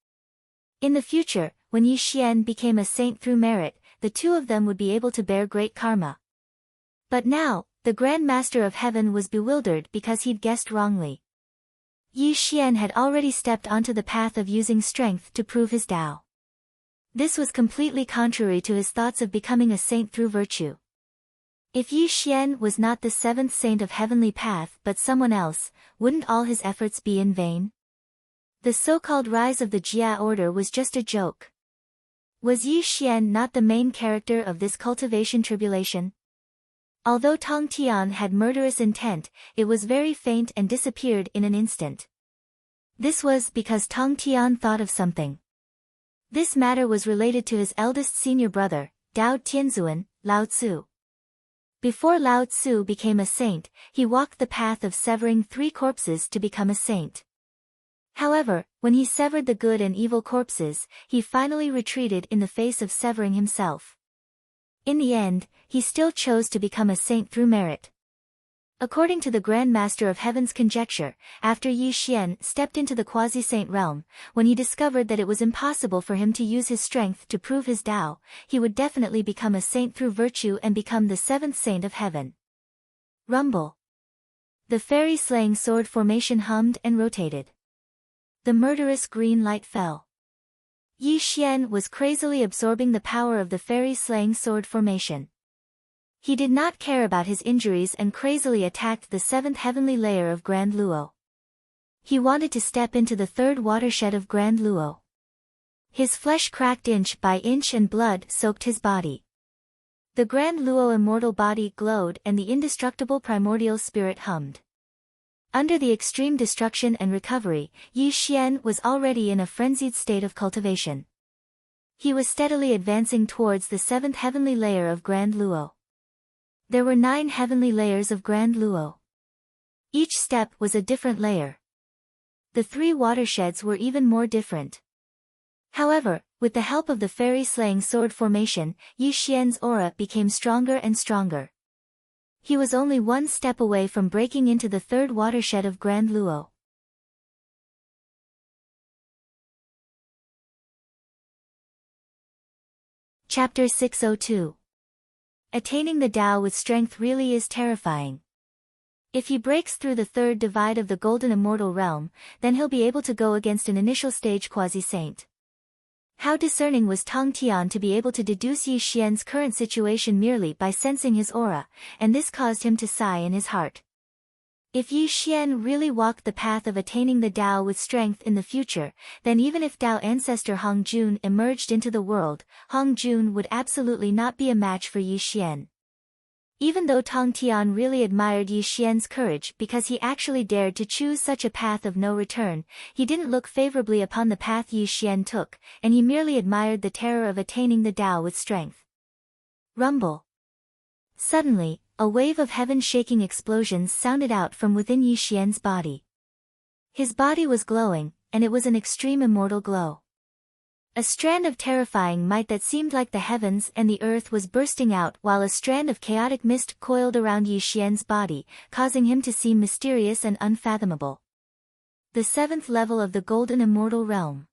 In the future, when Yi Xian became a saint through merit, the 2 of them would be able to bear great karma. But now, the Grand Master of Heaven was bewildered because he'd guessed wrongly. Yi Xian had already stepped onto the path of using strength to prove his Tao. This was completely contrary to his thoughts of becoming a saint through virtue. If Yi Xian was not the 7th saint of heavenly path but someone else, wouldn't all his efforts be in vain? The so-called rise of the Jia order was just a joke. Was Yi Xian not the main character of this cultivation tribulation? Although Tong Tian had murderous intent, it was very faint and disappeared in an instant. This was because Tong Tian thought of something. This matter was related to his eldest senior brother, Dao Tianzuan, Lao Tzu. Before Lao Tzu became a saint, he walked the path of severing 3 corpses to become a saint. However, when he severed the good and evil corpses, he finally retreated in the face of severing himself. In the end, he still chose to become a saint through merit. According to the Grand Master of Heaven's conjecture, after Yi Xian stepped into the quasi-saint realm, when he discovered that it was impossible for him to use his strength to prove his Tao, he would definitely become a saint through virtue and become the 7th saint of heaven. Rumble. The fairy-slaying sword formation hummed and rotated. The murderous green light fell. Yi Xian was crazily absorbing the power of the fairy-slaying sword formation. He did not care about his injuries and crazily attacked the 7th heavenly layer of Grand Luo. He wanted to step into the 3rd watershed of Grand Luo. His flesh cracked inch by inch and blood soaked his body. The Grand Luo immortal body glowed and the indestructible primordial spirit hummed. Under the extreme destruction and recovery, Yi Xian was already in a frenzied state of cultivation. He was steadily advancing towards the 7th heavenly layer of Grand Luo. There were 9 heavenly layers of Grand Luo. Each step was a different layer. The 3 watersheds were even more different. However, with the help of the fairy-slaying sword formation, Yi Xian's aura became stronger and stronger. He was only 1 step away from breaking into the 3rd watershed of Grand Luo. Chapter 602. Attaining the Tao with strength really is terrifying. If he breaks through the third divide of the golden immortal realm, then he'll be able to go against an initial stage quasi-saint. How discerning was Tong Tian to be able to deduce Yi Xian's current situation merely by sensing his aura, and this caused him to sigh in his heart. If Yi Xian really walked the path of attaining the Tao with strength in the future, then even if Tao ancestor Hong Jun emerged into the world, Hong Jun would absolutely not be a match for Yi Xian. Even though Tong Tian really admired Yi Xian's courage because he actually dared to choose such a path of no return, he didn't look favorably upon the path Yi Xian took, and he merely admired the terror of attaining the Tao with strength. Rumble. Suddenly, a wave of heaven-shaking explosions sounded out from within Yi Xian's body. His body was glowing, and it was an extreme immortal glow. A strand of terrifying might that seemed like the heavens and the earth was bursting out while a strand of chaotic mist coiled around Yi Xian's body, causing him to seem mysterious and unfathomable. The seventh level of the golden immortal realm.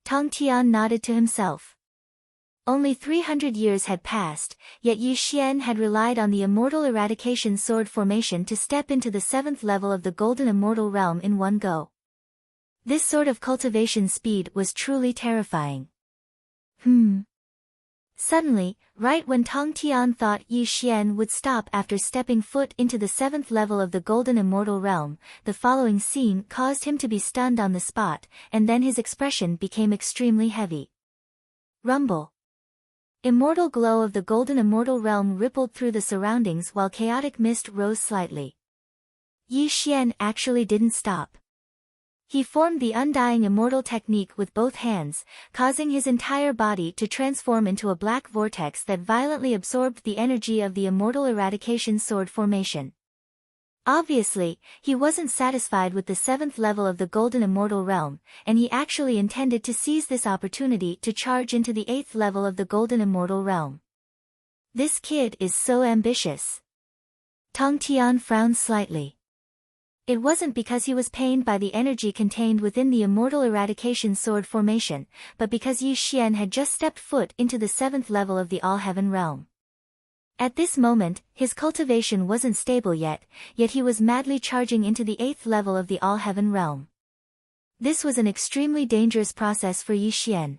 Tong Tian nodded to himself. Only 300 years had passed, yet Yi Xian had relied on the immortal eradication sword formation to step into the seventh level of the golden immortal realm in one go. This sort of cultivation speed was truly terrifying. Suddenly, right when Tong Tian thought Yi Xian would stop after stepping foot into the seventh level of the golden immortal realm, the following scene caused him to be stunned on the spot, and then his expression became extremely heavy. Rumble. Immortal glow of the golden immortal realm rippled through the surroundings while chaotic mist rose slightly. Yi Xian actually didn't stop. He formed the undying immortal technique with both hands, causing his entire body to transform into a black vortex that violently absorbed the energy of the immortal eradication sword formation. Obviously, he wasn't satisfied with the seventh level of the golden immortal realm, and he actually intended to seize this opportunity to charge into the eighth level of the golden immortal realm. This kid is so ambitious. Tong Tian frowned slightly. It wasn't because he was pained by the energy contained within the immortal eradication sword formation, but because Yi Xian had just stepped foot into the seventh level of the all-heaven realm. At this moment, his cultivation wasn't stable yet he was madly charging into the eighth level of the all-heaven realm. This was an extremely dangerous process for Yi Xian.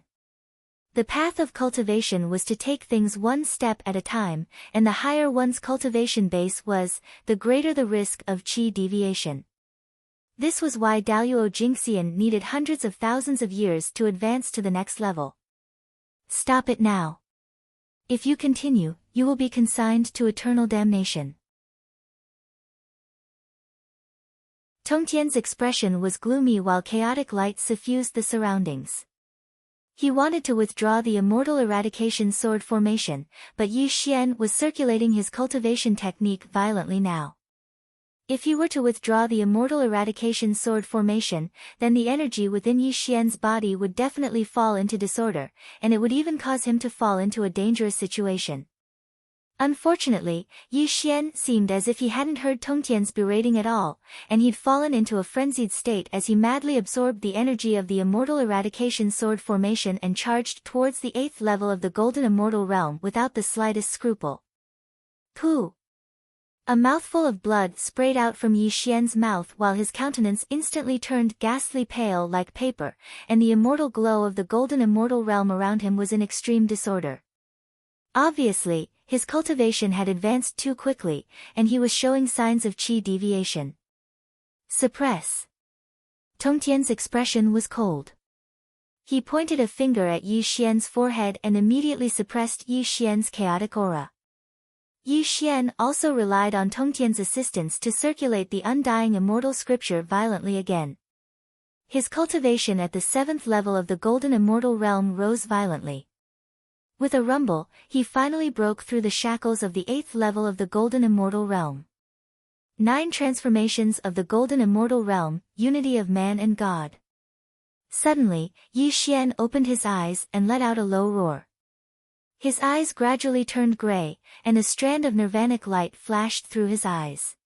The path of cultivation was to take things one step at a time, and the higher one's cultivation base was, the greater the risk of qi deviation. This was why Daluo Jingxian needed hundreds of thousands of years to advance to the next level. Stop it now. If you continue, you will be consigned to eternal damnation. Tong Tian's expression was gloomy while chaotic light suffused the surroundings. He wanted to withdraw the immortal eradication sword formation, but Yi Xian was circulating his cultivation technique violently now. If he were to withdraw the immortal eradication sword formation, then the energy within Yi Xian's body would definitely fall into disorder, and it would even cause him to fall into a dangerous situation. Unfortunately, Yi Xian seemed as if he hadn't heard Tong Tian's berating at all, and he'd fallen into a frenzied state as he madly absorbed the energy of the immortal eradication sword formation and charged towards the eighth level of the golden immortal realm without the slightest scruple. Pooh! A mouthful of blood sprayed out from Yi Xian's mouth while his countenance instantly turned ghastly pale like paper, and the immortal glow of the golden immortal realm around him was in extreme disorder. Obviously, his cultivation had advanced too quickly, and he was showing signs of qi deviation. Suppress. Tong Tian's expression was cold. He pointed a finger at Yi Xian's forehead and immediately suppressed Yi Xian's chaotic aura. Yi Xian also relied on Tong Tian's assistance to circulate the undying immortal scripture violently again. His cultivation at the seventh level of the golden immortal realm rose violently. With a rumble, he finally broke through the shackles of the eighth level of the golden immortal realm. 9 transformations of the golden immortal realm, unity of man and God. Suddenly, Yi Xian opened his eyes and let out a low roar. His eyes gradually turned gray, and a strand of nirvanic light flashed through his eyes.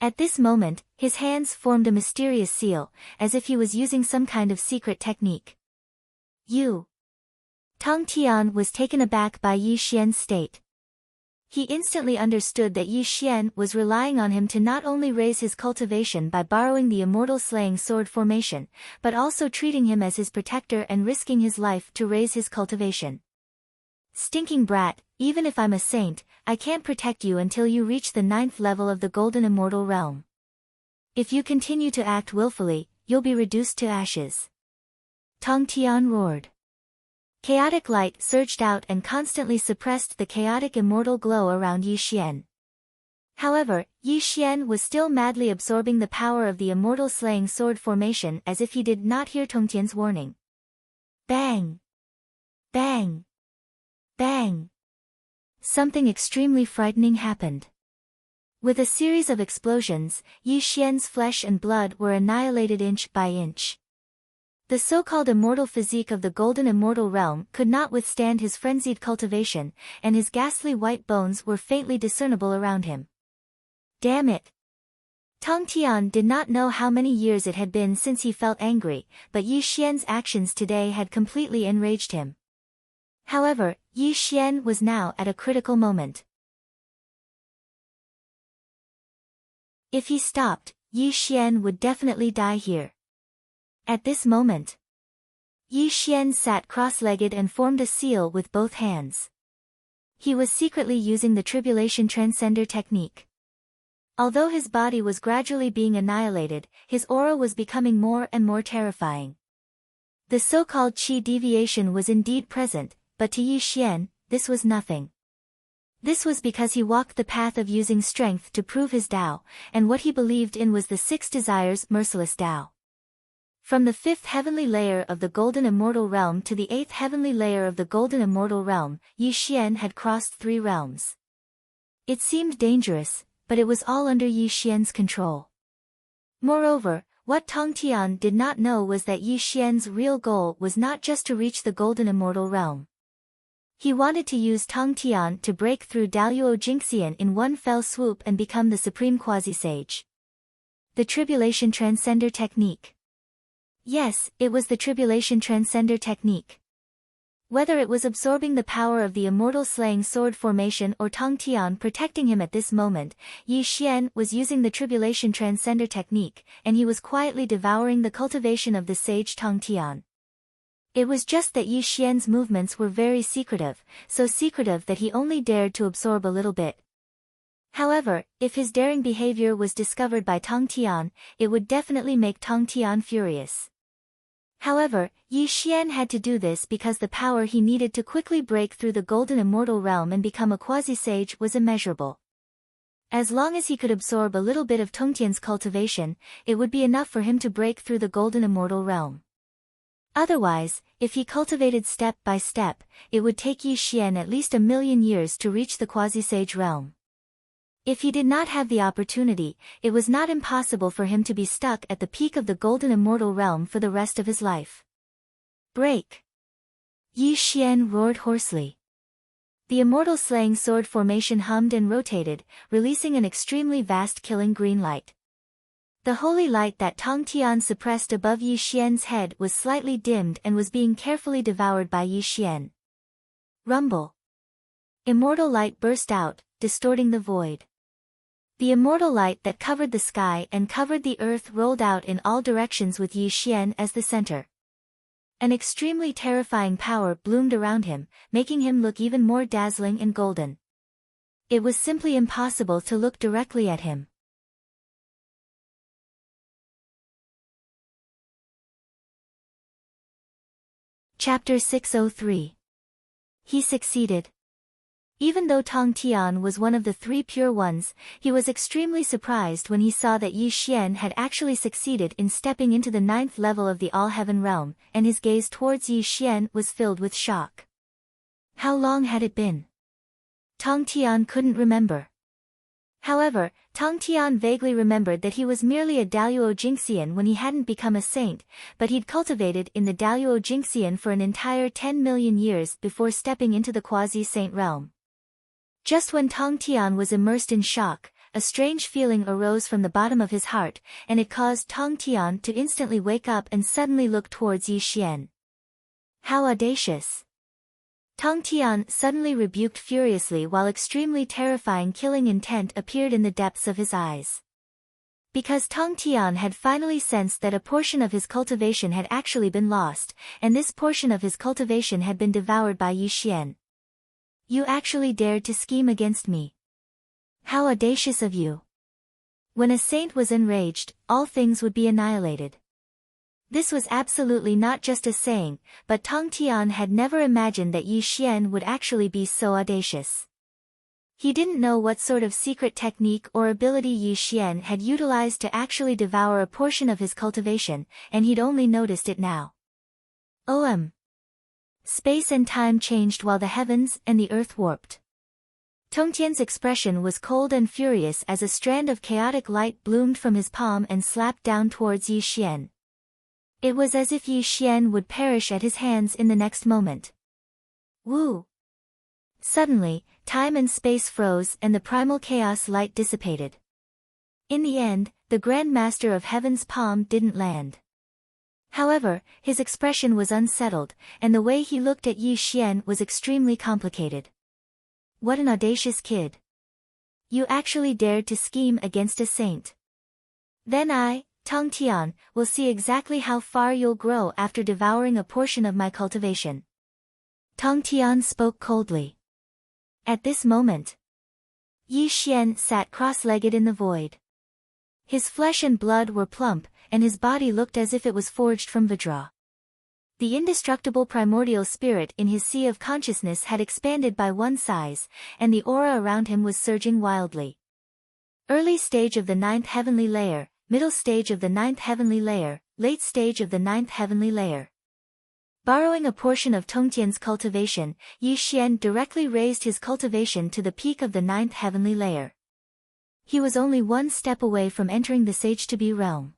At this moment, his hands formed a mysterious seal, as if he was using some kind of secret technique. You. Tong Tian was taken aback by Yi Xian's state. He instantly understood that Yi Xian was relying on him to not only raise his cultivation by borrowing the immortal slaying sword formation, but also treating him as his protector and risking his life to raise his cultivation. Stinking brat, even if I'm a saint, I can't protect you until you reach the 9th level of the golden immortal realm. If you continue to act willfully, you'll be reduced to ashes. Tong Tian roared. Chaotic light surged out and constantly suppressed the chaotic immortal glow around Yi Xian. However, Yi Xian was still madly absorbing the power of the immortal slaying sword formation as if he did not hear Tong Tian's warning. Bang! Bang! Bang! Something extremely frightening happened. With a series of explosions, Yi Xian's flesh and blood were annihilated inch by inch. The so-called immortal physique of the golden immortal realm could not withstand his frenzied cultivation, and his ghastly white bones were faintly discernible around him. Damn it! Tong Tian did not know how many years it had been since he felt angry, but Yi Xian's actions today had completely enraged him. However, Yi Xian was now at a critical moment. If he stopped, Yi Xian would definitely die here. At this moment, Yi Xian sat cross-legged and formed a seal with both hands. He was secretly using the Tribulation Transcender technique. Although his body was gradually being annihilated, his aura was becoming more and more terrifying. The so-called qi deviation was indeed present, but to Yi Xian, this was nothing. This was because he walked the path of using strength to prove his Tao, and what he believed in was the 6 desires merciless Tao. From the 5th heavenly layer of the golden immortal realm to the 8th heavenly layer of the golden immortal realm, Yi Xian had crossed 3 realms. It seemed dangerous, but it was all under Yi Xian's control. Moreover, what Tong Tian did not know was that Yi Xian's real goal was not just to reach the golden immortal realm. He wanted to use Tong Tian to break through Daluo Jingxian in one fell swoop and become the supreme quasi-sage. The Tribulation Transcender technique. Yes, it was the Tribulation Transcender technique. Whether it was absorbing the power of the immortal slaying sword formation or Tong Tian protecting him at this moment, Yi Xian was using the Tribulation Transcender technique, and he was quietly devouring the cultivation of the sage Tong Tian. It was just that Yi Xian's movements were very secretive, so secretive that he only dared to absorb a little bit. However, if his daring behavior was discovered by Tong Tian, it would definitely make Tong Tian furious. However, Yi Xian had to do this because the power he needed to quickly break through the golden immortal realm and become a quasi-sage was immeasurable. As long as he could absorb a little bit of Tong Tian's cultivation, it would be enough for him to break through the golden immortal realm. Otherwise, if he cultivated step by step, it would take Yi Xian at least 1,000,000 years to reach the quasi-sage realm. If he did not have the opportunity, it was not impossible for him to be stuck at the peak of the golden immortal realm for the rest of his life. Break! Yi Xian roared hoarsely. The immortal slaying sword formation hummed and rotated, releasing an extremely vast killing green light. The holy light that Tong Tian suppressed above Yi Xian's head was slightly dimmed and was being carefully devoured by Yi Xian. Rumble! Immortal light burst out, distorting the void. The immortal light that covered the sky and covered the earth rolled out in all directions with Yi Xian as the center. An extremely terrifying power bloomed around him, making him look even more dazzling and golden. It was simply impossible to look directly at him. Chapter 603. He succeeded. Even though Tong Tian was one of the 3 pure ones, he was extremely surprised when he saw that Yi Xian had actually succeeded in stepping into the 9th level of the All-Heaven realm, and his gaze towards Yi Xian was filled with shock. How long had it been? Tong Tian couldn't remember. However, Tong Tian vaguely remembered that he was merely a Daluo Jingxian when he hadn't become a saint, but he'd cultivated in the Daluo Jingxian for an entire 10,000,000 years before stepping into the quasi-saint realm. Just when Tong Tian was immersed in shock, a strange feeling arose from the bottom of his heart, and it caused Tong Tian to instantly wake up and suddenly look towards Yi Xian. How audacious! Tong Tian suddenly rebuked furiously while extremely terrifying killing intent appeared in the depths of his eyes. Because Tong Tian had finally sensed that a portion of his cultivation had actually been lost, and this portion of his cultivation had been devoured by Yi Xian. You actually dared to scheme against me. How audacious of you! When a saint was enraged, all things would be annihilated. This was absolutely not just a saying, but Tong Tian had never imagined that Yi Xian would actually be so audacious. He didn't know what sort of secret technique or ability Yi Xian had utilized to actually devour a portion of his cultivation, and he'd only noticed it now. Space and time changed while the heavens and the earth warped. Tong Tian's expression was cold and furious as a strand of chaotic light bloomed from his palm and slapped down towards Yi Xian. It was as if Yi Xian would perish at his hands in the next moment. Woo! Suddenly, time and space froze and the primal chaos light dissipated. In the end, the Grand Master of Heaven's palm didn't land. However, his expression was unsettled, and the way he looked at Yi Xian was extremely complicated. What an audacious kid! You actually dared to scheme against a saint. Then I, Tong Tian, will see exactly how far you'll grow after devouring a portion of my cultivation. Tong Tian spoke coldly. At this moment, Yi Xian sat cross-legged in the void. His flesh and blood were plump, and his body looked as if it was forged from Vajra. The indestructible primordial spirit in his sea of consciousness had expanded by one size, and the aura around him was surging wildly. Early stage of the 9th heavenly layer, middle stage of the 9th heavenly layer, late stage of the 9th heavenly layer. Borrowing a portion of Tongtian's cultivation, Yi Xian directly raised his cultivation to the peak of the 9th heavenly layer. He was only one step away from entering the sage-to-be realm.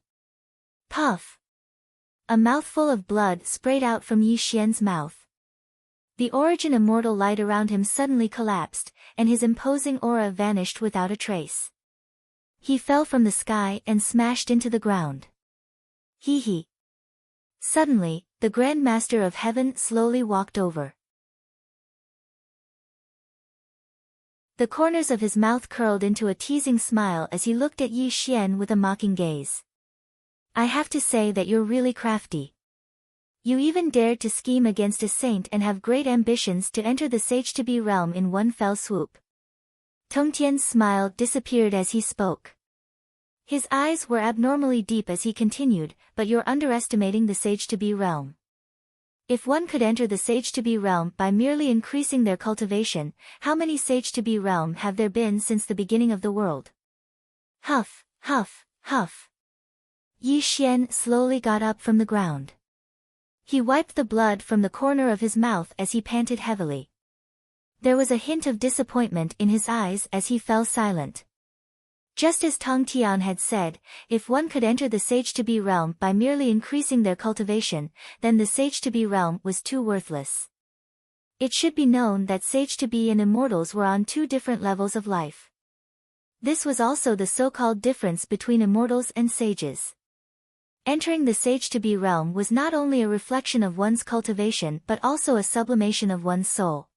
Puff! A mouthful of blood sprayed out from Yi Xian's mouth. The origin immortal light around him suddenly collapsed, and his imposing aura vanished without a trace. He fell from the sky and smashed into the ground. Hee hee. Suddenly, the Grand Master of Heaven slowly walked over. The corners of his mouth curled into a teasing smile as he looked at Yi Xian with a mocking gaze. I have to say that you're really crafty. You even dared to scheme against a saint and have great ambitions to enter the sage-to-be realm in one fell swoop. Tongtian's smile disappeared as he spoke. His eyes were abnormally deep as he continued, but you're underestimating the sage-to-be realm. If one could enter the sage-to-be realm by merely increasing their cultivation, how many sage-to-be realm have there been since the beginning of the world? Huff, huff, huff. Yi Xian slowly got up from the ground. He wiped the blood from the corner of his mouth as he panted heavily. There was a hint of disappointment in his eyes as he fell silent. Just as Tong Tian had said, if one could enter the sage-to-be realm by merely increasing their cultivation, then the sage-to-be realm was too worthless. It should be known that sage-to-be and immortals were on two different levels of life. This was also the so-called difference between immortals and sages. Entering the sage-to-be realm was not only a reflection of one's cultivation but also a sublimation of one's soul.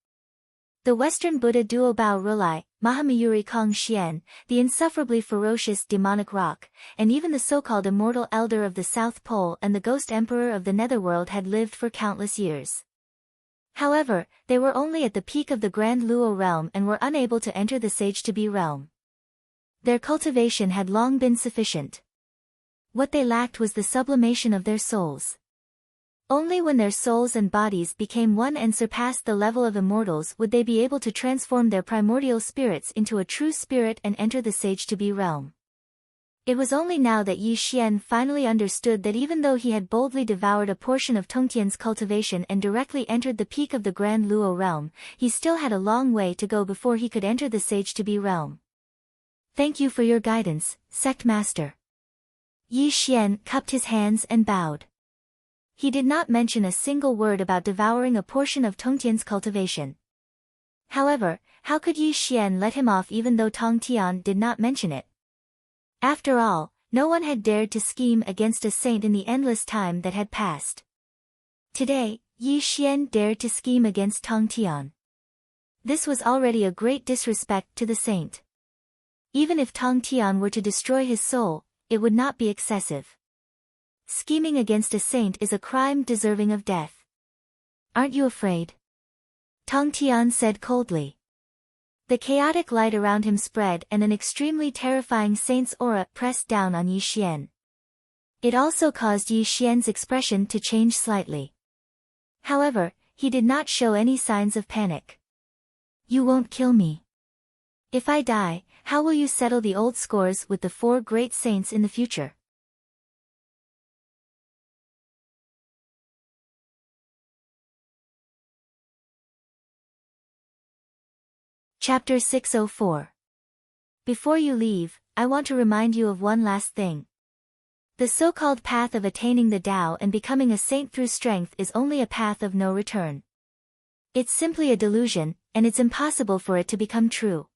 The Western Buddha Duobao Rulai, Mahamayuri Kong Xian, the insufferably ferocious demonic rock, and even the so-called immortal elder of the South Pole and the ghost emperor of the netherworld had lived for countless years. However, they were only at the peak of the Grand Luo realm and were unable to enter the sage-to-be realm. Their cultivation had long been sufficient. What they lacked was the sublimation of their souls. Only when their souls and bodies became one and surpassed the level of immortals would they be able to transform their primordial spirits into a true spirit and enter the sage-to-be realm. It was only now that Yi Xian finally understood that even though he had boldly devoured a portion of Tongtian's cultivation and directly entered the peak of the Grand Luo realm, he still had a long way to go before he could enter the sage-to-be realm. Thank you for your guidance, Sect Master. Yi Xian cupped his hands and bowed. He did not mention a single word about devouring a portion of Tongtian's cultivation. However, how could Yi Xian let him off even though Tong Tian did not mention it? After all, no one had dared to scheme against a saint in the endless time that had passed. Today, Yi Xian dared to scheme against Tang Tian. This was already a great disrespect to the saint. Even if Tang Tian were to destroy his soul, it would not be excessive. Scheming against a saint is a crime deserving of death. Aren't you afraid? Tang Tian said coldly. The chaotic light around him spread and an extremely terrifying saint's aura pressed down on Yi Xian. It also caused Yi Xian's expression to change slightly. However, he did not show any signs of panic. You won't kill me. If I die, how will you settle the old scores with the 4 great saints in the future? Chapter 604. Before you leave, I want to remind you of one last thing. The so-called path of attaining the Tao and becoming a saint through strength is only a path of no return. It's simply a delusion, and it's impossible for it to become true.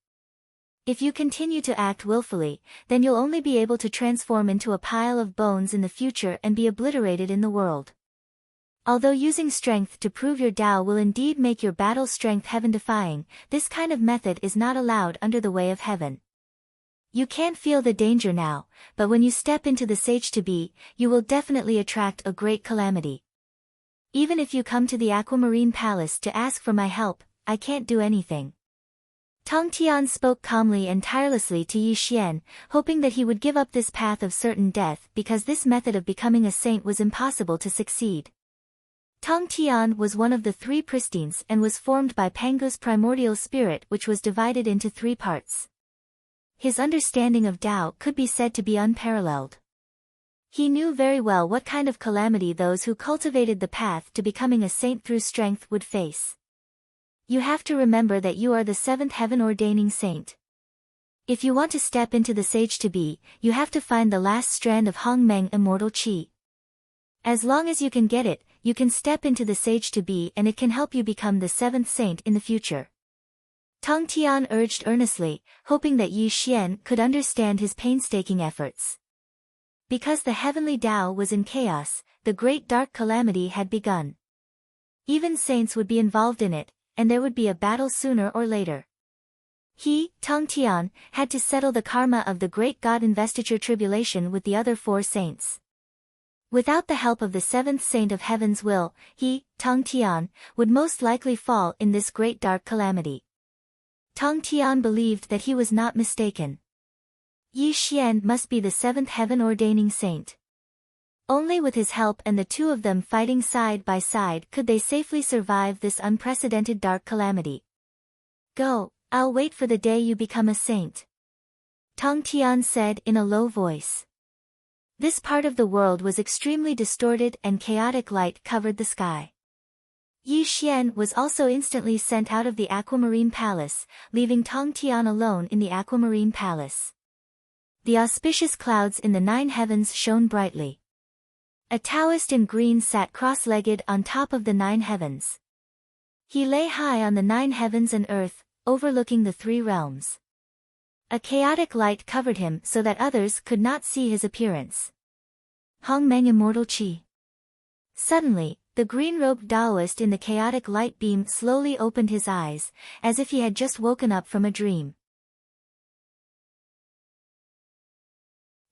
If you continue to act willfully, then you'll only be able to transform into a pile of bones in the future and be obliterated in the world. Although using strength to prove your Tao will indeed make your battle strength heaven-defying, this kind of method is not allowed under the way of heaven. You can't feel the danger now, but when you step into the sage to be, you will definitely attract a great calamity. Even if you come to the Aquamarine Palace to ask for my help, I can't do anything. Tang Tian spoke calmly and tirelessly to Yi Xian, hoping that he would give up this path of certain death because this method of becoming a saint was impossible to succeed. Tang Tian was one of the 3 pristines and was formed by Pangu's primordial spirit, which was divided into 3 parts. His understanding of Tao could be said to be unparalleled. He knew very well what kind of calamity those who cultivated the path to becoming a saint through strength would face. You have to remember that you are the 7th heaven-ordaining saint. If you want to step into the sage to be, you have to find the last strand of Hongmeng immortal qi. As long as you can get it, you can step into the sage to be and it can help you become the 7th saint in the future. Tang Tian urged earnestly, hoping that Yi Xian could understand his painstaking efforts. Because the heavenly Tao was in chaos, the great dark calamity had begun. Even saints would be involved in it, and there would be a battle sooner or later. He, Tang Tian, had to settle the karma of the great God investiture tribulation with the other 4 saints. Without the help of the 7th saint of heaven's will, he, Tang Tian, would most likely fall in this great dark calamity. Tang Tian believed that he was not mistaken. Yi Xian must be the 7th heaven-ordaining saint. Only with his help and the 2 of them fighting side by side could they safely survive this unprecedented dark calamity. Go, I'll wait for the day you become a saint. Tang Tian said in a low voice. This part of the world was extremely distorted and chaotic light covered the sky. Yi Xian was also instantly sent out of the Aquamarine Palace, leaving Tang Tian alone in the Aquamarine Palace. The auspicious clouds in the 9 heavens shone brightly. A Taoist in green sat cross-legged on top of the 9 heavens. He lay high on the 9 heavens and earth, overlooking the 3 realms. A chaotic light covered him so that others could not see his appearance. Hongmeng immortal qi. Suddenly, the green-robed Taoist in the chaotic light beam slowly opened his eyes, as if he had just woken up from a dream.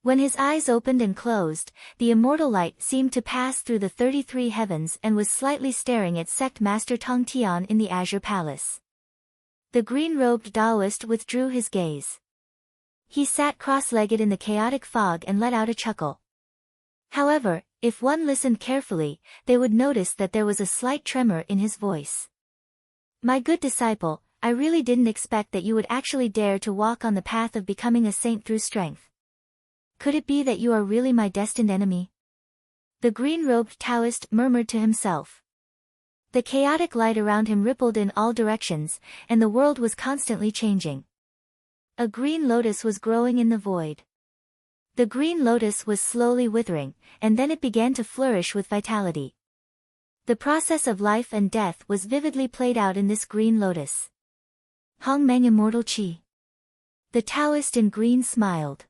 When his eyes opened and closed, the immortal light seemed to pass through the 33 heavens and was slightly staring at sect master Tang Tian in the Azure Palace. The green-robed Taoist withdrew his gaze. He sat cross-legged in the chaotic fog and let out a chuckle. However, if one listened carefully, they would notice that there was a slight tremor in his voice. My good disciple, I really didn't expect that you would actually dare to walk on the path of becoming a saint through strength. Could it be that you are really my destined enemy? The green-robed Taoist murmured to himself. The chaotic light around him rippled in all directions, and the world was constantly changing. A green lotus was growing in the void. The green lotus was slowly withering, and then it began to flourish with vitality. The process of life and death was vividly played out in this green lotus. Hongmeng immortal qi. The Taoist in green smiled.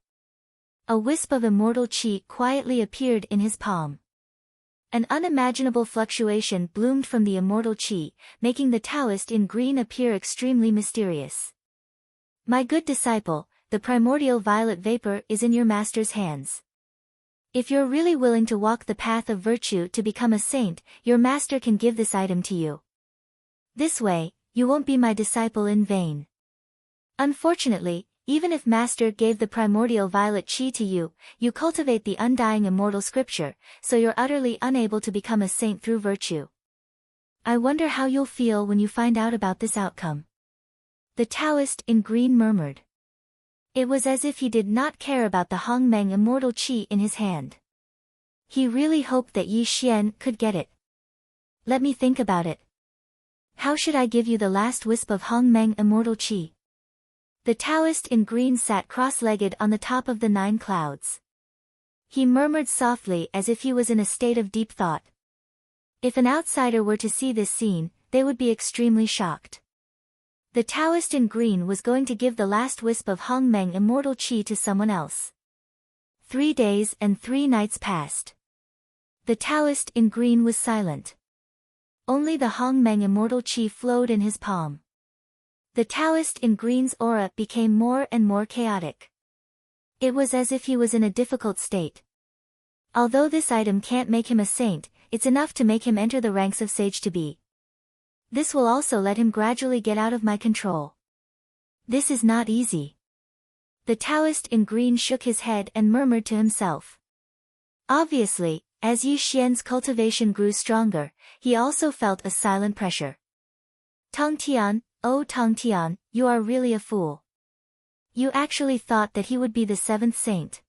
A wisp of immortal qi quietly appeared in his palm. An unimaginable fluctuation bloomed from the immortal chi, making the Taoist in green appear extremely mysterious. My good disciple, the primordial violet vapor is in your master's hands. If you're really willing to walk the path of virtue to become a saint, your master can give this item to you. This way, you won't be my disciple in vain. Unfortunately, even if Master gave the primordial violet chi to you, you cultivate the undying immortal scripture, so you're utterly unable to become a saint through virtue. I wonder how you'll feel when you find out about this outcome. The Taoist in green murmured. It was as if he did not care about the Hongmeng immortal chi in his hand. He really hoped that Yi Xian could get it. Let me think about it. How should I give you the last wisp of Hongmeng immortal chi? The Taoist in green sat cross-legged on the top of the 9 clouds. He murmured softly as if he was in a state of deep thought. If an outsider were to see this scene, they would be extremely shocked. The Taoist in green was going to give the last wisp of Hongmeng immortal chi to someone else. 3 days and 3 nights passed. The Taoist in green was silent. Only the Hongmeng immortal chi flowed in his palm. The Taoist in green's aura became more and more chaotic. It was as if he was in a difficult state. Although this item can't make him a saint, it's enough to make him enter the ranks of sage to be. This will also let him gradually get out of my control. This is not easy. The Taoist in green shook his head and murmured to himself. Obviously, as Yi Xian's cultivation grew stronger, he also felt a silent pressure. Tang Tian, oh Tang Tian, you are really a fool. You actually thought that he would be the 7th saint.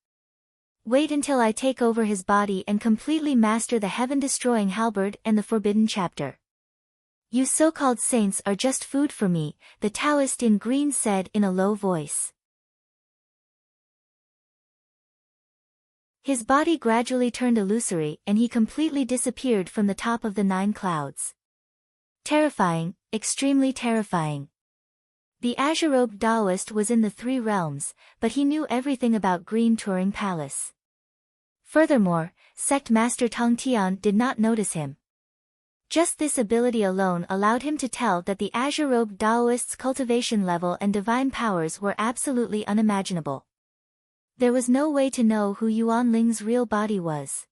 Wait until I take over his body and completely master the heaven-destroying halberd and the forbidden chapter. You so-called saints are just food for me, the Taoist in green said in a low voice. His body gradually turned illusory and he completely disappeared from the top of the 9 clouds. Terrifying, extremely terrifying. The azure-robed Taoist was in the 3 realms, but he knew everything about Green Turing Palace. Furthermore, Sect Master Tang Tian did not notice him. Just this ability alone allowed him to tell that the azure-robed Taoist's cultivation level and divine powers were absolutely unimaginable. There was no way to know who Yuan Ling's real body was.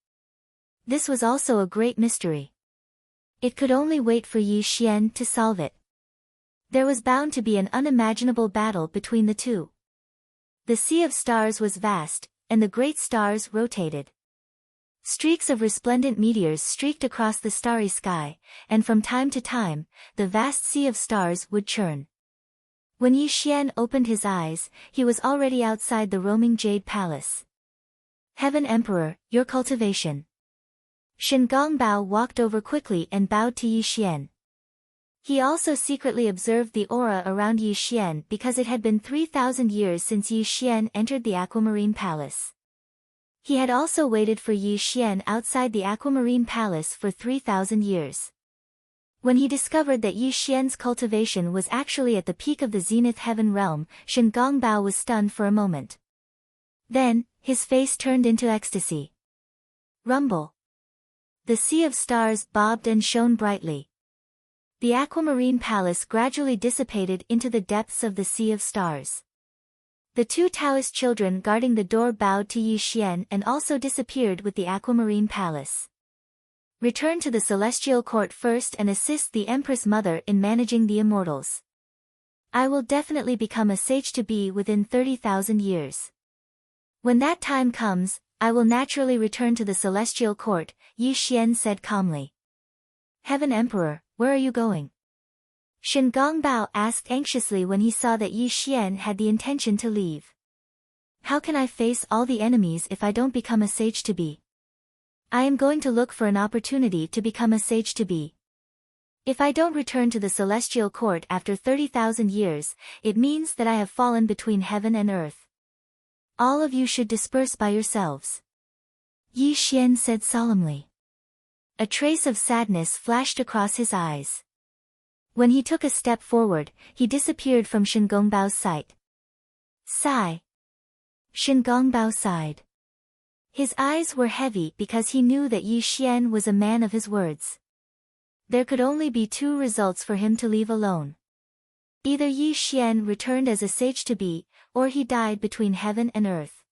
This was also a great mystery. It could only wait for Yi Xian to solve it. There was bound to be an unimaginable battle between the two. The sea of stars was vast, and the great stars rotated. Streaks of resplendent meteors streaked across the starry sky, and from time to time, the vast sea of stars would churn. When Yi Xian opened his eyes, he was already outside the roaming Jade Palace. Heaven Emperor, your cultivation. Shen Gongbao walked over quickly and bowed to Yi Xian. He also secretly observed the aura around Yi Xian because it had been 3,000 years since Yi Xian entered the Aquamarine Palace. He had also waited for Yi Xian outside the Aquamarine Palace for 3,000 years. When he discovered that Yi Xian's cultivation was actually at the peak of the Zenith Heaven realm, Shen Gongbao was stunned for a moment. Then, his face turned into ecstasy. Rumble. The sea of stars bobbed and shone brightly. The Aquamarine Palace gradually dissipated into the depths of the sea of stars. The 2 Taoist children guarding the door bowed to Yi Xian and also disappeared with the Aquamarine Palace. Return to the Celestial Court first and assist the Empress Mother in managing the Immortals. I will definitely become a sage to be within 30,000 years. When that time comes, I will naturally return to the Celestial Court, Yi Xian said calmly. Heaven Emperor, where are you going? Shen Gongbao asked anxiously when he saw that Yi Xian had the intention to leave. How can I face all the enemies if I don't become a sage to be? I am going to look for an opportunity to become a sage to be. If I don't return to the Celestial Court after 30,000 years, it means that I have fallen between heaven and earth. All of you should disperse by yourselves. Yi Xian said solemnly. A trace of sadness flashed across his eyes. When he took a step forward, he disappeared from Shen Gongbao's sight. Sigh. Shen Gongbao sighed. His eyes were heavy because he knew that Yi Xian was a man of his words. There could only be two results for him to leave alone. Either Yi Xian returned as a sage to be, or he died between heaven and earth.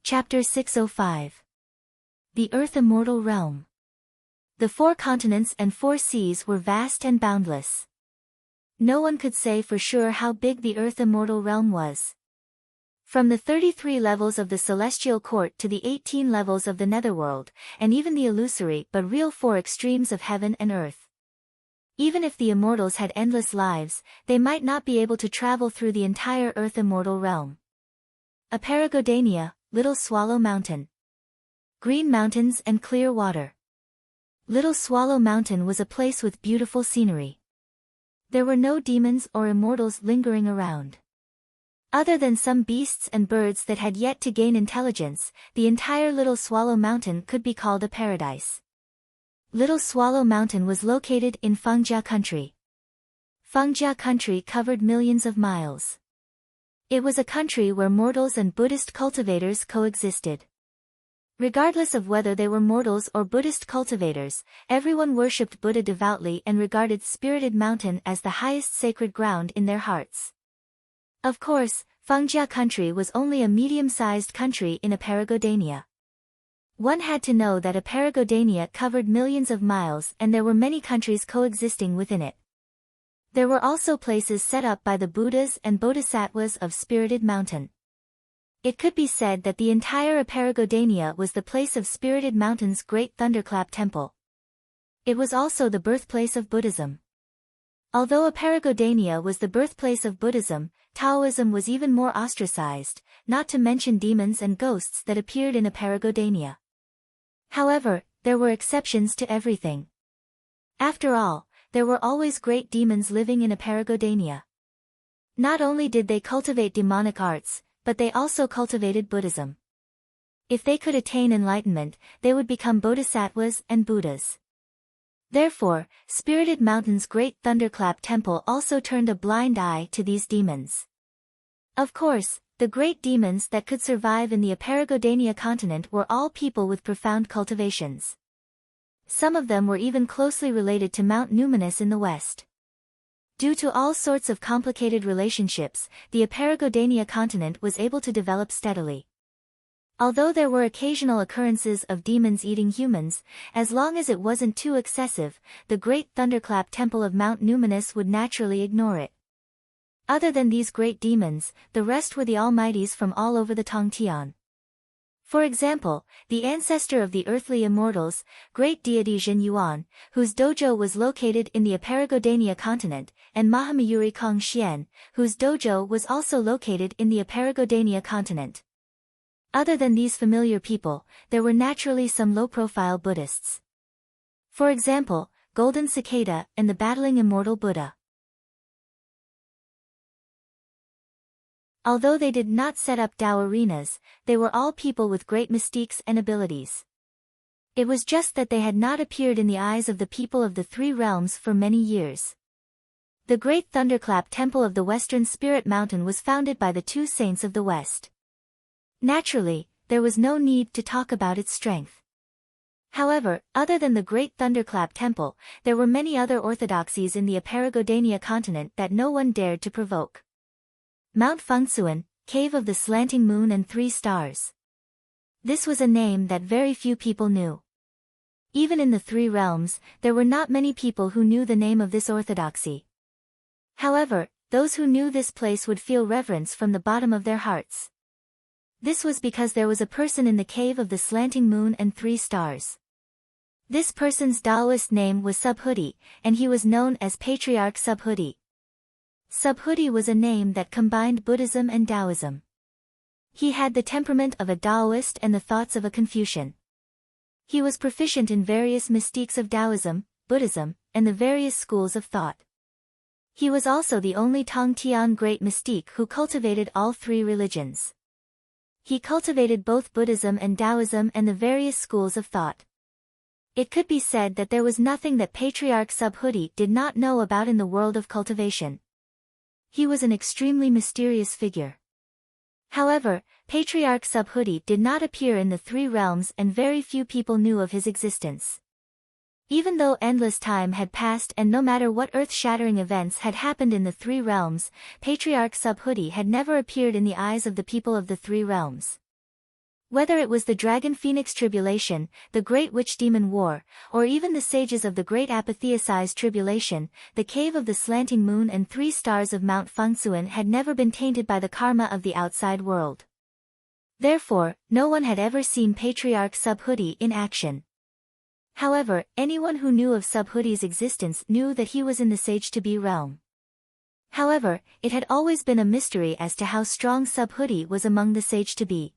Chapter 605. The Earth Immortal Realm. The 4 continents and 4 seas were vast and boundless. No one could say for sure how big the Earth Immortal Realm was. From the 33 levels of the Celestial Court to the 18 levels of the Netherworld, and even the illusory but real 4 extremes of heaven and earth. Even if the immortals had endless lives, they might not be able to travel through the entire Earth Immortal Realm. Aparagodania, Little Swallow Mountain. Green mountains and clear water. Little Swallow Mountain was a place with beautiful scenery. There were no demons or immortals lingering around. Other than some beasts and birds that had yet to gain intelligence, the entire Little Swallow Mountain could be called a paradise. Little Swallow Mountain was located in Fangjia Country. Fangjia Country covered millions of miles. It was a country where mortals and Buddhist cultivators coexisted. Regardless of whether they were mortals or Buddhist cultivators, everyone worshipped Buddha devoutly and regarded Spirited Mountain as the highest sacred ground in their hearts. Of course, Fangjia Country was only a medium-sized country in Aparagodania. One had to know that Aparagodania covered millions of miles and there were many countries coexisting within it. There were also places set up by the Buddhas and Bodhisattvas of Spirited Mountain. It could be said that the entire Aparagodania was the place of Spirited Mountain's great thunderclap temple. It was also the birthplace of Buddhism. Although Aparagodania was the birthplace of Buddhism, Taoism was even more ostracized, not to mention demons and ghosts that appeared in Aparagodania. However, there were exceptions to everything. After all, there were always great demons living in Aparagodania. Not only did they cultivate demonic arts, but they also cultivated Buddhism. If they could attain enlightenment, they would become bodhisattvas and Buddhas. Therefore, Spirited Mountain's great thunderclap temple also turned a blind eye to these demons. Of course, the great demons that could survive in the Aparagodania continent were all people with profound cultivations. Some of them were even closely related to Mount Numinous in the west. Due to all sorts of complicated relationships, the Aparagodania continent was able to develop steadily. Although there were occasional occurrences of demons eating humans, as long as it wasn't too excessive, the great thunderclap temple of Mount Numinous would naturally ignore it. Other than these great demons, the rest were the almighties from all over the Tongtian. For example, the ancestor of the earthly immortals, great deity Jin Yuan, whose dojo was located in the Aparagodania continent, and Mahamayuri Kongxian, whose dojo was also located in the Aparagodania continent. Other than these familiar people, there were naturally some low-profile Buddhists. For example, Golden Cicada and the battling immortal Buddha. Although they did not set up Tao arenas, they were all people with great mystiques and abilities. It was just that they had not appeared in the eyes of the people of the 3 realms for many years. The great thunderclap temple of the Western Spirit Mountain was founded by the 2 saints of the West. Naturally, there was no need to talk about its strength. However, other than the great thunderclap temple, there were many other orthodoxies in the Aparagodania continent that no one dared to provoke. Mount Fengsuan, Cave of the Slanting Moon and 3 Stars. This was a name that very few people knew. Even in the 3 realms, there were not many people who knew the name of this orthodoxy. However, those who knew this place would feel reverence from the bottom of their hearts. This was because there was a person in the Cave of the Slanting Moon and 3 Stars. This person's Taoist name was Subhuti, and he was known as Patriarch Subhuti. Subhuti was a name that combined Buddhism and Taoism. He had the temperament of a Taoist and the thoughts of a Confucian. He was proficient in various mystiques of Taoism, Buddhism, and the various schools of thought. He was also the only Tongtian great mystique who cultivated all 3 religions. He cultivated both Buddhism and Taoism and the various schools of thought. It could be said that there was nothing that Patriarch Subhuti did not know about in the world of cultivation. He was an extremely mysterious figure. However, Patriarch Subhuti did not appear in the three realms and very few people knew of his existence. Even though endless time had passed and no matter what earth-shattering events had happened in the three realms, Patriarch Subhuti had never appeared in the eyes of the people of the three realms. Whether it was the Dragon Phoenix Tribulation, the Great Witch Demon War, or even the sages of the Great Apotheosized Tribulation, the Cave of the Slanting Moon and 3 stars of Mount Fengsuan had never been tainted by the karma of the outside world. Therefore, no one had ever seen Patriarch Subhuti in action. However, anyone who knew of Subhuti's existence knew that he was in the Sage-to-Be realm. However, it had always been a mystery as to how strong Subhuti was among the Sage-to-Be.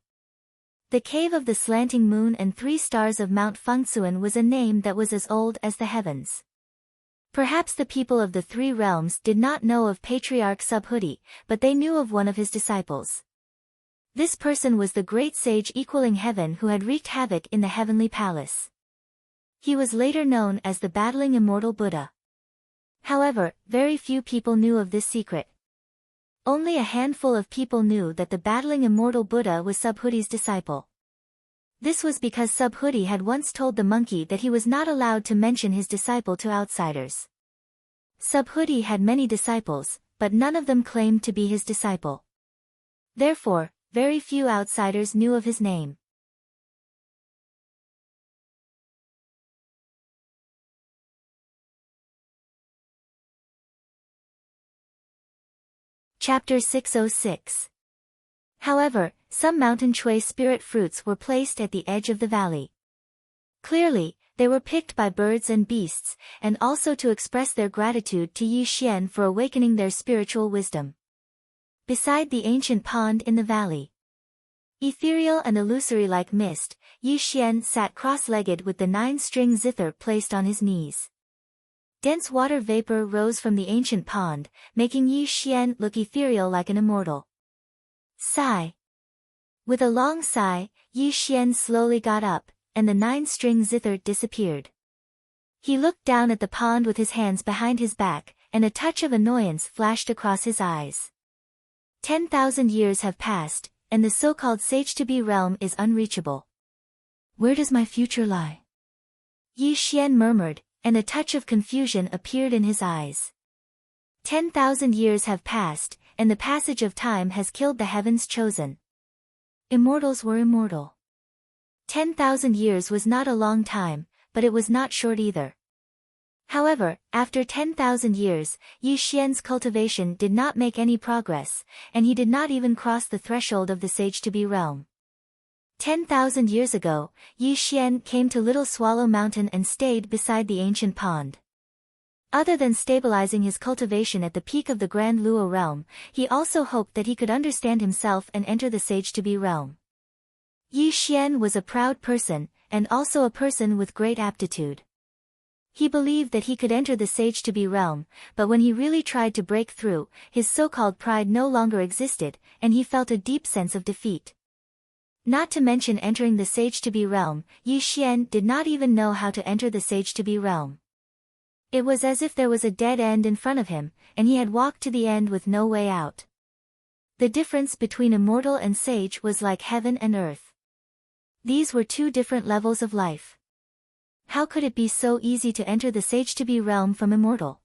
The Cave of the Slanting Moon and 3 stars of Mount Fengsuan was a name that was as old as the heavens. Perhaps the people of the three realms did not know of Patriarch Subhuti, but they knew of one of his disciples. This person was the great sage equaling heaven who had wreaked havoc in the heavenly palace. He was later known as the battling immortal Buddha. However, very few people knew of this secret. Only a handful of people knew that the battling immortal Buddha was Subhuti's disciple. This was because Subhuti had once told the monkey that he was not allowed to mention his disciple to outsiders. Subhuti had many disciples, but none of them claimed to be his disciple. Therefore, very few outsiders knew of his name. Chapter 606. However, some mountain chui spirit fruits were placed at the edge of the valley. Clearly, they were picked by birds and beasts, and also to express their gratitude to Yi Xian for awakening their spiritual wisdom. Beside the ancient pond in the valley, ethereal and illusory like mist, Yi Xian sat cross-legged with the 9-string zither placed on his knees. Dense water vapor rose from the ancient pond, making Yi Xian look ethereal like an immortal. Sigh. With a long sigh, Yi Xian slowly got up, and the 9-string zither disappeared. He looked down at the pond with his hands behind his back, and a touch of annoyance flashed across his eyes. 10,000 years have passed, and the so-called Sage-to-Be realm is unreachable. Where does my future lie? Yi Xian murmured, and a touch of confusion appeared in his eyes. 10,000 years have passed, and the passage of time has killed the heavens chosen. Immortals were immortal. 10,000 years was not a long time, but it was not short either. However, after 10,000 years, Yi Xian's cultivation did not make any progress, and he did not even cross the threshold of the Sage-to-Be realm. 10,000 years ago, Yi Xian came to Little Swallow Mountain and stayed beside the ancient pond. Other than stabilizing his cultivation at the peak of the Grand Luo realm, he also hoped that he could understand himself and enter the Sage-to-Be realm. Yi Xian was a proud person, and also a person with great aptitude. He believed that he could enter the Sage-to-Be realm, but when he really tried to break through, his so-called pride no longer existed, and he felt a deep sense of defeat. Not to mention entering the Sage-to-Be realm, Yi Xian did not even know how to enter the Sage-to-Be realm. It was as if there was a dead end in front of him, and he had walked to the end with no way out. The difference between immortal and sage was like heaven and earth. These were two different levels of life. How could it be so easy to enter the Sage-to-Be realm from immortal?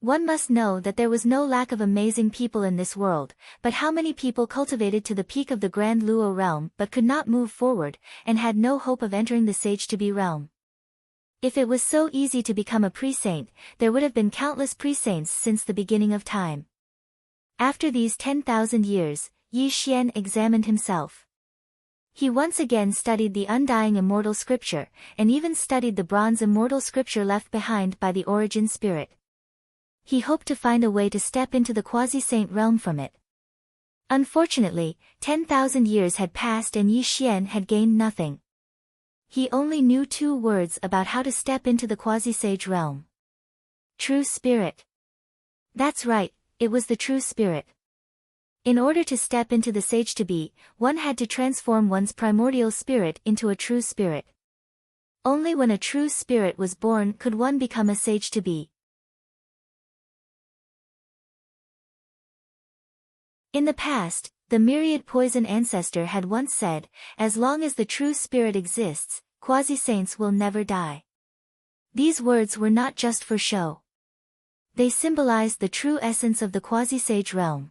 One must know that there was no lack of amazing people in this world, but how many people cultivated to the peak of the Grand Luo realm but could not move forward, and had no hope of entering the Sage-to-Be realm? If it was so easy to become a pre-saint, there would have been countless pre-saints since the beginning of time. After these 10,000 years, Yi Xian examined himself. He once again studied the undying immortal scripture, and even studied the bronze immortal scripture left behind by the origin spirit. He hoped to find a way to step into the quasi-saint realm from it. Unfortunately, 10,000 years had passed and Yi Xian had gained nothing. He only knew 2 words about how to step into the quasi-sage realm. True spirit. That's right, it was the true spirit. In order to step into the Sage-to-Be, one had to transform one's primordial spirit into a true spirit. Only when a true spirit was born could one become a Sage-to-Be. In the past, the myriad poison ancestor had once said, as long as the true spirit exists, quasi-saints will never die. These words were not just for show. They symbolized the true essence of the quasi-sage realm.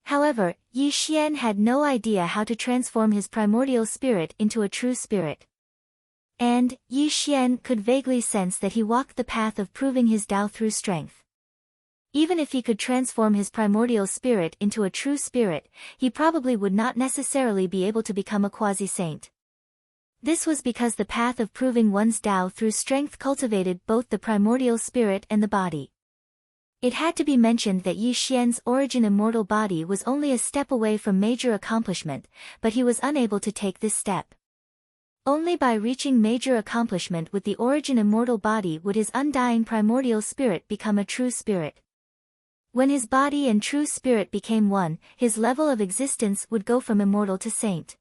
However, Yi Xian had no idea how to transform his primordial spirit into a true spirit. And, Yi Xian could vaguely sense that he walked the path of proving his Tao through strength. Even if he could transform his primordial spirit into a true spirit, he probably would not necessarily be able to become a quasi-saint. This was because the path of proving one's Tao through strength cultivated both the primordial spirit and the body. It had to be mentioned that Yi Xian's origin immortal body was only a step away from major accomplishment, but he was unable to take this step. Only by reaching major accomplishment with the origin immortal body would his undying primordial spirit become a true spirit. When his body and true spirit became one, his level of existence would go from immortal to saint.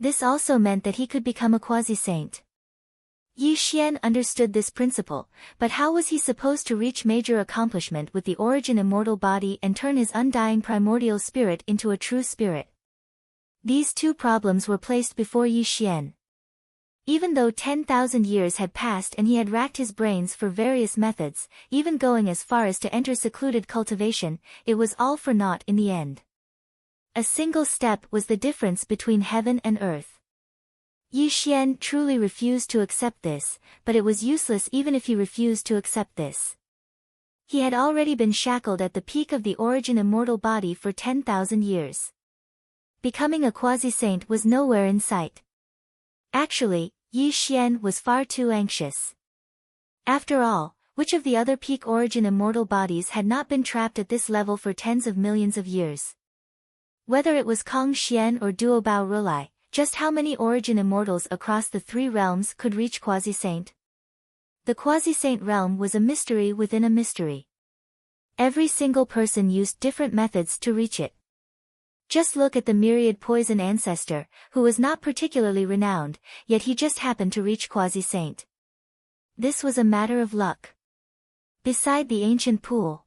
This also meant that he could become a quasi-saint. Yi Xian understood this principle, but how was he supposed to reach major accomplishment with the origin immortal body and turn his undying primordial spirit into a true spirit? These two problems were placed before Yi Xian. Even though 10,000 years had passed and he had racked his brains for various methods, even going as far as to enter secluded cultivation, it was all for naught in the end. A single step was the difference between heaven and earth. Yi Xian truly refused to accept this, but it was useless even if he refused to accept this. He had already been shackled at the peak of the origin immortal body for 10,000 years. Becoming a quasi-saint was nowhere in sight. Actually, Yi Xian was far too anxious. After all, which of the other peak origin immortal bodies had not been trapped at this level for tens of millions of years? Whether it was Kong Xian or Duobao Rulai, just how many origin immortals across the three realms could reach quasi-saint? The quasi-saint realm was a mystery within a mystery. Every single person used different methods to reach it. Just look at the myriad poison ancestor, who was not particularly renowned, yet he just happened to reach quasi-saint. This was a matter of luck. Beside the ancient pool,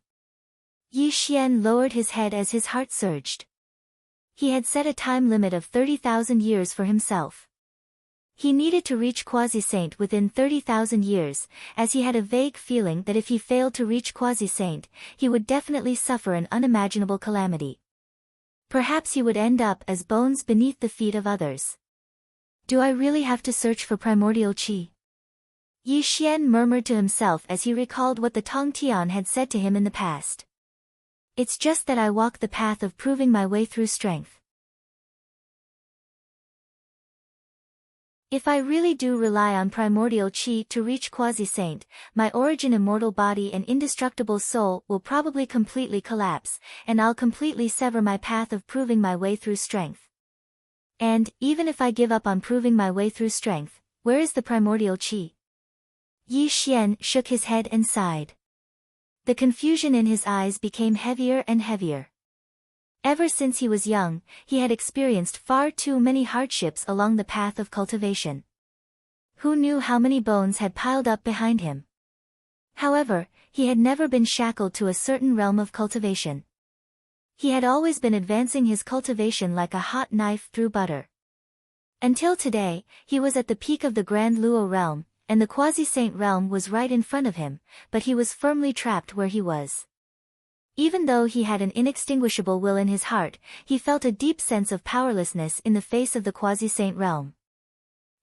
Yi Xian lowered his head as his heart surged. He had set a time limit of 30,000 years for himself. He needed to reach quasi-saint within 30,000 years, as he had a vague feeling that if he failed to reach quasi-saint, he would definitely suffer an unimaginable calamity. Perhaps he would end up as bones beneath the feet of others. Do I really have to search for primordial qi? Yi Xian murmured to himself as he recalled what the Tong Tian had said to him in the past. It's just that I walk the path of proving my way through strength. If I really do rely on primordial qi to reach quasi-saint, my origin immortal body and indestructible soul will probably completely collapse, and I'll completely sever my path of proving my way through strength. And, even if I give up on proving my way through strength, where is the primordial qi? Yi Xian shook his head and sighed. The confusion in his eyes became heavier and heavier. Ever since he was young, he had experienced far too many hardships along the path of cultivation. Who knew how many bones had piled up behind him? However, he had never been shackled to a certain realm of cultivation. He had always been advancing his cultivation like a hot knife through butter. Until today, he was at the peak of the Grand Luo realm, and the quasi-saint realm was right in front of him, but he was firmly trapped where he was. Even though he had an inextinguishable will in his heart, he felt a deep sense of powerlessness in the face of the quasi-saint realm.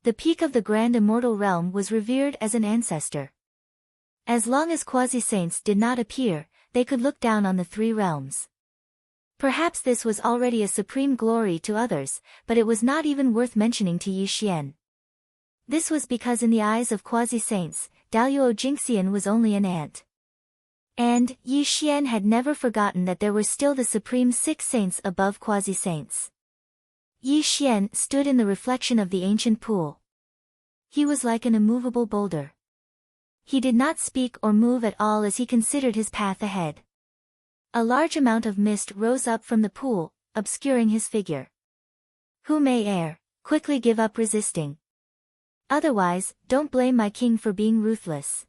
The peak of the grand immortal realm was revered as an ancestor. As long as quasi-saints did not appear, they could look down on the three realms. Perhaps this was already a supreme glory to others, but it was not even worth mentioning to Yi Xian. This was because in the eyes of quasi-saints, Daluo Jingxian was only an ant. And, Yi Xian had never forgotten that there were still the supreme 6 saints above quasi-saints. Yi Xian stood in the reflection of the ancient pool. He was like an immovable boulder. He did not speak or move at all as he considered his path ahead. A large amount of mist rose up from the pool, obscuring his figure. Who may err, quickly give up resisting. Otherwise, don't blame my king for being ruthless.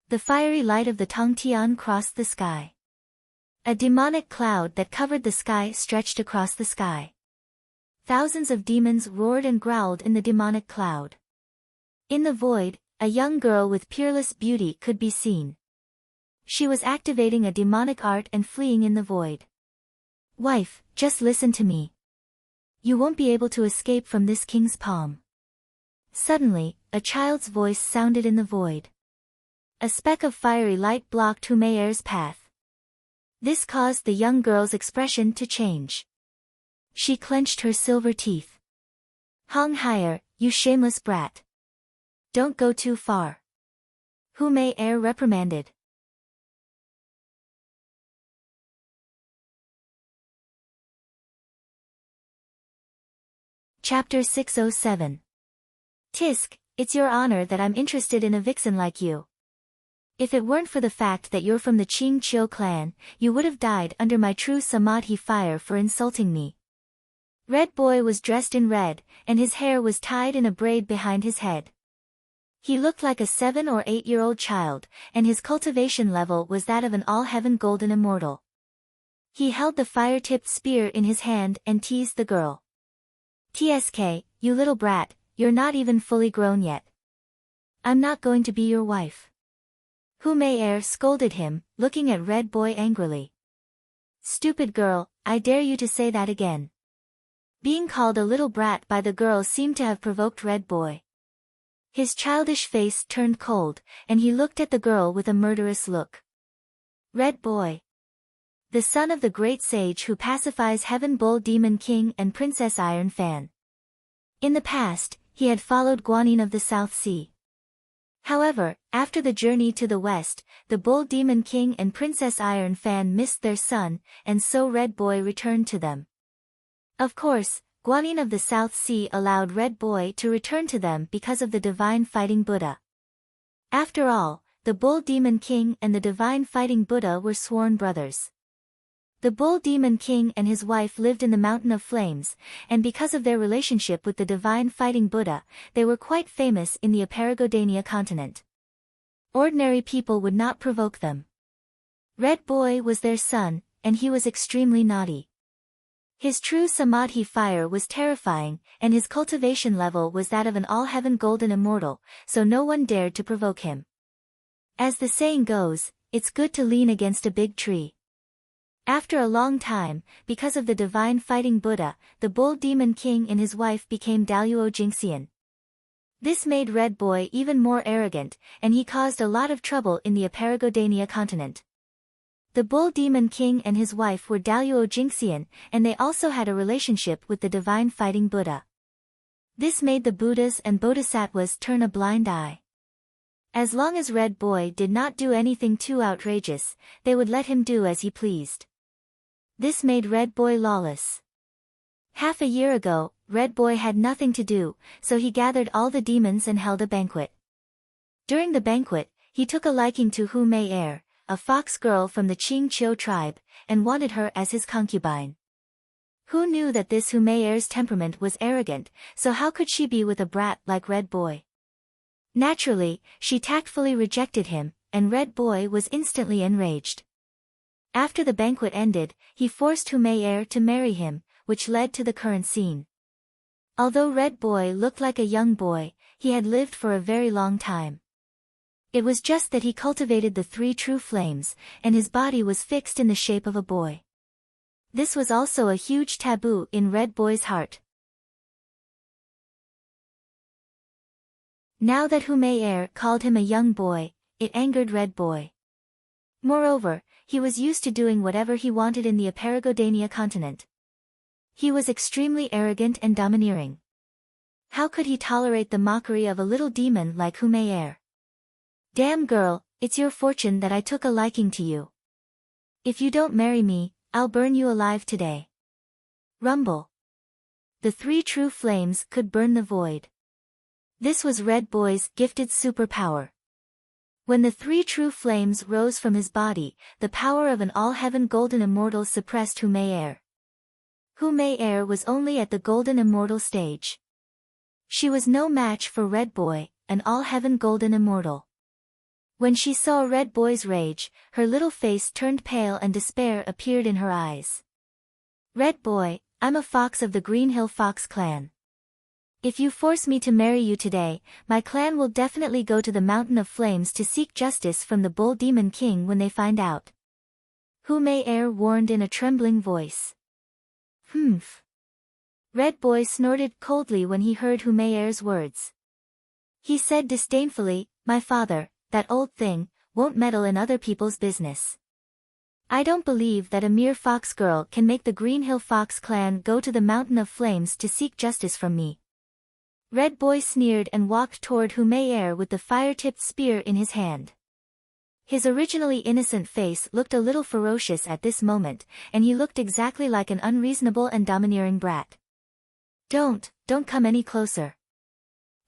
The fiery light of the Tong Tian crossed the sky. A demonic cloud that covered the sky stretched across the sky. Thousands of demons roared and growled in the demonic cloud. In the void, a young girl with peerless beauty could be seen. She was activating a demonic art and fleeing in the void. Wife, just listen to me. You won't be able to escape from this king's palm. Suddenly, a child's voice sounded in the void. A speck of fiery light blocked Humayer's path. This caused the young girl's expression to change. She clenched her silver teeth. Hong Haier, you shameless brat. Don't go too far. Humayer reprimanded. Chapter 607. Tisk, it's your honor that I'm interested in a vixen like you. If it weren't for the fact that you're from the Qing Chiu clan, you would have died under my true Samadhi fire for insulting me. Red Boy was dressed in red, and his hair was tied in a braid behind his head. He looked like a 7 or 8-year-old child, and his cultivation level was that of an all-heaven golden immortal. He held the fire-tipped spear in his hand and teased the girl. TSK, you little brat, you're not even fully grown yet. I'm not going to be your wife. Humayer scolded him, looking at Red Boy angrily. Stupid girl, I dare you to say that again. Being called a little brat by the girl seemed to have provoked Red Boy. His childish face turned cold, and he looked at the girl with a murderous look. Red Boy. The son of the great sage who pacifies Heaven Bull Demon King and Princess Iron Fan. In the past, he had followed Guanyin of the South Sea. However, after the journey to the west, the Bull Demon King and Princess Iron Fan missed their son, and so Red Boy returned to them. Of course, Guanyin of the South Sea allowed Red Boy to return to them because of the Divine Fighting Buddha. After all, the Bull Demon King and the Divine Fighting Buddha were sworn brothers. The Bull Demon King and his wife lived in the Mountain of Flames, and because of their relationship with the Divine Fighting Buddha, they were quite famous in the Aparagodania continent. Ordinary people would not provoke them. Red Boy was their son, and he was extremely naughty. His true Samadhi fire was terrifying, and his cultivation level was that of an all-heaven golden immortal, so no one dared to provoke him. As the saying goes, it's good to lean against a big tree. After a long time, because of the Divine Fighting Buddha, the Bull Demon King and his wife became Daluo Jingxian. This made Red Boy even more arrogant, and he caused a lot of trouble in the Aparagodania continent. The Bull Demon King and his wife were Daluo Jingxian, and they also had a relationship with the Divine Fighting Buddha. This made the Buddhas and Bodhisattvas turn a blind eye. As long as Red Boy did not do anything too outrageous, they would let him do as he pleased. This made Red Boy lawless. Half a year ago, Red Boy had nothing to do, so he gathered all the demons and held a banquet. During the banquet, he took a liking to Humayer, a fox girl from the Qing Chiu tribe, and wanted her as his concubine. Who knew that this Humayer's temperament was arrogant, so how could she be with a brat like Red Boy? Naturally, she tactfully rejected him, and Red Boy was instantly enraged. After the banquet ended, he forced Humayer to marry him, which led to the current scene. Although Red Boy looked like a young boy, he had lived for a very long time. It was just that he cultivated the 3 true flames, and his body was fixed in the shape of a boy. This was also a huge taboo in Red Boy's heart. Now that Humayer called him a young boy, it angered Red Boy. Moreover, he was used to doing whatever he wanted in the Aparagodania continent. He was extremely arrogant and domineering. How could he tolerate the mockery of a little demon like Humayer? Damn girl, it's your fortune that I took a liking to you. If you don't marry me, I'll burn you alive today. Rumble. The 3 true flames could burn the void. This was Red Boy's gifted superpower. When the 3 true flames rose from his body, the power of an all-heaven golden immortal suppressed Humayer. Humayer was only at the golden immortal stage. She was no match for Red Boy, an all-heaven golden immortal. When she saw Red Boy's rage, her little face turned pale and despair appeared in her eyes. Red Boy, I'm a fox of the Green Hill Fox clan. If you force me to marry you today, my clan will definitely go to the Mountain of Flames to seek justice from the Bull Demon King when they find out. Hu Mei Er warned in a trembling voice. Humph. Red Boy snorted coldly when he heard Hu Mei Er's words. He said disdainfully, my father, that old thing, won't meddle in other people's business. I don't believe that a mere fox girl can make the Green Hill Fox clan go to the Mountain of Flames to seek justice from me. Red Boy sneered and walked toward Hu Mei Er with the fire-tipped spear in his hand. His originally innocent face looked a little ferocious at this moment, and he looked exactly like an unreasonable and domineering brat. Don't come any closer.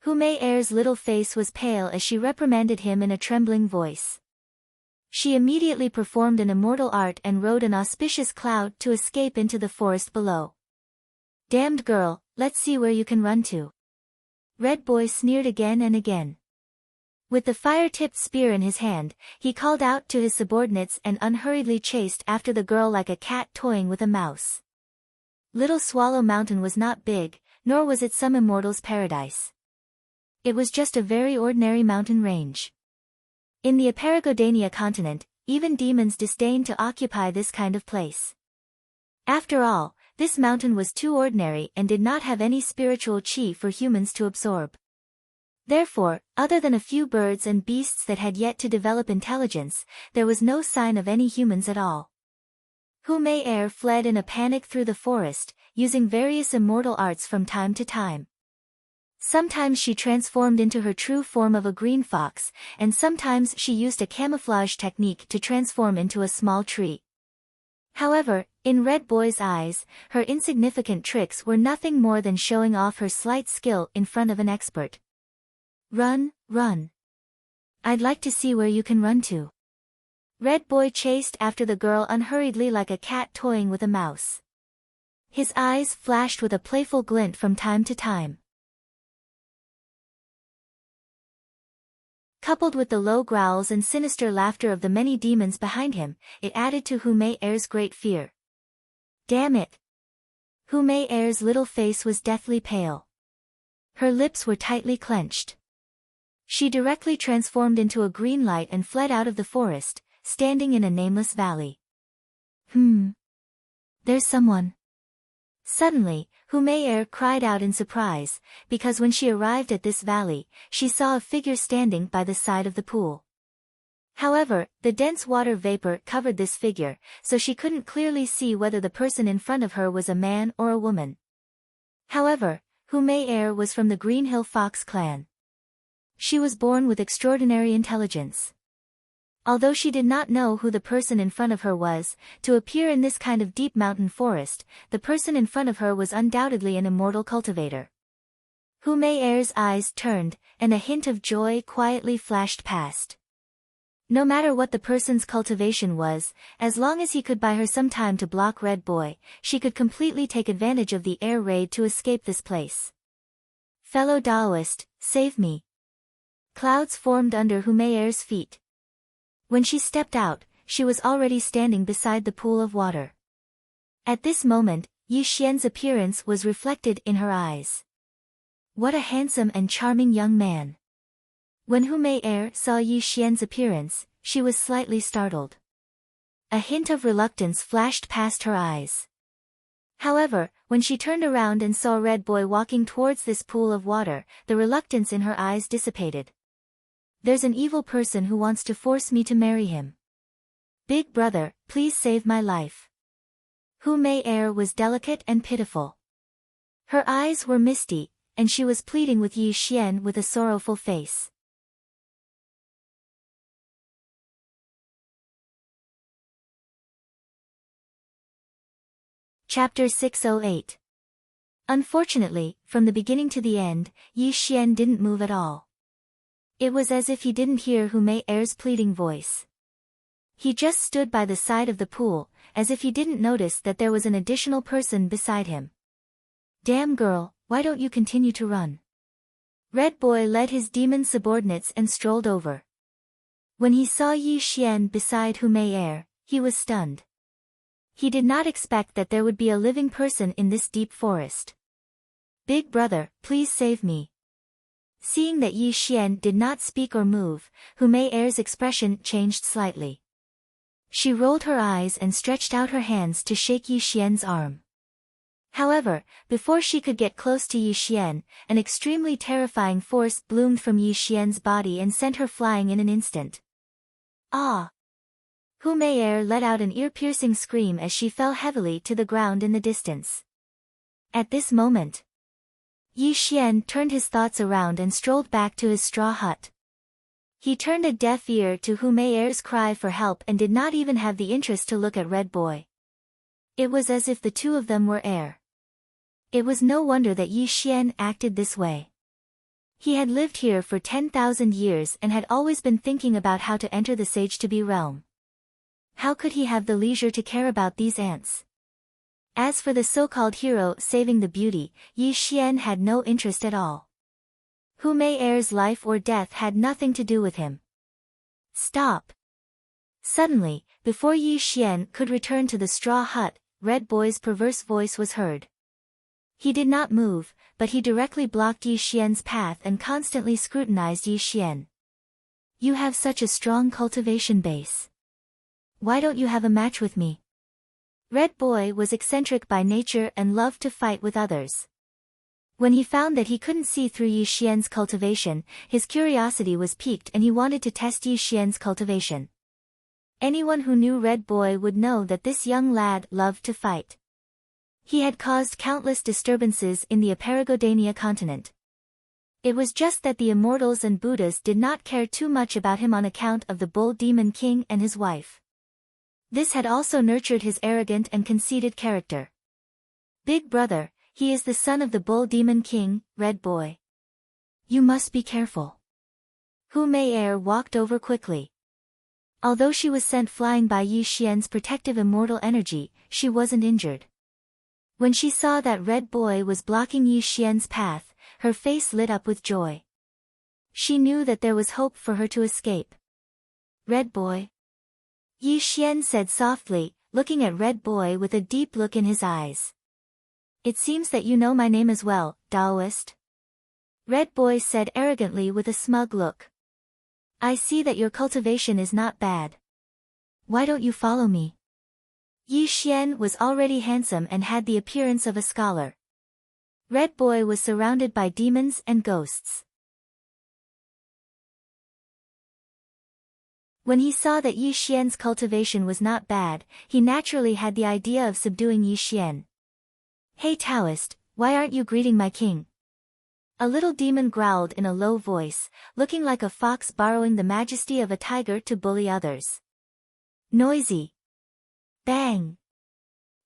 Hu Mei Er's little face was pale as she reprimanded him in a trembling voice. She immediately performed an immortal art and rode an auspicious cloud to escape into the forest below. Damned girl, let's see where you can run to. Red Boy sneered again and again. With the fire-tipped spear in his hand, he called out to his subordinates and unhurriedly chased after the girl like a cat toying with a mouse. Little Swallow Mountain was not big, nor was it some immortal's paradise. It was just a very ordinary mountain range. In the Aparagodania continent, even demons disdain to occupy this kind of place. After all, this mountain was too ordinary and did not have any spiritual chi for humans to absorb. Therefore, other than a few birds and beasts that had yet to develop intelligence, there was no sign of any humans at all. Hu Mei Er fled in a panic through the forest, using various immortal arts from time to time. Sometimes she transformed into her true form of a green fox, and sometimes she used a camouflage technique to transform into a small tree. However, in Red Boy's eyes, her insignificant tricks were nothing more than showing off her slight skill in front of an expert. Run, run. I'd like to see where you can run to. Red Boy chased after the girl unhurriedly like a cat toying with a mouse. His eyes flashed with a playful glint from time to time. Coupled with the low growls and sinister laughter of the many demons behind him, it added to Hu Mei Er's great fear. Damn it! Hu Mei Er's little face was deathly pale. Her lips were tightly clenched. She directly transformed into a green light and fled out of the forest, standing in a nameless valley. There's someone. Suddenly, Hu Mei Er cried out in surprise, because when she arrived at this valley, she saw a figure standing by the side of the pool. However, the dense water vapor covered this figure, so she couldn't clearly see whether the person in front of her was a man or a woman. However, Hu Mei Er was from the Green Hill Fox clan. She was born with extraordinary intelligence. Although she did not know who the person in front of her was, to appear in this kind of deep mountain forest, the person in front of her was undoubtedly an immortal cultivator. Hu Mei Er's eyes turned, and a hint of joy quietly flashed past. No matter what the person's cultivation was, as long as he could buy her some time to block Red Boy, she could completely take advantage of the air raid to escape this place. Fellow Daoist, save me. Clouds formed under Hu Mei Er's feet. When she stepped out, she was already standing beside the pool of water. At this moment, Yi Xian's appearance was reflected in her eyes. What a handsome and charming young man. When Hu Mei Er saw Yi Xian's appearance, she was slightly startled. A hint of reluctance flashed past her eyes. However, when she turned around and saw Red Boy walking towards this pool of water, the reluctance in her eyes dissipated. There's an evil person who wants to force me to marry him. Big brother, please save my life. Hu Mei Er was delicate and pitiful. Her eyes were misty, and she was pleading with Yi Xian with a sorrowful face. Chapter 608. Unfortunately, from the beginning to the end, Yi Xian didn't move at all. It was as if he didn't hear Hu Mei Er's pleading voice. He just stood by the side of the pool, as if he didn't notice that there was an additional person beside him. Damn girl, why don't you continue to run? Red Boy led his demon subordinates and strolled over. When he saw Yi Xian beside Hu Mei, he was stunned. He did not expect that there would be a living person in this deep forest. "Big brother, please save me." Seeing that Yi Xian did not speak or move, Hu Mei's expression changed slightly. She rolled her eyes and stretched out her hands to shake Yi Xian's arm. However, before she could get close to Yi Xian, an extremely terrifying force bloomed from Yi Xian's body and sent her flying in an instant. Ah! Hu Mei let out an ear-piercing scream as she fell heavily to the ground in the distance. At this moment, Yi Xian turned his thoughts around and strolled back to his straw hut. He turned a deaf ear to Hu Mei's cry for help and did not even have the interest to look at Red Boy. It was as if the two of them were air. It was no wonder that Yi Xian acted this way. He had lived here for 10,000 years and had always been thinking about how to enter the Sage-to-be realm. How could he have the leisure to care about these ants? As for the so-called hero saving the beauty, Yi Xian had no interest at all. Hu Mei's life or death had nothing to do with him. Stop! Suddenly, before Yi Xian could return to the straw hut, Red Boy's perverse voice was heard. He did not move, but he directly blocked Yi Xian's path and constantly scrutinized Yi Xian. "You have such a strong cultivation base. Why don't you have a match with me?" Red Boy was eccentric by nature and loved to fight with others. When he found that he couldn't see through Yi Xian's cultivation, his curiosity was piqued and he wanted to test Yi Xian's cultivation. Anyone who knew Red Boy would know that this young lad loved to fight. He had caused countless disturbances in the Aparagodania continent. It was just that the Immortals and Buddhas did not care too much about him on account of the Bull Demon King and his wife. This had also nurtured his arrogant and conceited character. "Big brother, he is the son of the Bull Demon King, Red Boy. You must be careful." Hu Mei walked over quickly. Although she was sent flying by Yi Xian's protective immortal energy, she wasn't injured. When she saw that Red Boy was blocking Yi Xian's path, her face lit up with joy. She knew that there was hope for her to escape. "Red Boy?" Yi Xian said softly, looking at Red Boy with a deep look in his eyes. "It seems that you know my name as well, Taoist." Red Boy said arrogantly with a smug look. "I see that your cultivation is not bad. Why don't you follow me?" Yi Xian was already handsome and had the appearance of a scholar. Red Boy was surrounded by demons and ghosts. When he saw that Yi Xian's cultivation was not bad, he naturally had the idea of subduing Yi Xian. "Hey Taoist, why aren't you greeting my king?" A little demon growled in a low voice, looking like a fox borrowing the majesty of a tiger to bully others. Noisy. Bang!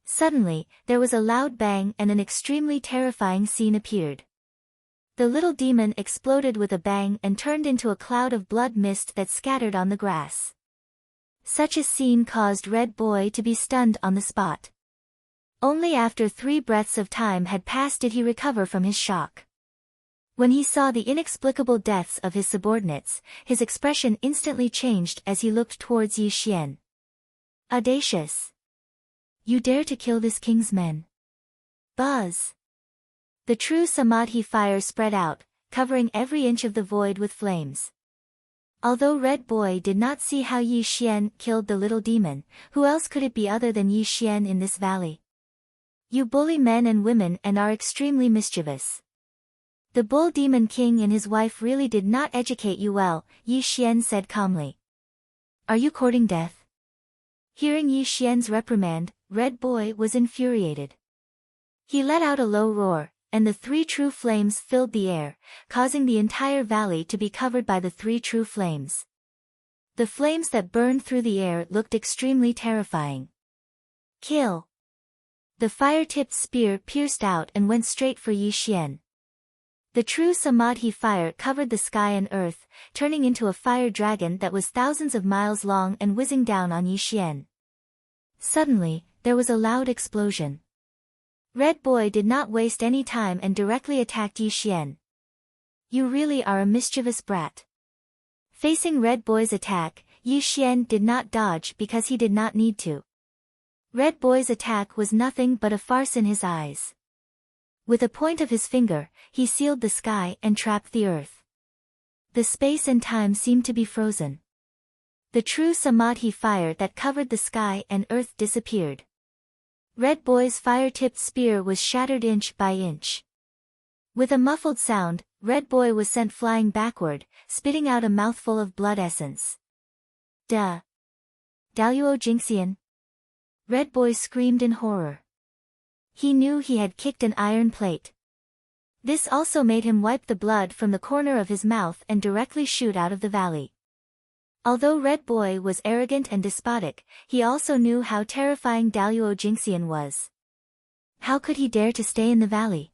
Suddenly, there was a loud bang and an extremely terrifying scene appeared. The little demon exploded with a bang and turned into a cloud of blood mist that scattered on the grass. Such a scene caused Red Boy to be stunned on the spot. Only after 3 breaths of time had passed did he recover from his shock. When he saw the inexplicable deaths of his subordinates, his expression instantly changed as he looked towards Yi Xian. "Audacious! You dare to kill this king's men?" Buzz! The true Samadhi fire spread out, covering every inch of the void with flames. Although Red Boy did not see how Yi Xian killed the little demon, who else could it be other than Yi Xian in this valley? "You bully men and women and are extremely mischievous. The Bull Demon King and his wife really did not educate you well," Yi Xian said calmly. "Are you courting death?" Hearing Yi Xian's reprimand, Red Boy was infuriated. He let out a low roar, and the 3 true flames filled the air, causing the entire valley to be covered by the 3 true flames. The flames that burned through the air looked extremely terrifying. "Kill!" The fire-tipped spear pierced out and went straight for Yi Xian. The true Samadhi fire covered the sky and earth, turning into a fire dragon that was thousands of miles long and whizzing down on Yi Xian. Suddenly, there was a loud explosion. Red Boy did not waste any time and directly attacked Yi Xian. "You really are a mischievous brat. Facing Red Boy's attack, Yi Xian did not dodge because he did not need to. Red Boy's attack was nothing but a farce in his eyes. With a point of his finger, he sealed the sky and trapped the earth. The space and time seemed to be frozen. The true samadhi fire that covered the sky and earth disappeared. Red Boy's fire-tipped spear was shattered inch by inch. With a muffled sound, Red Boy was sent flying backward, spitting out a mouthful of blood essence. Duh! Daluo Jingxian! Red Boy screamed in horror. He knew he had kicked an iron plate. This also made him wipe the blood from the corner of his mouth and directly shoot out of the valley. Although Red Boy was arrogant and despotic, he also knew how terrifying Daluo Jingxian was. How could he dare to stay in the valley?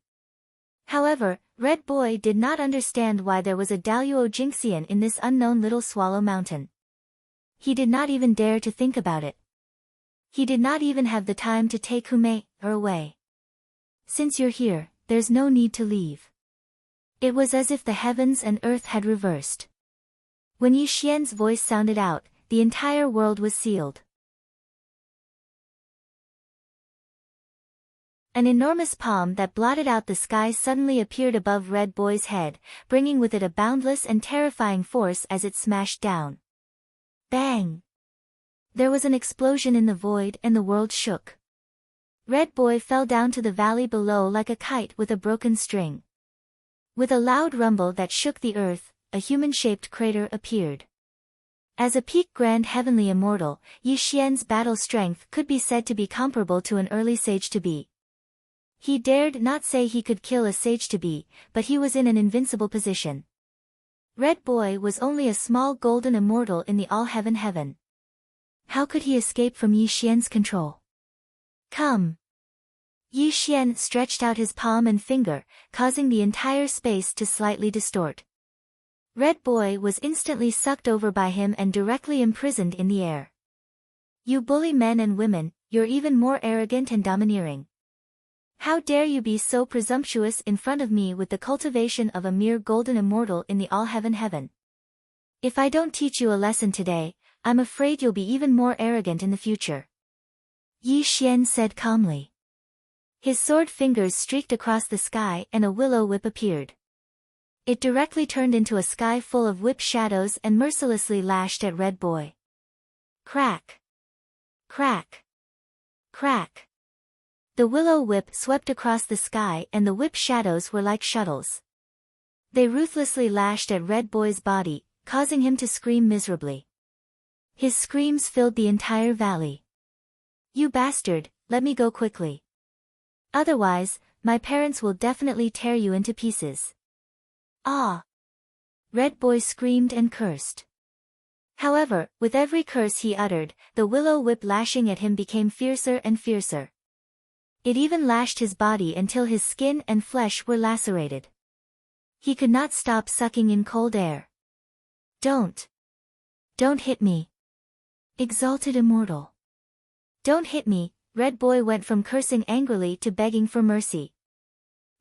However, Red Boy did not understand why there was a Daluo Jingxian in this unknown little swallow mountain. He did not even dare to think about it. He did not even have the time to take Hume away. Since you're here, there's no need to leave. It was as if the heavens and earth had reversed. When Yi Xian's voice sounded out, the entire world was sealed. An enormous palm that blotted out the sky suddenly appeared above Red Boy's head, bringing with it a boundless and terrifying force as it smashed down. Bang! There was an explosion in the void and the world shook. Red Boy fell down to the valley below like a kite with a broken string. With a loud rumble that shook the earth, a human-shaped crater appeared. As a peak grand heavenly immortal, Yi Xian's battle strength could be said to be comparable to an early sage-to-be. He dared not say he could kill a sage-to-be, but he was in an invincible position. Red Boy was only a small golden immortal in the all-heaven heaven. How could he escape from Yi Xian's control? Come! Yi Xian stretched out his palm and finger, causing the entire space to slightly distort. Red Boy was instantly sucked over by him and directly imprisoned in the air. You bully men and women, you're even more arrogant and domineering. How dare you be so presumptuous in front of me with the cultivation of a mere golden immortal in the all-heaven heaven? If I don't teach you a lesson today, I'm afraid you'll be even more arrogant in the future. Yi Xian said calmly. His sword fingers streaked across the sky and a willow whip appeared. It directly turned into a sky full of whip shadows and mercilessly lashed at Red Boy. Crack! Crack! Crack! The willow whip swept across the sky and the whip shadows were like shuttles. They ruthlessly lashed at Red Boy's body, causing him to scream miserably. His screams filled the entire valley. You bastard, let me go quickly. Otherwise, my parents will definitely tear you into pieces. Ah! Red Boy screamed and cursed. However, with every curse he uttered, the willow whip lashing at him became fiercer and fiercer. It even lashed his body until his skin and flesh were lacerated. He could not stop sucking in cold air. Don't hit me. Exalted Immortal. Don't hit me, Red Boy went from cursing angrily to begging for mercy.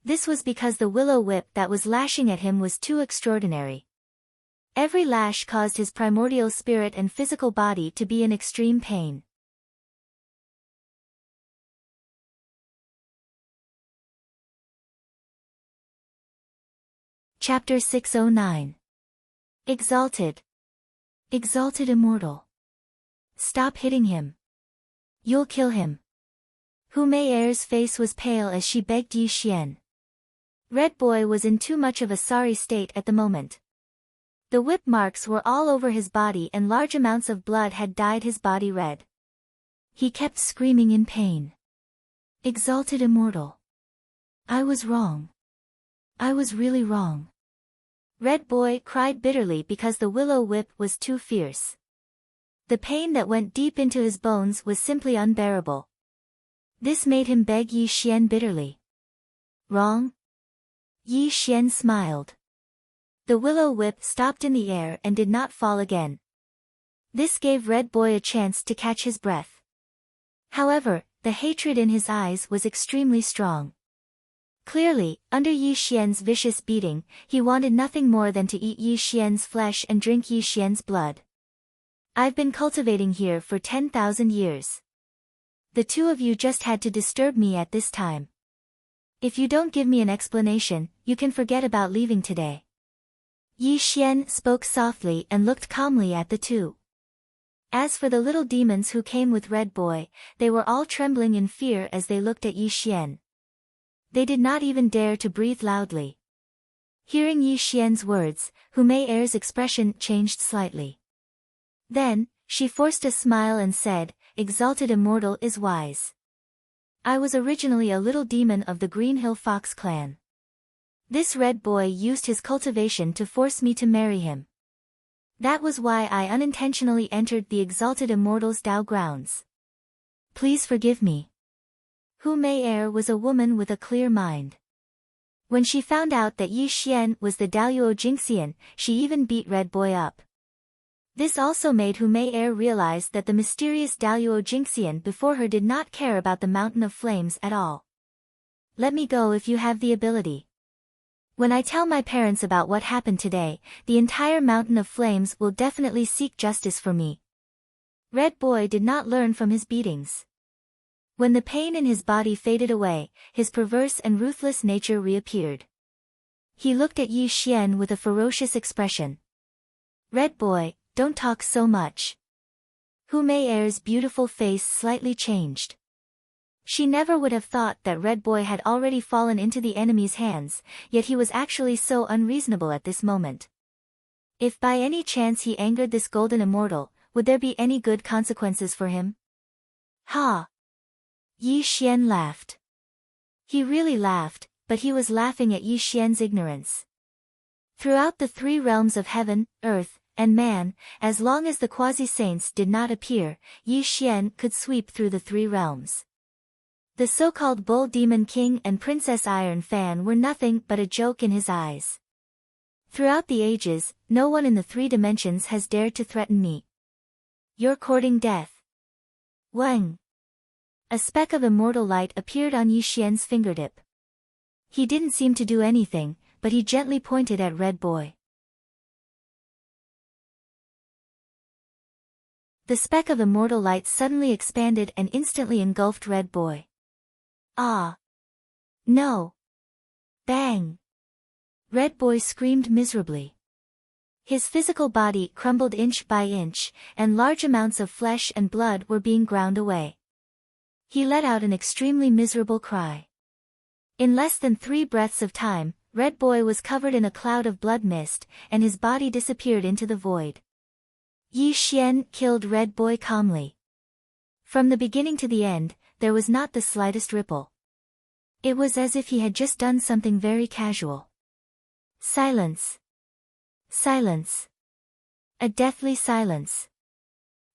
This was because the willow whip that was lashing at him was too extraordinary. Every lash caused his primordial spirit and physical body to be in extreme pain. Chapter 609. Exalted. Exalted Immortal. Stop hitting him. You'll kill him. Hu Mei-er's face was pale as she begged Yi Xian. Red Boy was in too much of a sorry state at the moment. The whip marks were all over his body and large amounts of blood had dyed his body red. He kept screaming in pain. Exalted Immortal. I was wrong. I was really wrong. Red Boy cried bitterly because the willow whip was too fierce. The pain that went deep into his bones was simply unbearable. This made him beg Yi Xian bitterly. Wrong? Yi Xian smiled. The willow whip stopped in the air and did not fall again. This gave Red Boy a chance to catch his breath. However, the hatred in his eyes was extremely strong. Clearly, under Yi Xian's vicious beating, he wanted nothing more than to eat Yi Xian's flesh and drink Yi Xian's blood. I've been cultivating here for 10,000 years. The two of you just had to disturb me at this time. If you don't give me an explanation, you can forget about leaving today. Yi Xian spoke softly and looked calmly at the two. As for the little demons who came with Red Boy, they were all trembling in fear as they looked at Yi Xian. They did not even dare to breathe loudly. Hearing Yi Xian's words, Hu Mei-er's expression changed slightly. Then, she forced a smile and said, "Exalted Immortal is wise. I was originally a little demon of the Green Hill Fox clan. This Red Boy used his cultivation to force me to marry him. That was why I unintentionally entered the Exalted Immortal's Dao grounds. Please forgive me." Hu Mei-er was a woman with a clear mind. When she found out that Yi Xian was the Daoyuo Jingxian, she even beat Red Boy up. This also made Hu Mei-er realize that the mysterious Daoyuo Jingxian before her did not care about the Mountain of Flames at all. "Let me go if you have the ability. When I tell my parents about what happened today, the entire Mountain of Flames will definitely seek justice for me." Red Boy did not learn from his beatings. When the pain in his body faded away, his perverse and ruthless nature reappeared. He looked at Yi Xian with a ferocious expression. "Red Boy, don't talk so much." Hu Mei-er's beautiful face slightly changed. She never would have thought that Red Boy had already fallen into the enemy's hands, yet he was actually so unreasonable at this moment. If by any chance he angered this golden immortal, would there be any good consequences for him? Ha! Yi Xian laughed. He really laughed, but he was laughing at Yi Xian's ignorance. Throughout the three realms of heaven, earth, and man, as long as the quasi-saints did not appear, Yi Xian could sweep through the three realms. The so-called Bull Demon King and Princess Iron Fan were nothing but a joke in his eyes. Throughout the ages, no one in the three dimensions has dared to threaten me. You're courting death. Wang. A speck of immortal light appeared on Yi Xian's fingertip. He didn't seem to do anything, but he gently pointed at Red Boy. The speck of immortal light suddenly expanded and instantly engulfed Red Boy. Ah! No! Bang! Red Boy screamed miserably. His physical body crumbled inch by inch, and large amounts of flesh and blood were being ground away. He let out an extremely miserable cry. In less than 3 breaths of time, Red Boy was covered in a cloud of blood mist, and his body disappeared into the void. Yi Xian killed Red Boy calmly. From the beginning to the end, there was not the slightest ripple. It was as if he had just done something very casual. Silence. Silence. A deathly silence.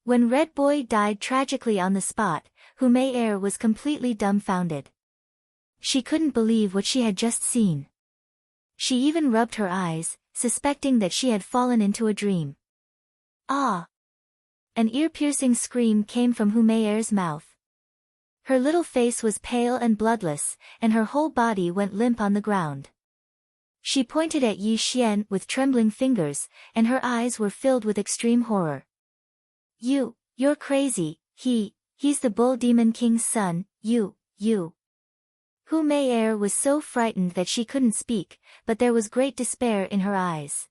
When Red Boy died tragically on the spot, Hu Mei-er was completely dumbfounded. She couldn't believe what she had just seen. She even rubbed her eyes, suspecting that she had fallen into a dream. Ah! An ear-piercing scream came from Hu Mei-er's mouth. Her little face was pale and bloodless, and her whole body went limp on the ground. She pointed at Yi Xian with trembling fingers, and her eyes were filled with extreme horror. You're crazy, he's the Bull Demon King's son, you. Hu Mei-er was so frightened that she couldn't speak, but there was great despair in her eyes.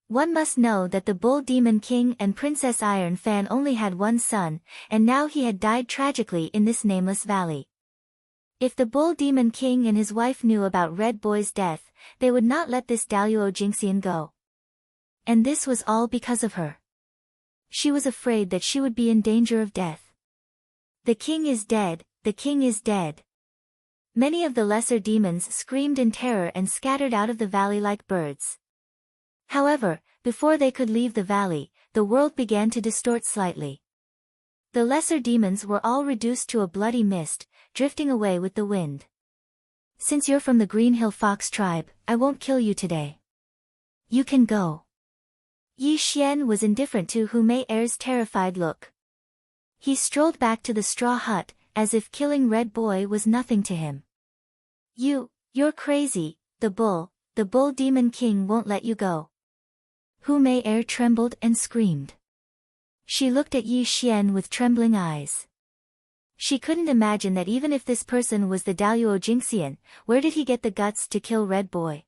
One must know that the Bull Demon King and Princess Iron Fan only had one son, and now he had died tragically in this nameless valley. If the Bull Demon King and his wife knew about Red Boy's death, they would not let this Daoyuo Jingxian go. And this was all because of her. She was afraid that she would be in danger of death. The king is dead, the king is dead. Many of the lesser demons screamed in terror and scattered out of the valley like birds. However, before they could leave the valley, the world began to distort slightly. The lesser demons were all reduced to a bloody mist, drifting away with the wind. Since you're from the Green Hill Fox tribe, I won't kill you today. You can go. Yi Xian was indifferent to Hu Mei-er's terrified look. He strolled back to the straw hut, as if killing Red Boy was nothing to him. You're crazy, the bull demon king won't let you go. Hu Mei Er trembled and screamed. She looked at Yi Xian with trembling eyes. She couldn't imagine that even if this person was the Daluo Jingxian, where did he get the guts to kill Red Boy?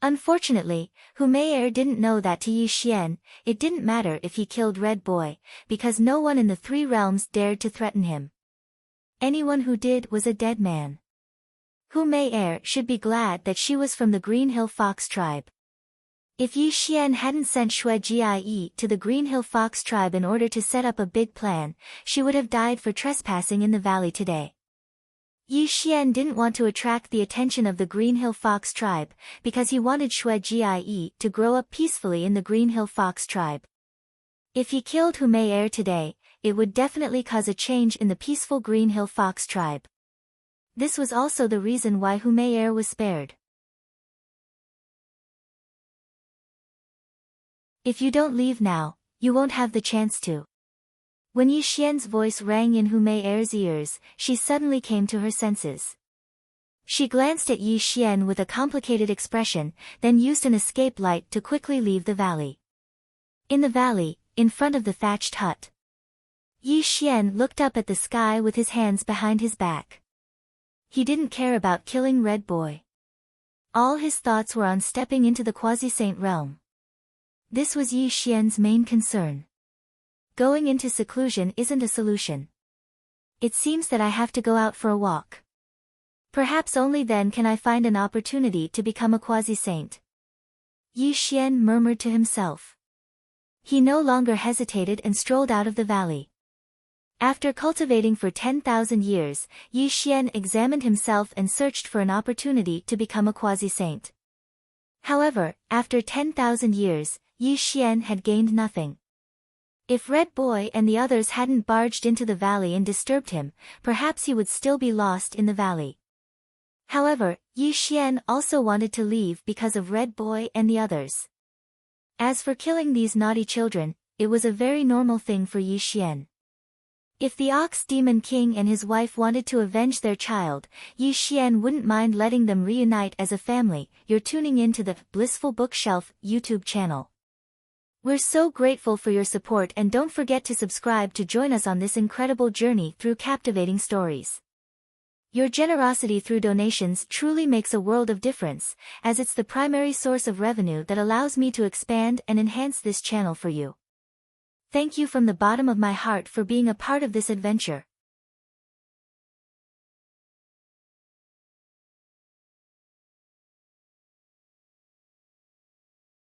Unfortunately, Hu Mei Er didn't know that to Yi Xian, it didn't matter if he killed Red Boy, because no one in the three realms dared to threaten him. Anyone who did was a dead man. Hu Mei Er should be glad that she was from the Green Hill Fox tribe. If Yi Xian hadn't sent Xue Jie to the Green Hill Fox tribe in order to set up a big plan, she would have died for trespassing in the valley today. Yi Xian didn't want to attract the attention of the Green Hill Fox tribe, because he wanted Xue Jie to grow up peacefully in the Green Hill Fox tribe. If he killed Hu Mei Er today, it would definitely cause a change in the peaceful Green Hill Fox tribe. This was also the reason why Hu Mei Er was spared. If you don't leave now, you won't have the chance to. When Yi Xian's voice rang in Hu Mei Er's ears, she suddenly came to her senses. She glanced at Yi Xian with a complicated expression, then used an escape light to quickly leave the valley. In the valley, in front of the thatched hut, Yi Xian looked up at the sky with his hands behind his back. He didn't care about killing Red Boy. All his thoughts were on stepping into the quasi-saint realm. This was Yi Xian's main concern. Going into seclusion isn't a solution. It seems that I have to go out for a walk. Perhaps only then can I find an opportunity to become a quasi-saint. Yi Xian murmured to himself. He no longer hesitated and strolled out of the valley. After cultivating for 10,000 years, Yi Xian examined himself and searched for an opportunity to become a quasi-saint. However, after 10,000 years, Yi Xian had gained nothing. If Red Boy and the others hadn't barged into the valley and disturbed him, perhaps he would still be lost in the valley. However, Yi Xian also wanted to leave because of Red Boy and the others. As for killing these naughty children, it was a very normal thing for Yi Xian. If the Ox Demon King and his wife wanted to avenge their child, Yi Xian wouldn't mind letting them reunite as a family. You're tuning in to the Blissful Bookshelf YouTube channel. We're so grateful for your support, and don't forget to subscribe to join us on this incredible journey through captivating stories. Your generosity through donations truly makes a world of difference, as it's the primary source of revenue that allows me to expand and enhance this channel for you. Thank you from the bottom of my heart for being a part of this adventure.